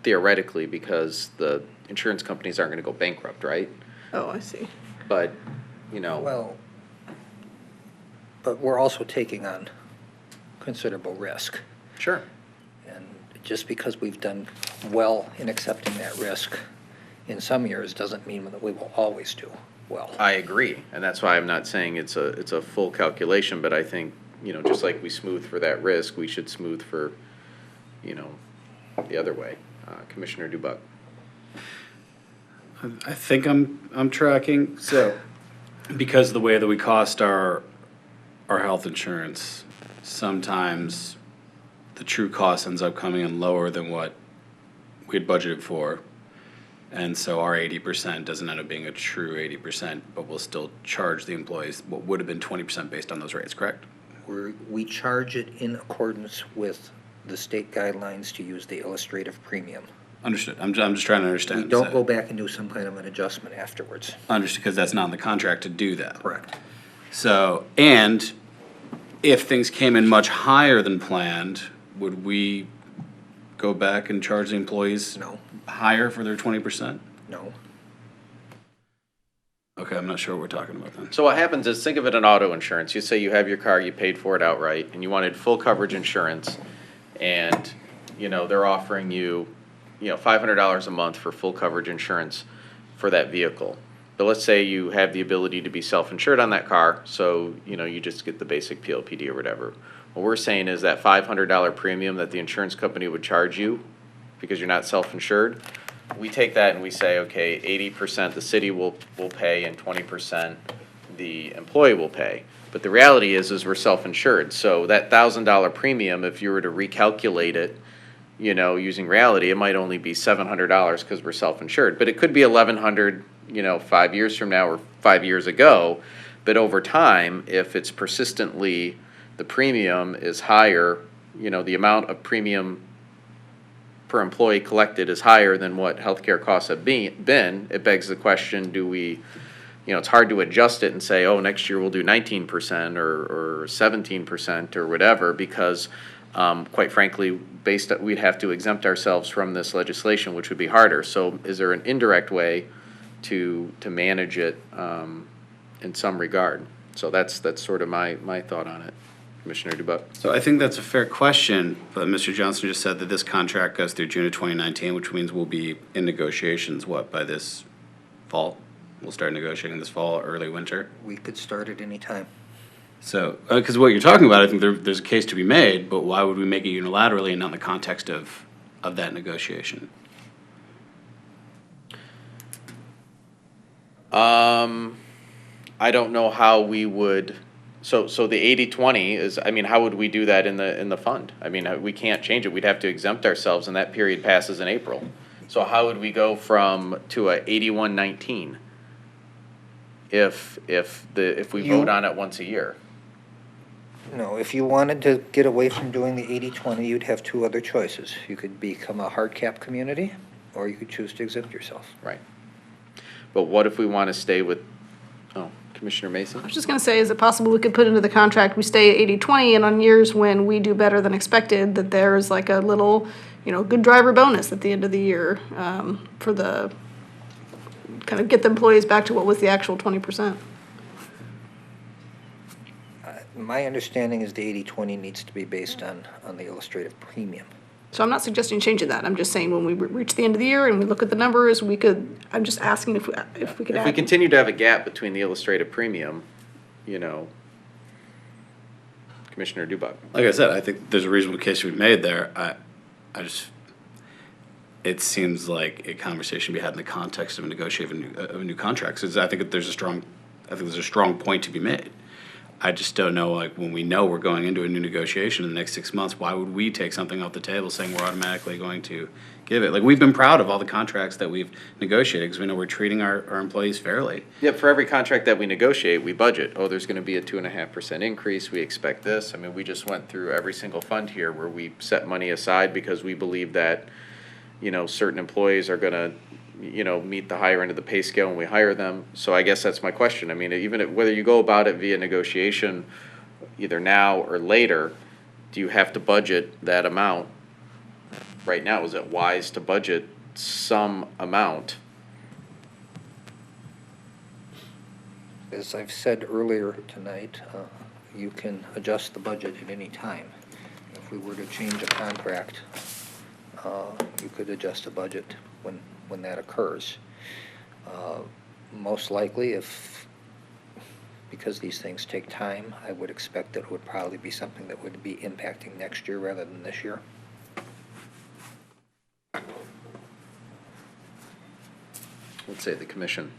theoretically, because the insurance companies aren't going to go bankrupt, right? Oh, I see. But, Well, but we're also taking on considerable risk. Sure. And just because we've done well in accepting that risk in some years doesn't mean that we will always do well. I agree, and that's why I'm not saying it's a full calculation, but I think, just like we smooth for that risk, we should smooth for, the other way. Commissioner Dubuck. I think I'm tracking. So, because of the way that we cost our health insurance, sometimes the true cost ends up coming in lower than what we had budgeted for. And so our 80% doesn't end up being a true 80%, but we'll still charge the employees what would have been 20% based on those rates, correct? We charge it in accordance with the state guidelines to use the illustrative premium. Understood. I'm just trying to understand. We don't go back and do some kind of an adjustment afterwards. Understood, because that's not in the contract to do that. Correct. So, and if things came in much higher than planned, would we go back and charge the employees No. higher for their 20%? No. Okay, I'm not sure what we're talking about then. So what happens is, think of it in auto insurance. You say you have your car, you paid for it outright, and you wanted full coverage insurance, and, they're offering you, $500 a month for full coverage insurance for that vehicle. But let's say you have the ability to be self-insured on that car, so, you just get the basic PLPD or whatever. What we're saying is that $500 premium that the insurance company would charge you because you're not self-insured, we take that and we say, okay, 80% the city will pay and 20% the employee will pay. But the reality is we're self-insured. So that $1,000 premium, if you were to recalculate it, using reality, it might only be $700 because we're self-insured. But it could be $1,100, 5 years from now or 5 years ago. But over time, if it's persistently, the premium is higher, the amount of premium per employee collected is higher than what healthcare costs have been, it begs the question, do we, it's hard to adjust it and say, oh, next year we'll do 19% or 17% or whatever, because quite frankly, we'd have to exempt ourselves from this legislation, which would be harder. So is there an indirect way to manage it in some regard? So that's sort of my thought on it. Commissioner Dubuck. So I think that's a fair question, but Mr. Johnson just said that this contract goes through June of 2019, which means we'll be in negotiations, by this fall? We'll start negotiating this fall, early winter? We could start at any time. So, because what you're talking about, I think there's a case to be made, but why would we make it unilaterally and not in the context of that negotiation? I don't know how we would. So the 80-20 is, how would we do that in the fund? We can't change it. We'd have to exempt ourselves, and that period passes in April. So how would we go to a 81-19 if we vote on it once a year? No, if you wanted to get away from doing the 80-20, you'd have two other choices. You could become a hard cap community, or you could choose to exempt yourself. Right. But what if we want to stay with, Commissioner Mason? I was just going to say, is it possible we could put into the contract, we stay at 80-20, and on years when we do better than expected, that there's like a little, good driver bonus at the end of the year for the, kind of get the employees back to what was the actual 20%? My understanding is the 80-20 needs to be based on the illustrative premium. So I'm not suggesting changing that. I'm just saying when we reach the end of the year and we look at the numbers, I'm just asking if we could add. If we continue to have a gap between the illustrative premium, Commissioner Dubuck. Like I said, I think there's a reasonable case to be made there. It seems like a conversation to be had in the context of negotiating a new contract. So I think there's a strong point to be made. I just don't know, when we know we're going into a new negotiation in the next 6 months, why would we take something off the table saying we're automatically going to give it? We've been proud of all the contracts that we've negotiated because we know we're treating our employees fairly. Yep, for every contract that we negotiate, we budget. Oh, there's going to be a 2.5% increase. We expect this. We just went through every single fund here where we set money aside because we believe that, certain employees are going to, meet the higher end of the pay scale when we hire them. So I guess that's my question. Even whether you go about it via negotiation, either now or later, do you have to budget that amount? Right now, is it wise to budget some amount? As I've said earlier tonight, you can adjust the budget at any time. If we were to change a contract, you could adjust the budget when that occurs. Most likely, because these things take time, I would expect that it would probably be something that would be impacting next year rather than this year. Let's say the commission.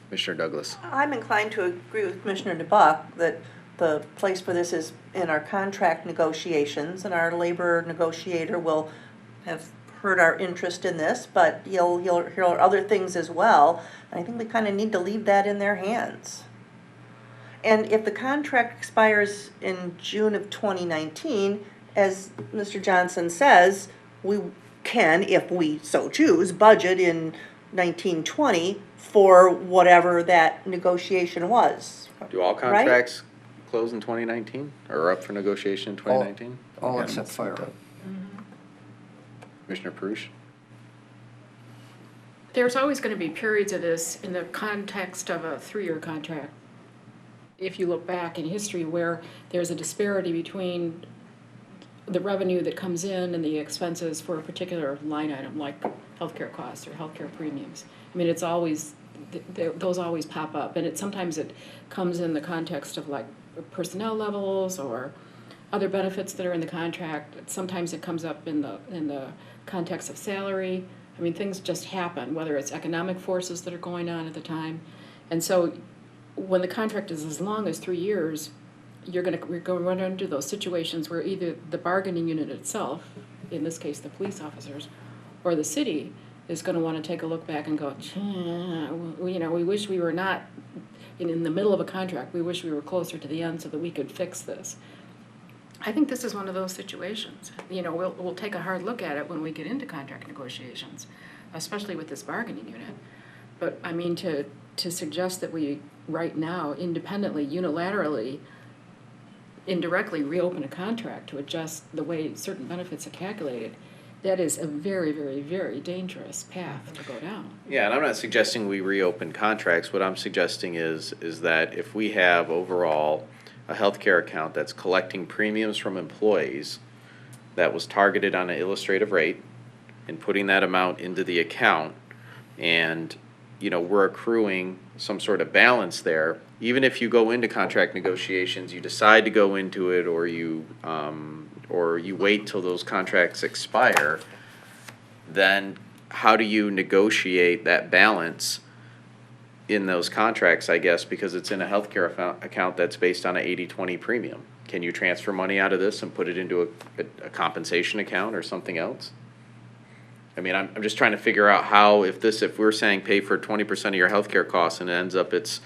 Commissioner Douglas. I'm inclined to agree with Commissioner DeBuck that the place for this is in our contract negotiations, and our labor negotiator will have heard our interest in this, but he'll hear other things as well. And I think we kind of need to leave that in their hands. And if the contract expires in June of 2019, as Mr. Johnson says, we can, if we so choose, budget in 1920 for whatever that negotiation was. Do all contracts close in 2019 or are up for negotiation in 2019? All except fire. Commissioner Perush? There's always going to be periods of this in the context of a 3-year contract. If you look back in history where there's a disparity between the revenue that comes in and the expenses for a particular line item, like healthcare costs or healthcare premiums. I mean, it's always, those always pop up, and sometimes it comes in the context of like personnel levels or other benefits that are in the contract. Sometimes it comes up in the context of salary. I mean, things just happen, whether it's economic forces that are going on at the time. And so when the contract is as long as 3 years, we're going to run into those situations where either the bargaining unit itself, in this case the police officers, or the city is going to want to take a look back and go, we wish we were not in the middle of a contract. We wish we were closer to the end so that we could fix this. I think this is one of those situations. We'll take a hard look at it when we get into contract negotiations, especially with this bargaining unit. But I mean, to suggest that we right now independently, unilaterally, indirectly reopen a contract to adjust the way certain benefits are calculated, that is a very, very, very dangerous path to go down. Yeah, and I'm not suggesting we reopen contracts. What I'm suggesting is that if we have overall a healthcare account that's collecting premiums from employees that was targeted on an illustrative rate and putting that amount into the account, and we're accruing some sort of balance there. Even if you go into contract negotiations, you decide to go into it, or you wait till those contracts expire, then how do you negotiate that balance in those contracts, I guess, because it's in a healthcare account that's based on an 80-20 premium? Can you transfer money out of this and put it into a compensation account or something else? I mean, I'm just trying to figure out how, if we're saying pay for 20% of your healthcare costs and it ends up it's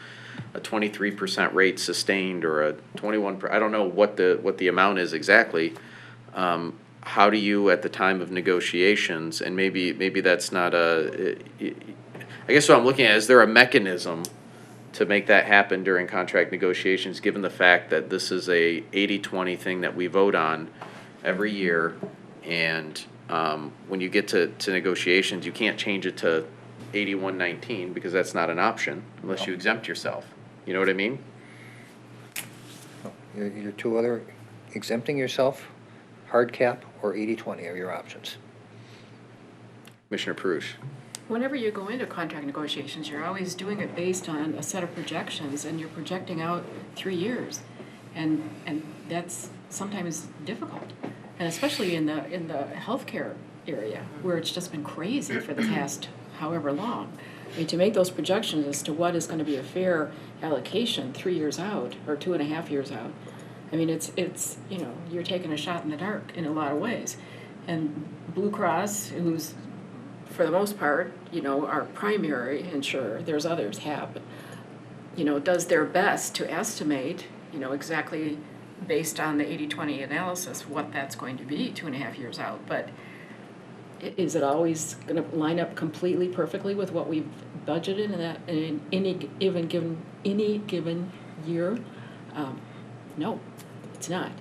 a 23% rate sustained or a 21%, I don't know what the amount is exactly. How do you, at the time of negotiations, and maybe that's not I guess what I'm looking at, is there a mechanism to make that happen during contract negotiations, given the fact that this is a 80-20 thing that we vote on every year, and when you get to negotiations, you can't change it to 81-19 because that's not an option unless you exempt yourself. You know what I mean? Your two other, exempting yourself, hard cap, or 80-20 are your options. Commissioner Perush. Whenever you go into contract negotiations, you're always doing it based on a set of projections, and you're projecting out 3 years, and that's sometimes difficult, and especially in the healthcare area where it's just been crazy for the past however long. I mean, to make those projections as to what is going to be a fair allocation 3 years out or 2.5 years out, I mean, it's you're taking a shot in the dark in a lot of ways, and Blue Cross, who's for the most part, our primary insurer, there's others have, does their best to estimate, exactly based on the 80-20 analysis, what that's going to be 2.5 years out. But is it always going to line up completely perfectly with what we've budgeted in any given year? No, it's not.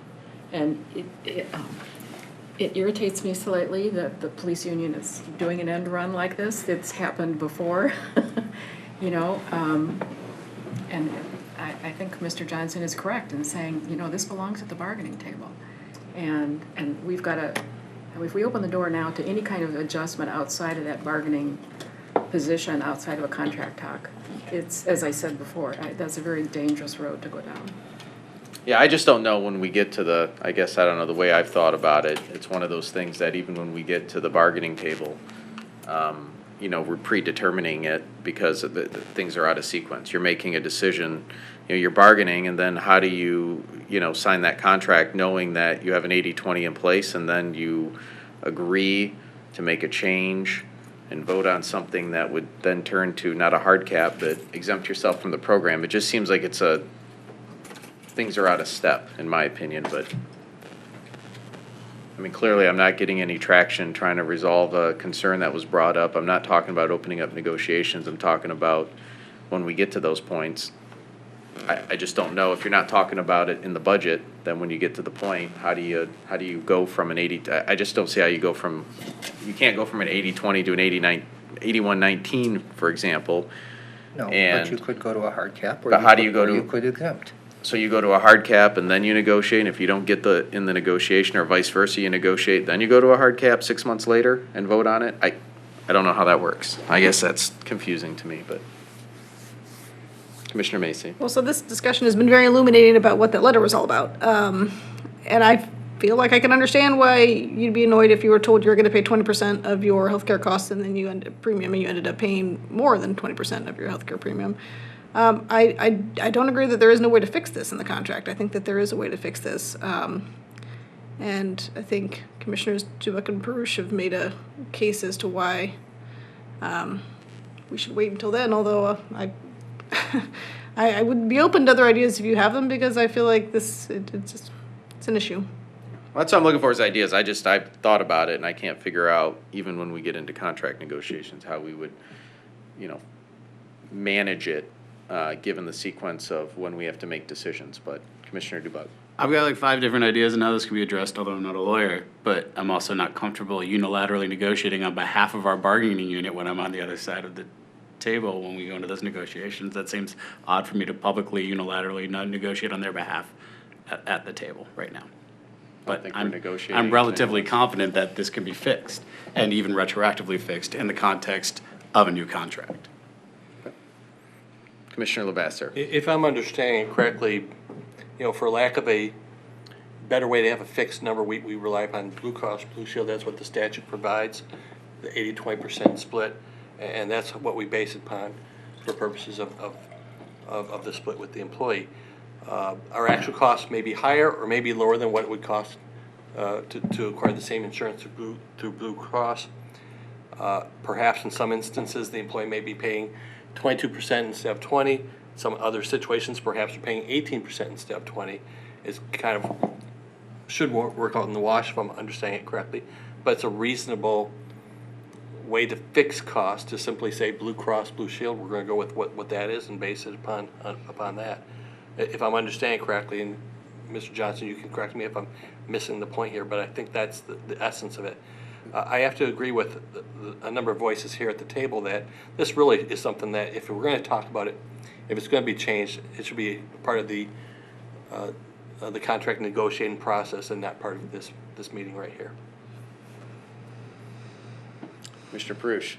And it irritates me slightly that the police union is doing an end run like this. It's happened before, and I think Mr. Johnson is correct in saying, this belongs at the bargaining table. And we've got to, if we open the door now to any kind of adjustment outside of that bargaining position outside of a contract talk. It's, as I said before, that's a very dangerous road to go down. Yeah, I just don't know when we get to the, I guess, I don't know, the way I've thought about it, it's one of those things that even when we get to the bargaining table, you know, we're predetermining it because the things are out of sequence. You're making a decision, you know, you're bargaining, and then how do you, you know, sign that contract knowing that you have an 80-20 in place, and then you agree to make a change and vote on something that would then turn to not a hard cap, but exempt yourself from the program. It just seems like it's a, things are out of step, in my opinion, but I mean, clearly I'm not getting any traction trying to resolve a concern that was brought up. I'm not talking about opening up negotiations. I'm talking about when we get to those points. I just don't know, if you're not talking about it in the budget, then when you get to the point, how do you go from an 80, I just don't see how you go from, you can't go from an 80-20 to an 81-19, for example. No, And- but you could go to a hard cap, or But how do you go or to- you could exempt. So you go to a hard cap and then you negotiate, and if you don't get in the negotiation, or vice versa, you negotiate, then you go to a hard cap 6 months later and vote on it? I don't know how that works. I guess that's confusing to me, but. Commissioner Macy. Well, so this discussion has been very illuminating about what that letter was all about. And I feel like I can understand why you'd be annoyed if you were told you were gonna pay 20% of your healthcare costs and then you ended up paying more than 20% of your healthcare premium. I don't agree that there is no way to fix this in the contract. I think that there is a way to fix this. And I think Commissioners Dubak and Perush have made a case as to why we should wait until then, although I would be open to other ideas if you have them, because I feel like it's an issue. Well, that's what I'm looking for, is ideas. I've thought about it and I can't figure out, even when we get into contract negotiations, how we would, you know, manage it, given the sequence of when we have to make decisions. But Commissioner Dubak. I've got like 5 different ideas on how this could be addressed, although I'm not a lawyer, but I'm also not comfortable unilaterally negotiating on behalf of our bargaining unit when I'm on the other side of the table when we go into those negotiations. That seems odd for me to publicly unilaterally not negotiate on their behalf at the table right now. But think we're I'm negotiating relatively anyways. confident that this can be fixed, and even retroactively fixed in the context of a new contract. Commissioner Lavasser. If I'm understanding correctly, you know, for lack of a better way to have a fixed number, we rely upon Blue Cross Blue Shield. That's what the statute provides, the 80-20% split, and that's what we base it upon for purposes of the split with the employee. Our actual costs may be higher or may be lower than what it would cost to acquire the same insurance through Blue Cross. Perhaps in some instances, the employee may be paying 22% instead of 20%. Some other situations, perhaps they're paying 18% instead of 20%. It's kind of, should work out in the wash if I'm understanding it correctly. But it's a reasonable way to fix costs to simply say Blue Cross Blue Shield. We're going to go with what that is and base it upon that. If I'm understanding correctly, and Mr. Johnson, you can correct me if I'm missing the point here, but I think that's the essence of it. I have to agree with a number of voices here at the table that this really is something that if we're going to talk about it, if it's going to be changed, it should be part of the contract negotiating process and not part of this meeting right here. Mr. Perush.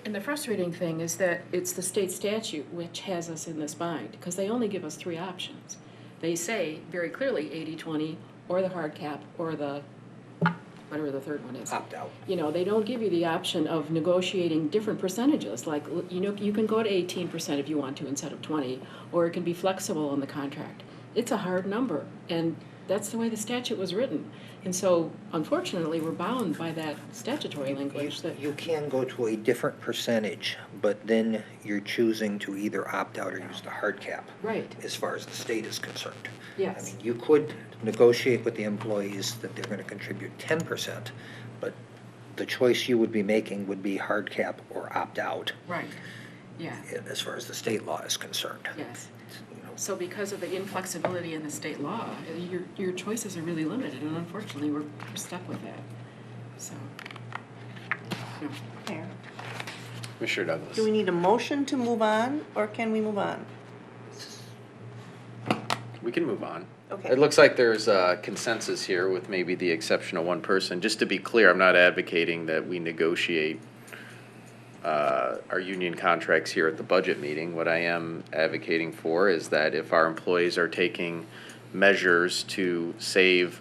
And the frustrating thing is that it's the state statute which has us in this bind, because they only give us 3 options. They say very clearly 80-20, or the hard cap, or the, whatever the third one is. Opt out. You know, they don't give you the option of negotiating different percentages, like, you know, you can go to 18% if you want to instead of 20, or it can be flexible in the contract. It's a hard number, and that's the way the statute was written. And so, unfortunately, we're bound by that statutory language that. You can go to a different percentage, but then you're choosing to either opt out or use the hard cap. Right. As far as the state is concerned. Yes. I mean, you could negotiate with the employees that they're going to contribute 10%, but the choice you would be making would be hard cap or opt out. Right, yeah. As far as the state law is concerned. Yes. So because of the inflexibility in the state law, your choices are really limited, and unfortunately, we're stuck with that. So, no. Fair. Commissioner Douglas. Do we need a motion to move on, or can we move on? We can move on. Okay. It looks like there's a consensus here with maybe the exception of one person. Just to be clear, I'm not advocating that we negotiate our union contracts here at the budget meeting. What I am advocating for is that if our employees are taking measures to save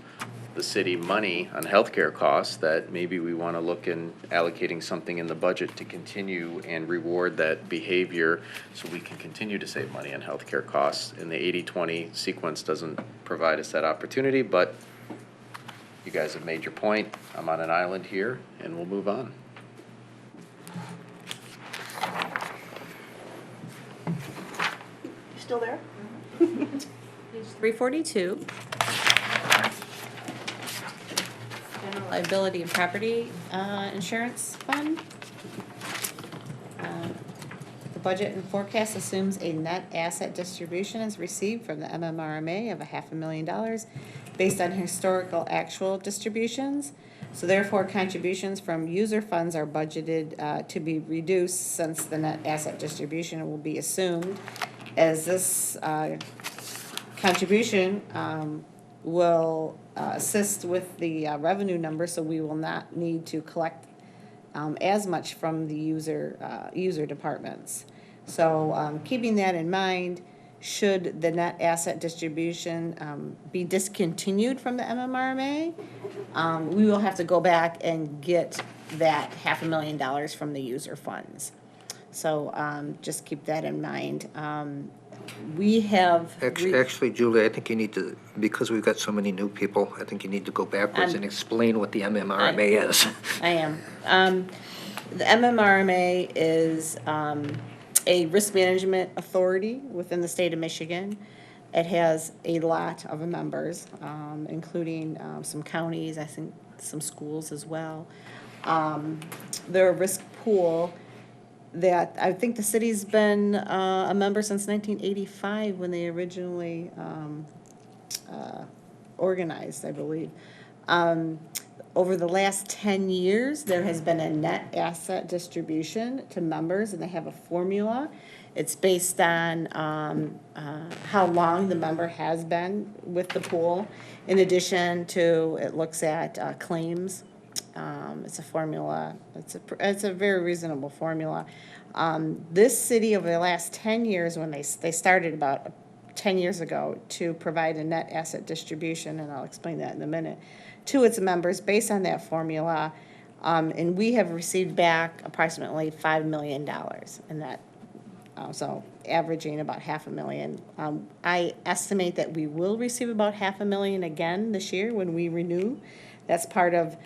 the city money on healthcare costs, that maybe we want to look in allocating something in the budget to continue and reward that behavior so we can continue to save money on healthcare costs. And the 80-20 sequence doesn't provide us that opportunity, but you guys have made your point. I'm on an island here, and we'll move on. You still there? Page 342. General liability and property insurance fund. The budget and forecast assumes a net asset distribution is received from the MMRMA of $500,000 based on historical actual distributions. So therefore, contributions from user funds are budgeted to be reduced since the net asset distribution will be assumed, as this contribution will assist with the revenue number, so we will not need to collect as much from the user departments. So keeping that in mind, should the net asset distribution be discontinued from the MMRMA, we will have to go back and get that $500,000 from the user funds. So just keep that in mind. We have. Actually, Julie, I think you need to, because we've got so many new people, I think you need to go backwards and explain what the MMRMA is. I am. The MMRMA is a risk management authority within the state of Michigan. It has a lot of members, including some counties, I think some schools as well. They're a risk pool that I think the city's been a member since 1985 when they originally organized, I believe. Over the last 10 years, there has been a net asset distribution to members, and they have a formula. It's based on how long the member has been with the pool. In addition to, it looks at claims. It's a formula. It's a very reasonable formula. This city over the last 10 years, when they started about 10 years ago to provide a net asset distribution, and I'll explain that in a minute, to its members based on that formula, and we have received back approximately $5 million in that, so averaging about $500,000. I estimate that we will receive about $500,000 again this year when we renew. That's part of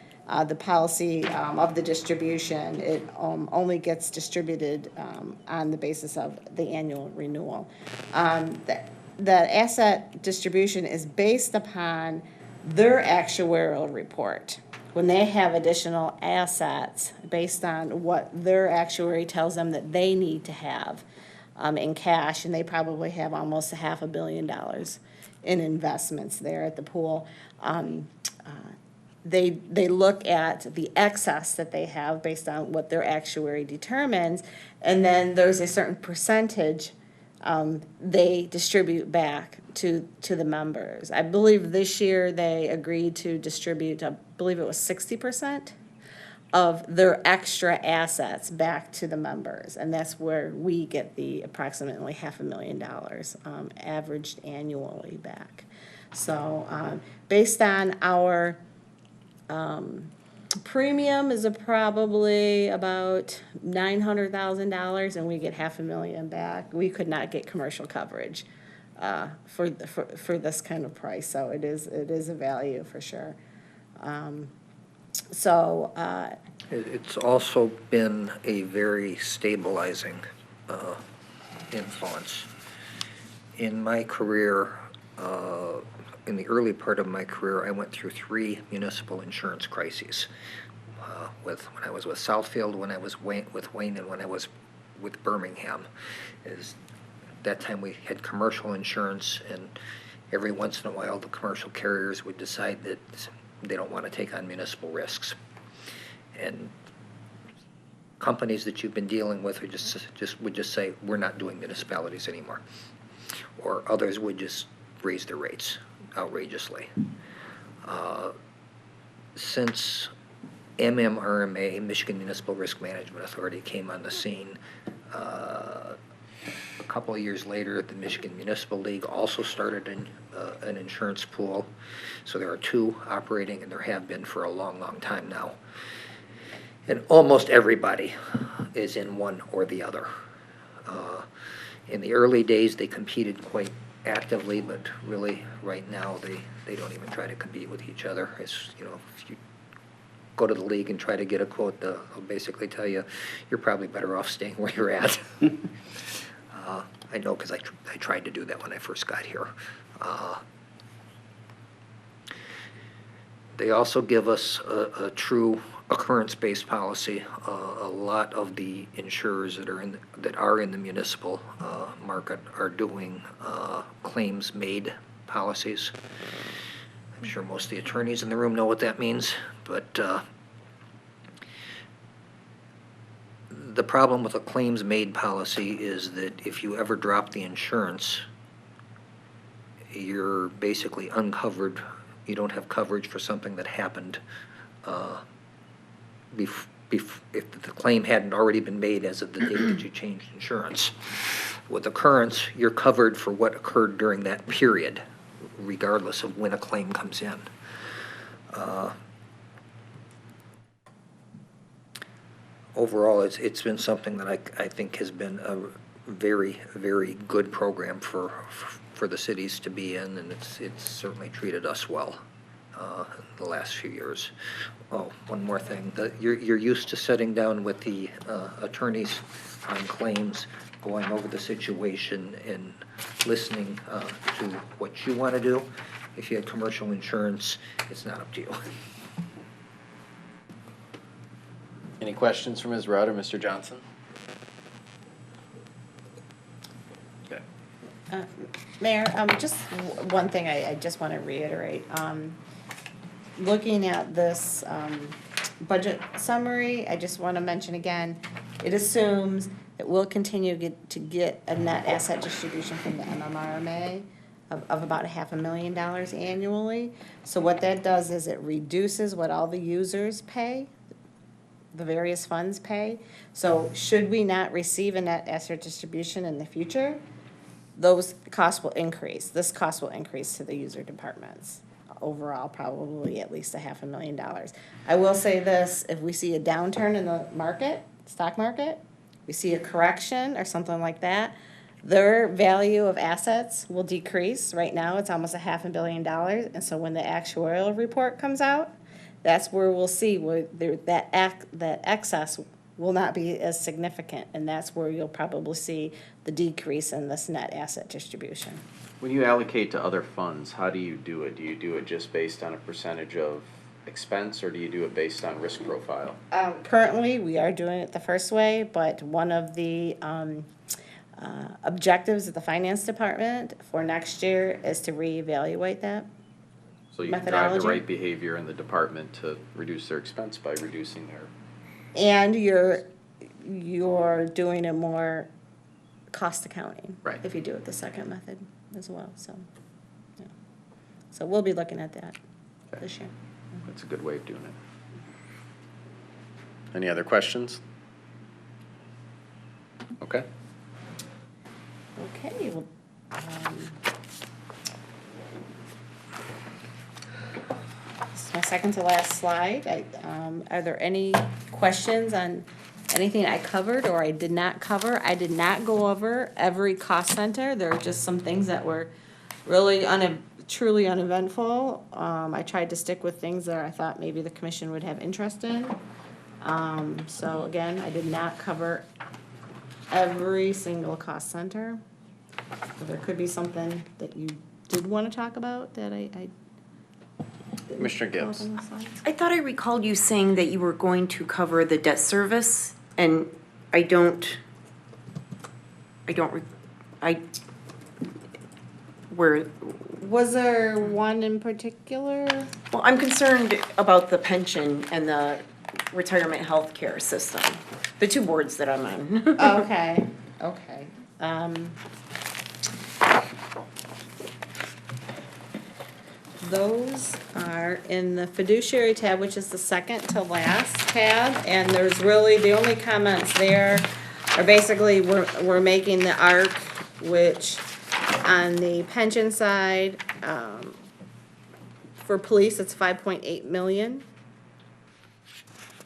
the policy of the distribution. It only gets distributed on the basis of the annual renewal. The asset distribution is based upon their actuarial report. When they have additional assets based on what their actuary tells them that they need to have in cash, and they probably have almost $500 million in investments there at the pool. They look at the excess that they have based on what their actuary determines, and then there's a certain percentage they distribute back to the members. I believe this year they agreed to distribute, I believe it was 60% of their extra assets back to the members, and that's where we get the approximately $500,000 averaged annually back. So based on our premium is probably about $900,000, and we get $500,000 back. We could not get commercial coverage for this kind of price, so it is a value for sure. It's also been a very stabilizing influence. In my career, in the early part of my career, I went through 3 municipal insurance crises. When I was with Southfield, when I was with Wayne, and when I was with Birmingham. That time we had commercial insurance, and every once in a while the commercial carriers would decide that they don't want to take on municipal risks. And companies that you've been dealing with would just say, we're not doing municipalities anymore. Or others would just raise their rates outrageously. Since MMRMA, Michigan Municipal Risk Management Authority, came on the scene. A couple of years later, the Michigan Municipal League also started an insurance pool. So there are two operating, and there have been for a long, long time now. And almost everybody is in one or the other. In the early days, they competed quite actively, but really, right now, they don't even try to compete with each other. It's, you know, if you go to the league and try to get a quote, they'll basically tell you, you're probably better off staying where you're at. I know, because I tried to do that when I first got here. They also give us a true occurrence-based policy. A lot of the insurers that are in the municipal market are doing claims-made policies. I'm sure most of the attorneys in the room know what that means, but the problem with a claims-made policy is that if you ever drop the insurance, you're basically uncovered. You don't have coverage for something that happened if the claim hadn't already been made as of the date that you changed insurance. With occurrence, you're covered for what occurred during that period, regardless of when a claim comes in. Overall, it's been something that I think has been a very, very good program for the cities to be in, and it's certainly treated us well the last few years. Oh, one more thing. You're used to sitting down with the attorneys on claims, going over the situation and listening to what you want to do. If you had commercial insurance, it's not up to you. Any questions from Ms. Rudd or Mr. Johnson? Okay. Mayor, just one thing I just want to reiterate. Looking at this budget summary, I just want to mention again, it assumes that we'll continue to get a net asset distribution from the MMRMA of about $500,000 annually. So what that does is it reduces what all the users pay, the various funds pay. So should we not receive a net asset distribution in the future, those costs will increase. This cost will increase to the user departments. Overall, probably at least $500,000. I will say this, if we see a downturn in the market, stock market, we see a correction or something like that, their value of assets will decrease. Right now, it's almost $500 million. And so when the actuarial report comes out, that's where we'll see where that excess will not be as significant. And that's where you'll probably see the decrease in this net asset distribution. When you allocate to other funds, how do you do it? Do you do it just based on a percentage of expense, or do you do it based on risk profile? Currently, we are doing it the first way, but one of the objectives of the finance department for next year is to reevaluate that. So you can drive the right behavior in the department to reduce their expense by reducing their. And you're doing a more cost accounting. Right. If you do it the second method as well, so, yeah. So we'll be looking at that this year. That's a good way of doing it. Any other questions? Okay. Okay, well, this is my second to last slide. Are there any questions on anything I covered or I did not cover? I did not go over every cost center. There are just some things that were really truly uneventful. I tried to stick with things that I thought maybe the commission would have interest in. So again, I did not cover every single cost center. But there could be something that you did want to talk about that I Commissioner Gibbs. I thought I recalled you saying that you were going to cover the debt service, and Was there one in particular? well, I'm concerned about the pension and the retirement health care system, the two boards that I'm on. Okay. those are in the fiduciary tab, which is the second to last tab, and there's really, the only comments there are basically, we're making the ARC, which on the pension side, for police, it's 5.8 million.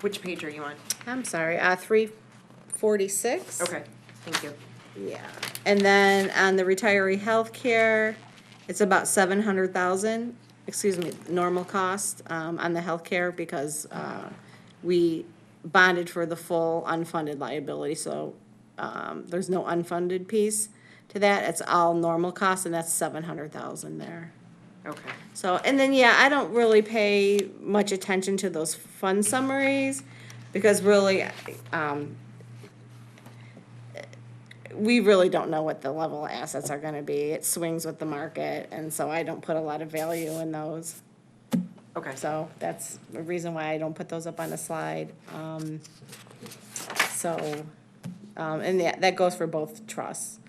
Which page are you on? I'm sorry, 346. Okay, thank you. Yeah, and then on the retiree health care, it's about 700,000, excuse me, normal cost, on the health care because, we bonded for the full unfunded liability, so, there's no unfunded piece to that, it's all normal cost, and that's 700,000 there. Okay. So, and then, yeah, I don't really pay much attention to those fund summaries, because really, we really don't know what the level of assets are gonna be. It swings with the market, and so I don't put a lot of value in those. Okay. So that's the reason why I don't put those up on the slide. And that goes for both trusts.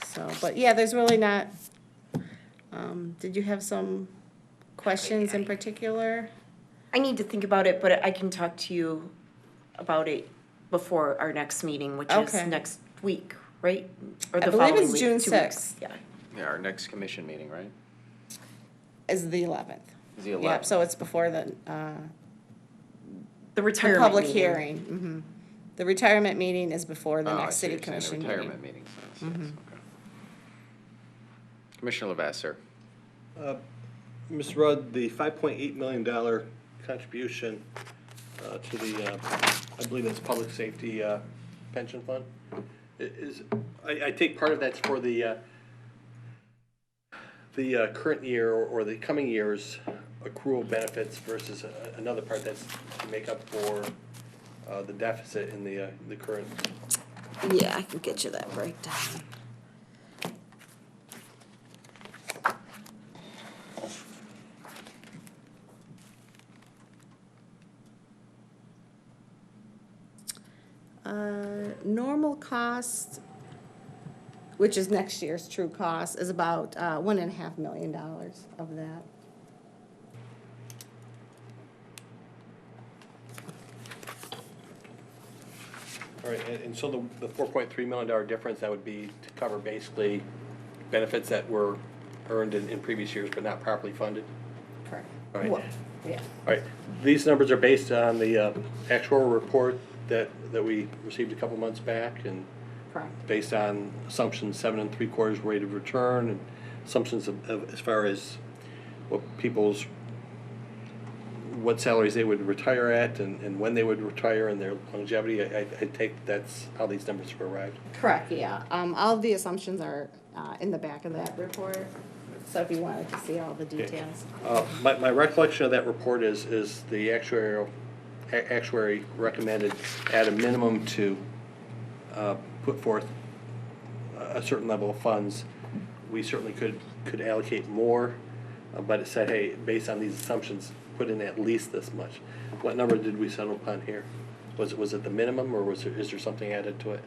So, but yeah, there's really not, did you have some questions in particular? I need to think about it, but I can talk to you about it before our next meeting, which is Okay. next week, right? Or I the believe following it's week, June 2 weeks. 6th. Yeah. Yeah, our next commission meeting, right? Is the 11th. Is the Yep, 11th. so it's before the retirement public meeting. hearing. The retirement meeting is before the Oh, I next see city what you're saying, commission the retirement meeting. meeting. Okay. Commissioner Lavas, sir. Ms. Rudd, the $5.8 million contribution to the, I believe it's public safety pension fund, I take part of that's for the current year or the coming year's accrual benefits versus another part that's to make up for the deficit in the current. Yeah, I can get you that breakdown. Normal cost, which is next year's true cost, is about $1.5 million of that. All right, and so the $4.3 million difference, that would be to cover basically benefits that were earned in previous years but not properly funded? Correct. All right. Well, yeah. All right, these numbers are based on the actual report that we received a couple months back, and Correct. based on assumptions 7 3/4 rate of return, and assumptions of as far as what salaries they would retire at, and when they would retire, and their longevity. I take that's how these numbers were arrived. Correct, yeah. All of the assumptions are in the back of that report, so if you wanted to see all the details. My recollection of that report is the actuary recommended at a minimum to put forth a certain level of funds. We certainly could allocate more, but it said, hey, based on these assumptions, put in at least this much. What number did we settle upon here? Was it the minimum, or is there something added to it?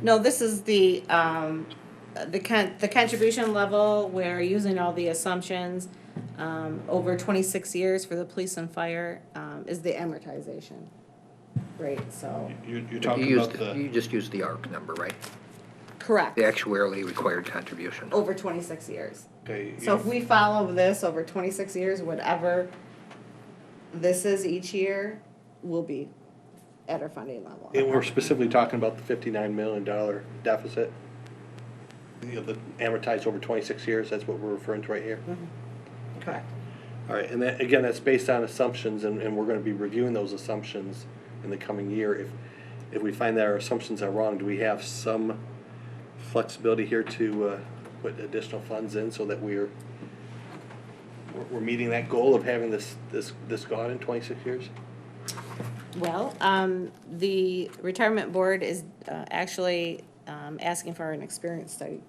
No, this is the contribution level. We're using all the assumptions. Over 26 years for the police and fire is the amortization rate, so. You're talking about You just used the ARC number, right? Correct. The actuarially required contribution. Over 26 years. Okay. So if we follow this over 26 years, whatever this is each year, will be at our funding level. And we're specifically talking about the $59 million deficit, the amortized over 26 years, that's what we're referring to right here? Correct. All right, and that, again, that's based on assumptions, and we're gonna be reviewing those assumptions in the coming year. If we find that our assumptions are wrong, do we have some flexibility here to put additional funds in so that we're meeting that goal of having this gone in 26 years? Well, the retirement board is actually asking for an experience study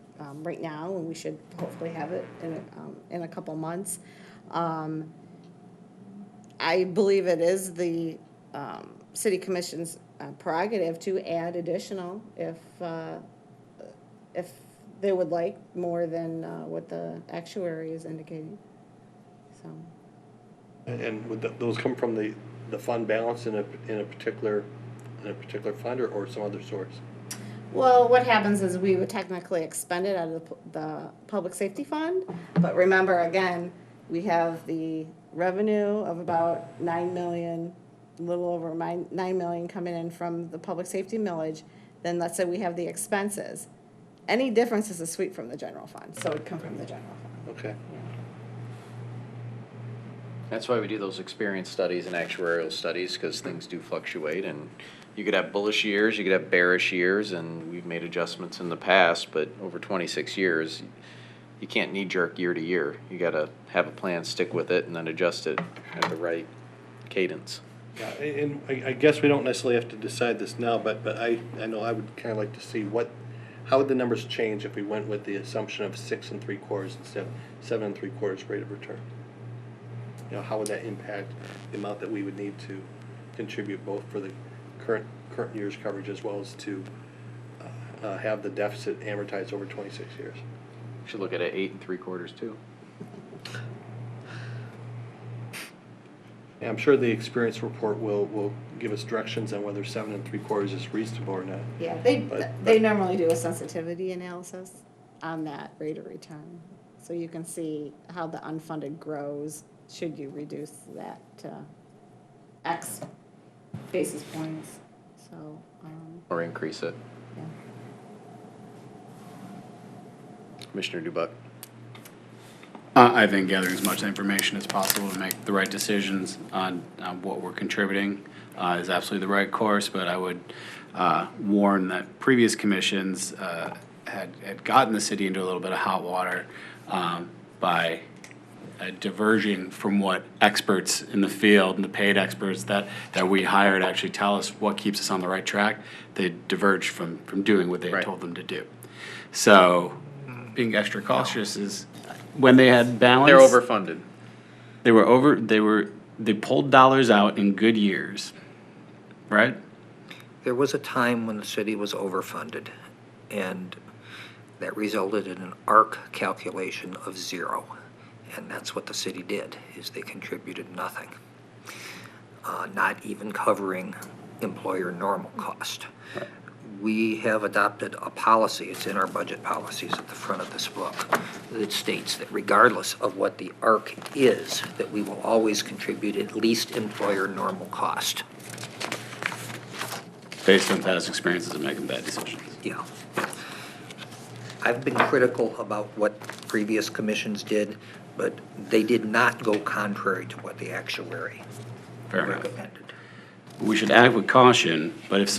right now, and we should hopefully have it in a couple months. I believe it is the city commission's prerogative to add additional if they would like more than what the actuary is indicating, so. And would those come from the fund balance in a particular fund or some other source? Well, what happens is we would technically expend it out of the public safety fund, but remember, again, we have the revenue of about 9 million, a little over 9 million coming in from the public safety millage. Then let's say we have the expenses. Any difference is a sweep from the general fund, so it would come from the general fund. Okay. That's why we do those experience studies and actuarial studies, because things do fluctuate, and you could have bullish years, you could have bearish years, and we've made adjustments in the past, but over 26 years, you can't knee-jerk year to year. You gotta have a plan, stick with it, and then adjust it at the right cadence. Yeah, and I guess we don't necessarily have to decide this now, but I know I would kind of like to see how would the numbers change if we went with the assumption of 6 3/4 instead of 7 3/4 rate of return? You know, how would that impact the amount that we would need to contribute both for the current year's coverage as well as to have the deficit amortized over 26 years? Should look at it 8 3/4 too. Yeah, I'm sure the experience report will give us directions on whether 7 3/4 is reasonable or not. Yeah, But they normally do a sensitivity analysis on that rate of return. So you can see how the unfunded grows should you reduce that X basis points. So, Or increase it. yeah. Commissioner Dubuck. I think gathering as much information as possible to make the right decisions on what we're contributing is absolutely the right course, but I would warn that previous commissions had gotten the city into a little bit of hot water by diverging from what experts in the field and the paid experts that we hired actually tell us what keeps us on the right track. They diverged from doing what they had told them to do. So being extra cautious is when they had balance. They're overfunded. They pulled dollars out in good years, right? There was a time when the city was overfunded, and that resulted in an ARC calculation of 0. And that's what the city did, is they contributed nothing, not even covering employer normal cost. Right. We have adopted a policy, it's in our budget policies at the front of this book, that states that regardless of what the ARC is, that we will always contribute at least employer normal cost. Based on past experiences of making bad decisions. Yeah. I've been critical about what previous commissions did, but they did not go contrary to what the actuary Fair enough. recommended. We should act with caution, but if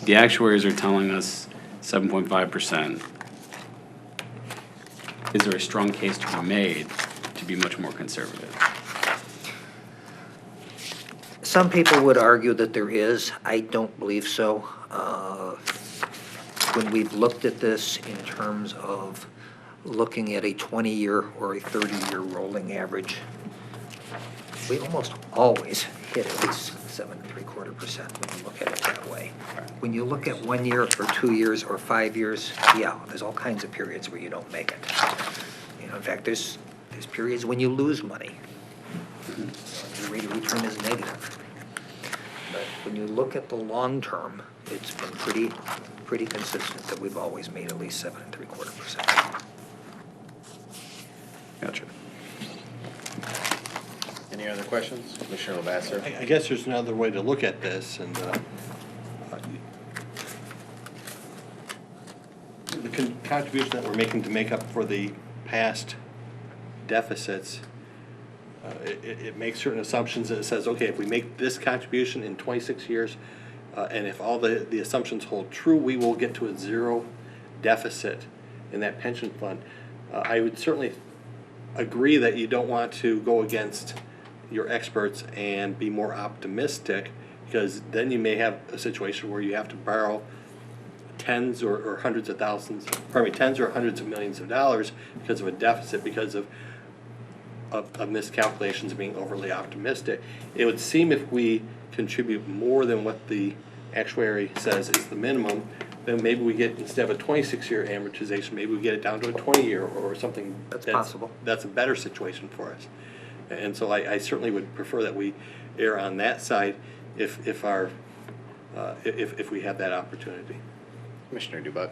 the actuaries are telling us 7.5%, is there a strong case to be made to be much more conservative? Some people would argue that there is. I don't believe so. When we've looked at this in terms of looking at a 20-year or a 30-year rolling average, we almost always hit at least 7 3/4% when you look at it that way. When you look at 1 year or 2 years or 5 years, yeah, there's all kinds of periods where you don't make it. You know, in fact, there's periods when you lose money. The rate of return is negative. But when you look at the long term, it's been pretty consistent that we've always made at least 7 3/4%. Gotcha. Any other questions? Commissioner Lavasser? I guess there's another way to look at this, and the contribution that we're making to make up for the past deficits, it makes certain assumptions that it says, okay, if we make this contribution in 26 years, and if all the assumptions hold true, we will get to a 0 deficit in that pension fund. I would certainly agree that you don't want to go against your experts and be more optimistic, because then you may have a situation where you have to borrow tens or hundreds of millions of dollars because of a deficit, because of miscalculations, being overly optimistic. It would seem if we contribute more than what the actuary says is the minimum, then maybe we get, instead of a 26-year amortization, maybe we get it down to a 20-year or something. That's possible. That's a better situation for us. And so I certainly would prefer that we err on that side if we have that opportunity. Commissioner Dubak.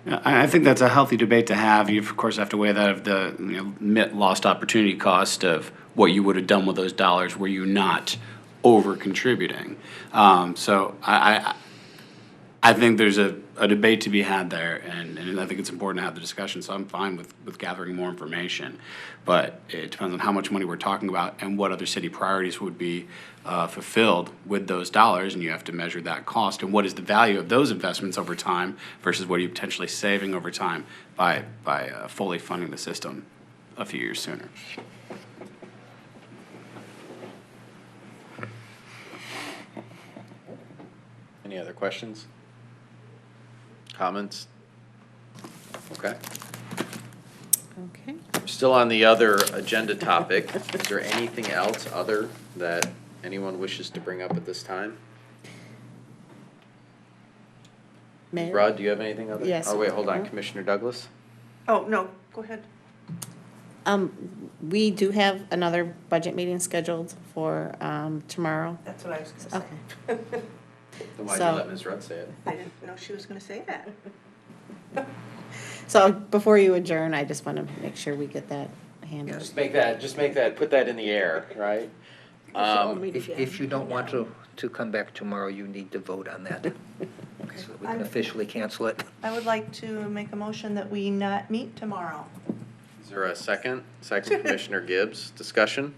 I think that's a healthy debate to have. You, of course, have to weigh that of the lost opportunity cost of what you would have done with those dollars were you not over contributing. So I think there's a debate to be had there, and I think it's important to have the discussion. So I'm fine with gathering more information, but it depends on how much money we're talking about and what other city priorities would be fulfilled with those dollars, and you have to measure that cost and what is the value of those investments over time versus what are you potentially saving over time by fully funding the system a few years sooner. Any other questions? Comments? Okay. Okay. Still on the other agenda topic, is there anything else other that anyone wishes to bring up at this time? Mayor? Rod, do you have anything other? Yes. Oh, wait, hold on, Commissioner Douglas? Oh, no, go ahead. We do have another budget meeting scheduled for tomorrow. That's what I was gonna say. Okay. Then why'd you So- let Ms. Rudd say it? I didn't know she was gonna say that. So before you adjourn, I just want to make sure we get that handled. Just make that, put that in the air, right? If you don't want to come back tomorrow, you need to vote on that. So that we can officially cancel it. I would like to make a motion that we not meet tomorrow. Is there a second? Second, Commissioner Gibbs, discussion?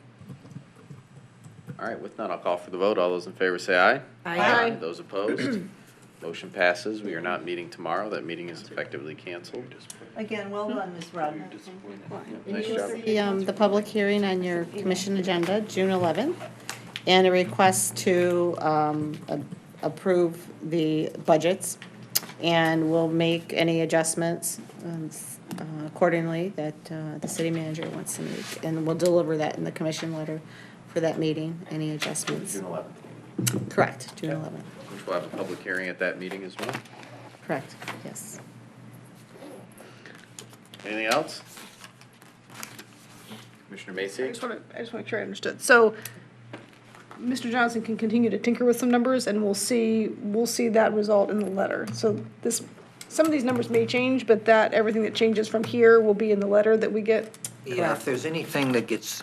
All right, with none, I'll call for the vote. All those in favor say aye. Aye. Those opposed? Motion passes. We are not meeting tomorrow. That meeting is effectively canceled. Again, well done, Ms. Rudd. Nice job. The public hearing on your commission agenda, June 11th, and a request to approve the budgets, and we'll make any adjustments accordingly that the city manager wants to make, and we'll deliver that in the commission letter for that meeting, any adjustments. June 11th, Correct, June 11th, which will have a public hearing at that meeting as well. correct, yes. Anything else? Commissioner I Macy? just want to make sure I understood. So Mr. Johnson can continue to tinker with some numbers, and we'll see that result in the letter. So some of these numbers may change, but everything that changes from here will be in the letter that we get. Yeah, if there's anything that gets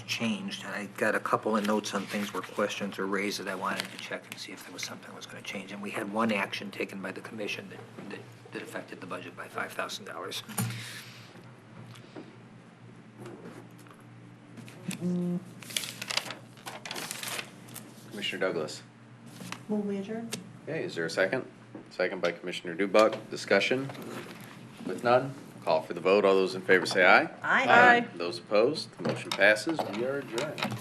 changed, and I got a couple of notes on things where questions are raised that I wanted to check and see if there was something that was going to change. And we had one action taken by the commission that affected the budget by $5,000. Commissioner Douglas? Will we adjourn? Okay, is there a second? Second by Commissioner Dubak. Discussion? With none, call for the vote. All those in favor say aye. Aye. Those opposed, the motion passes. We are adjourned.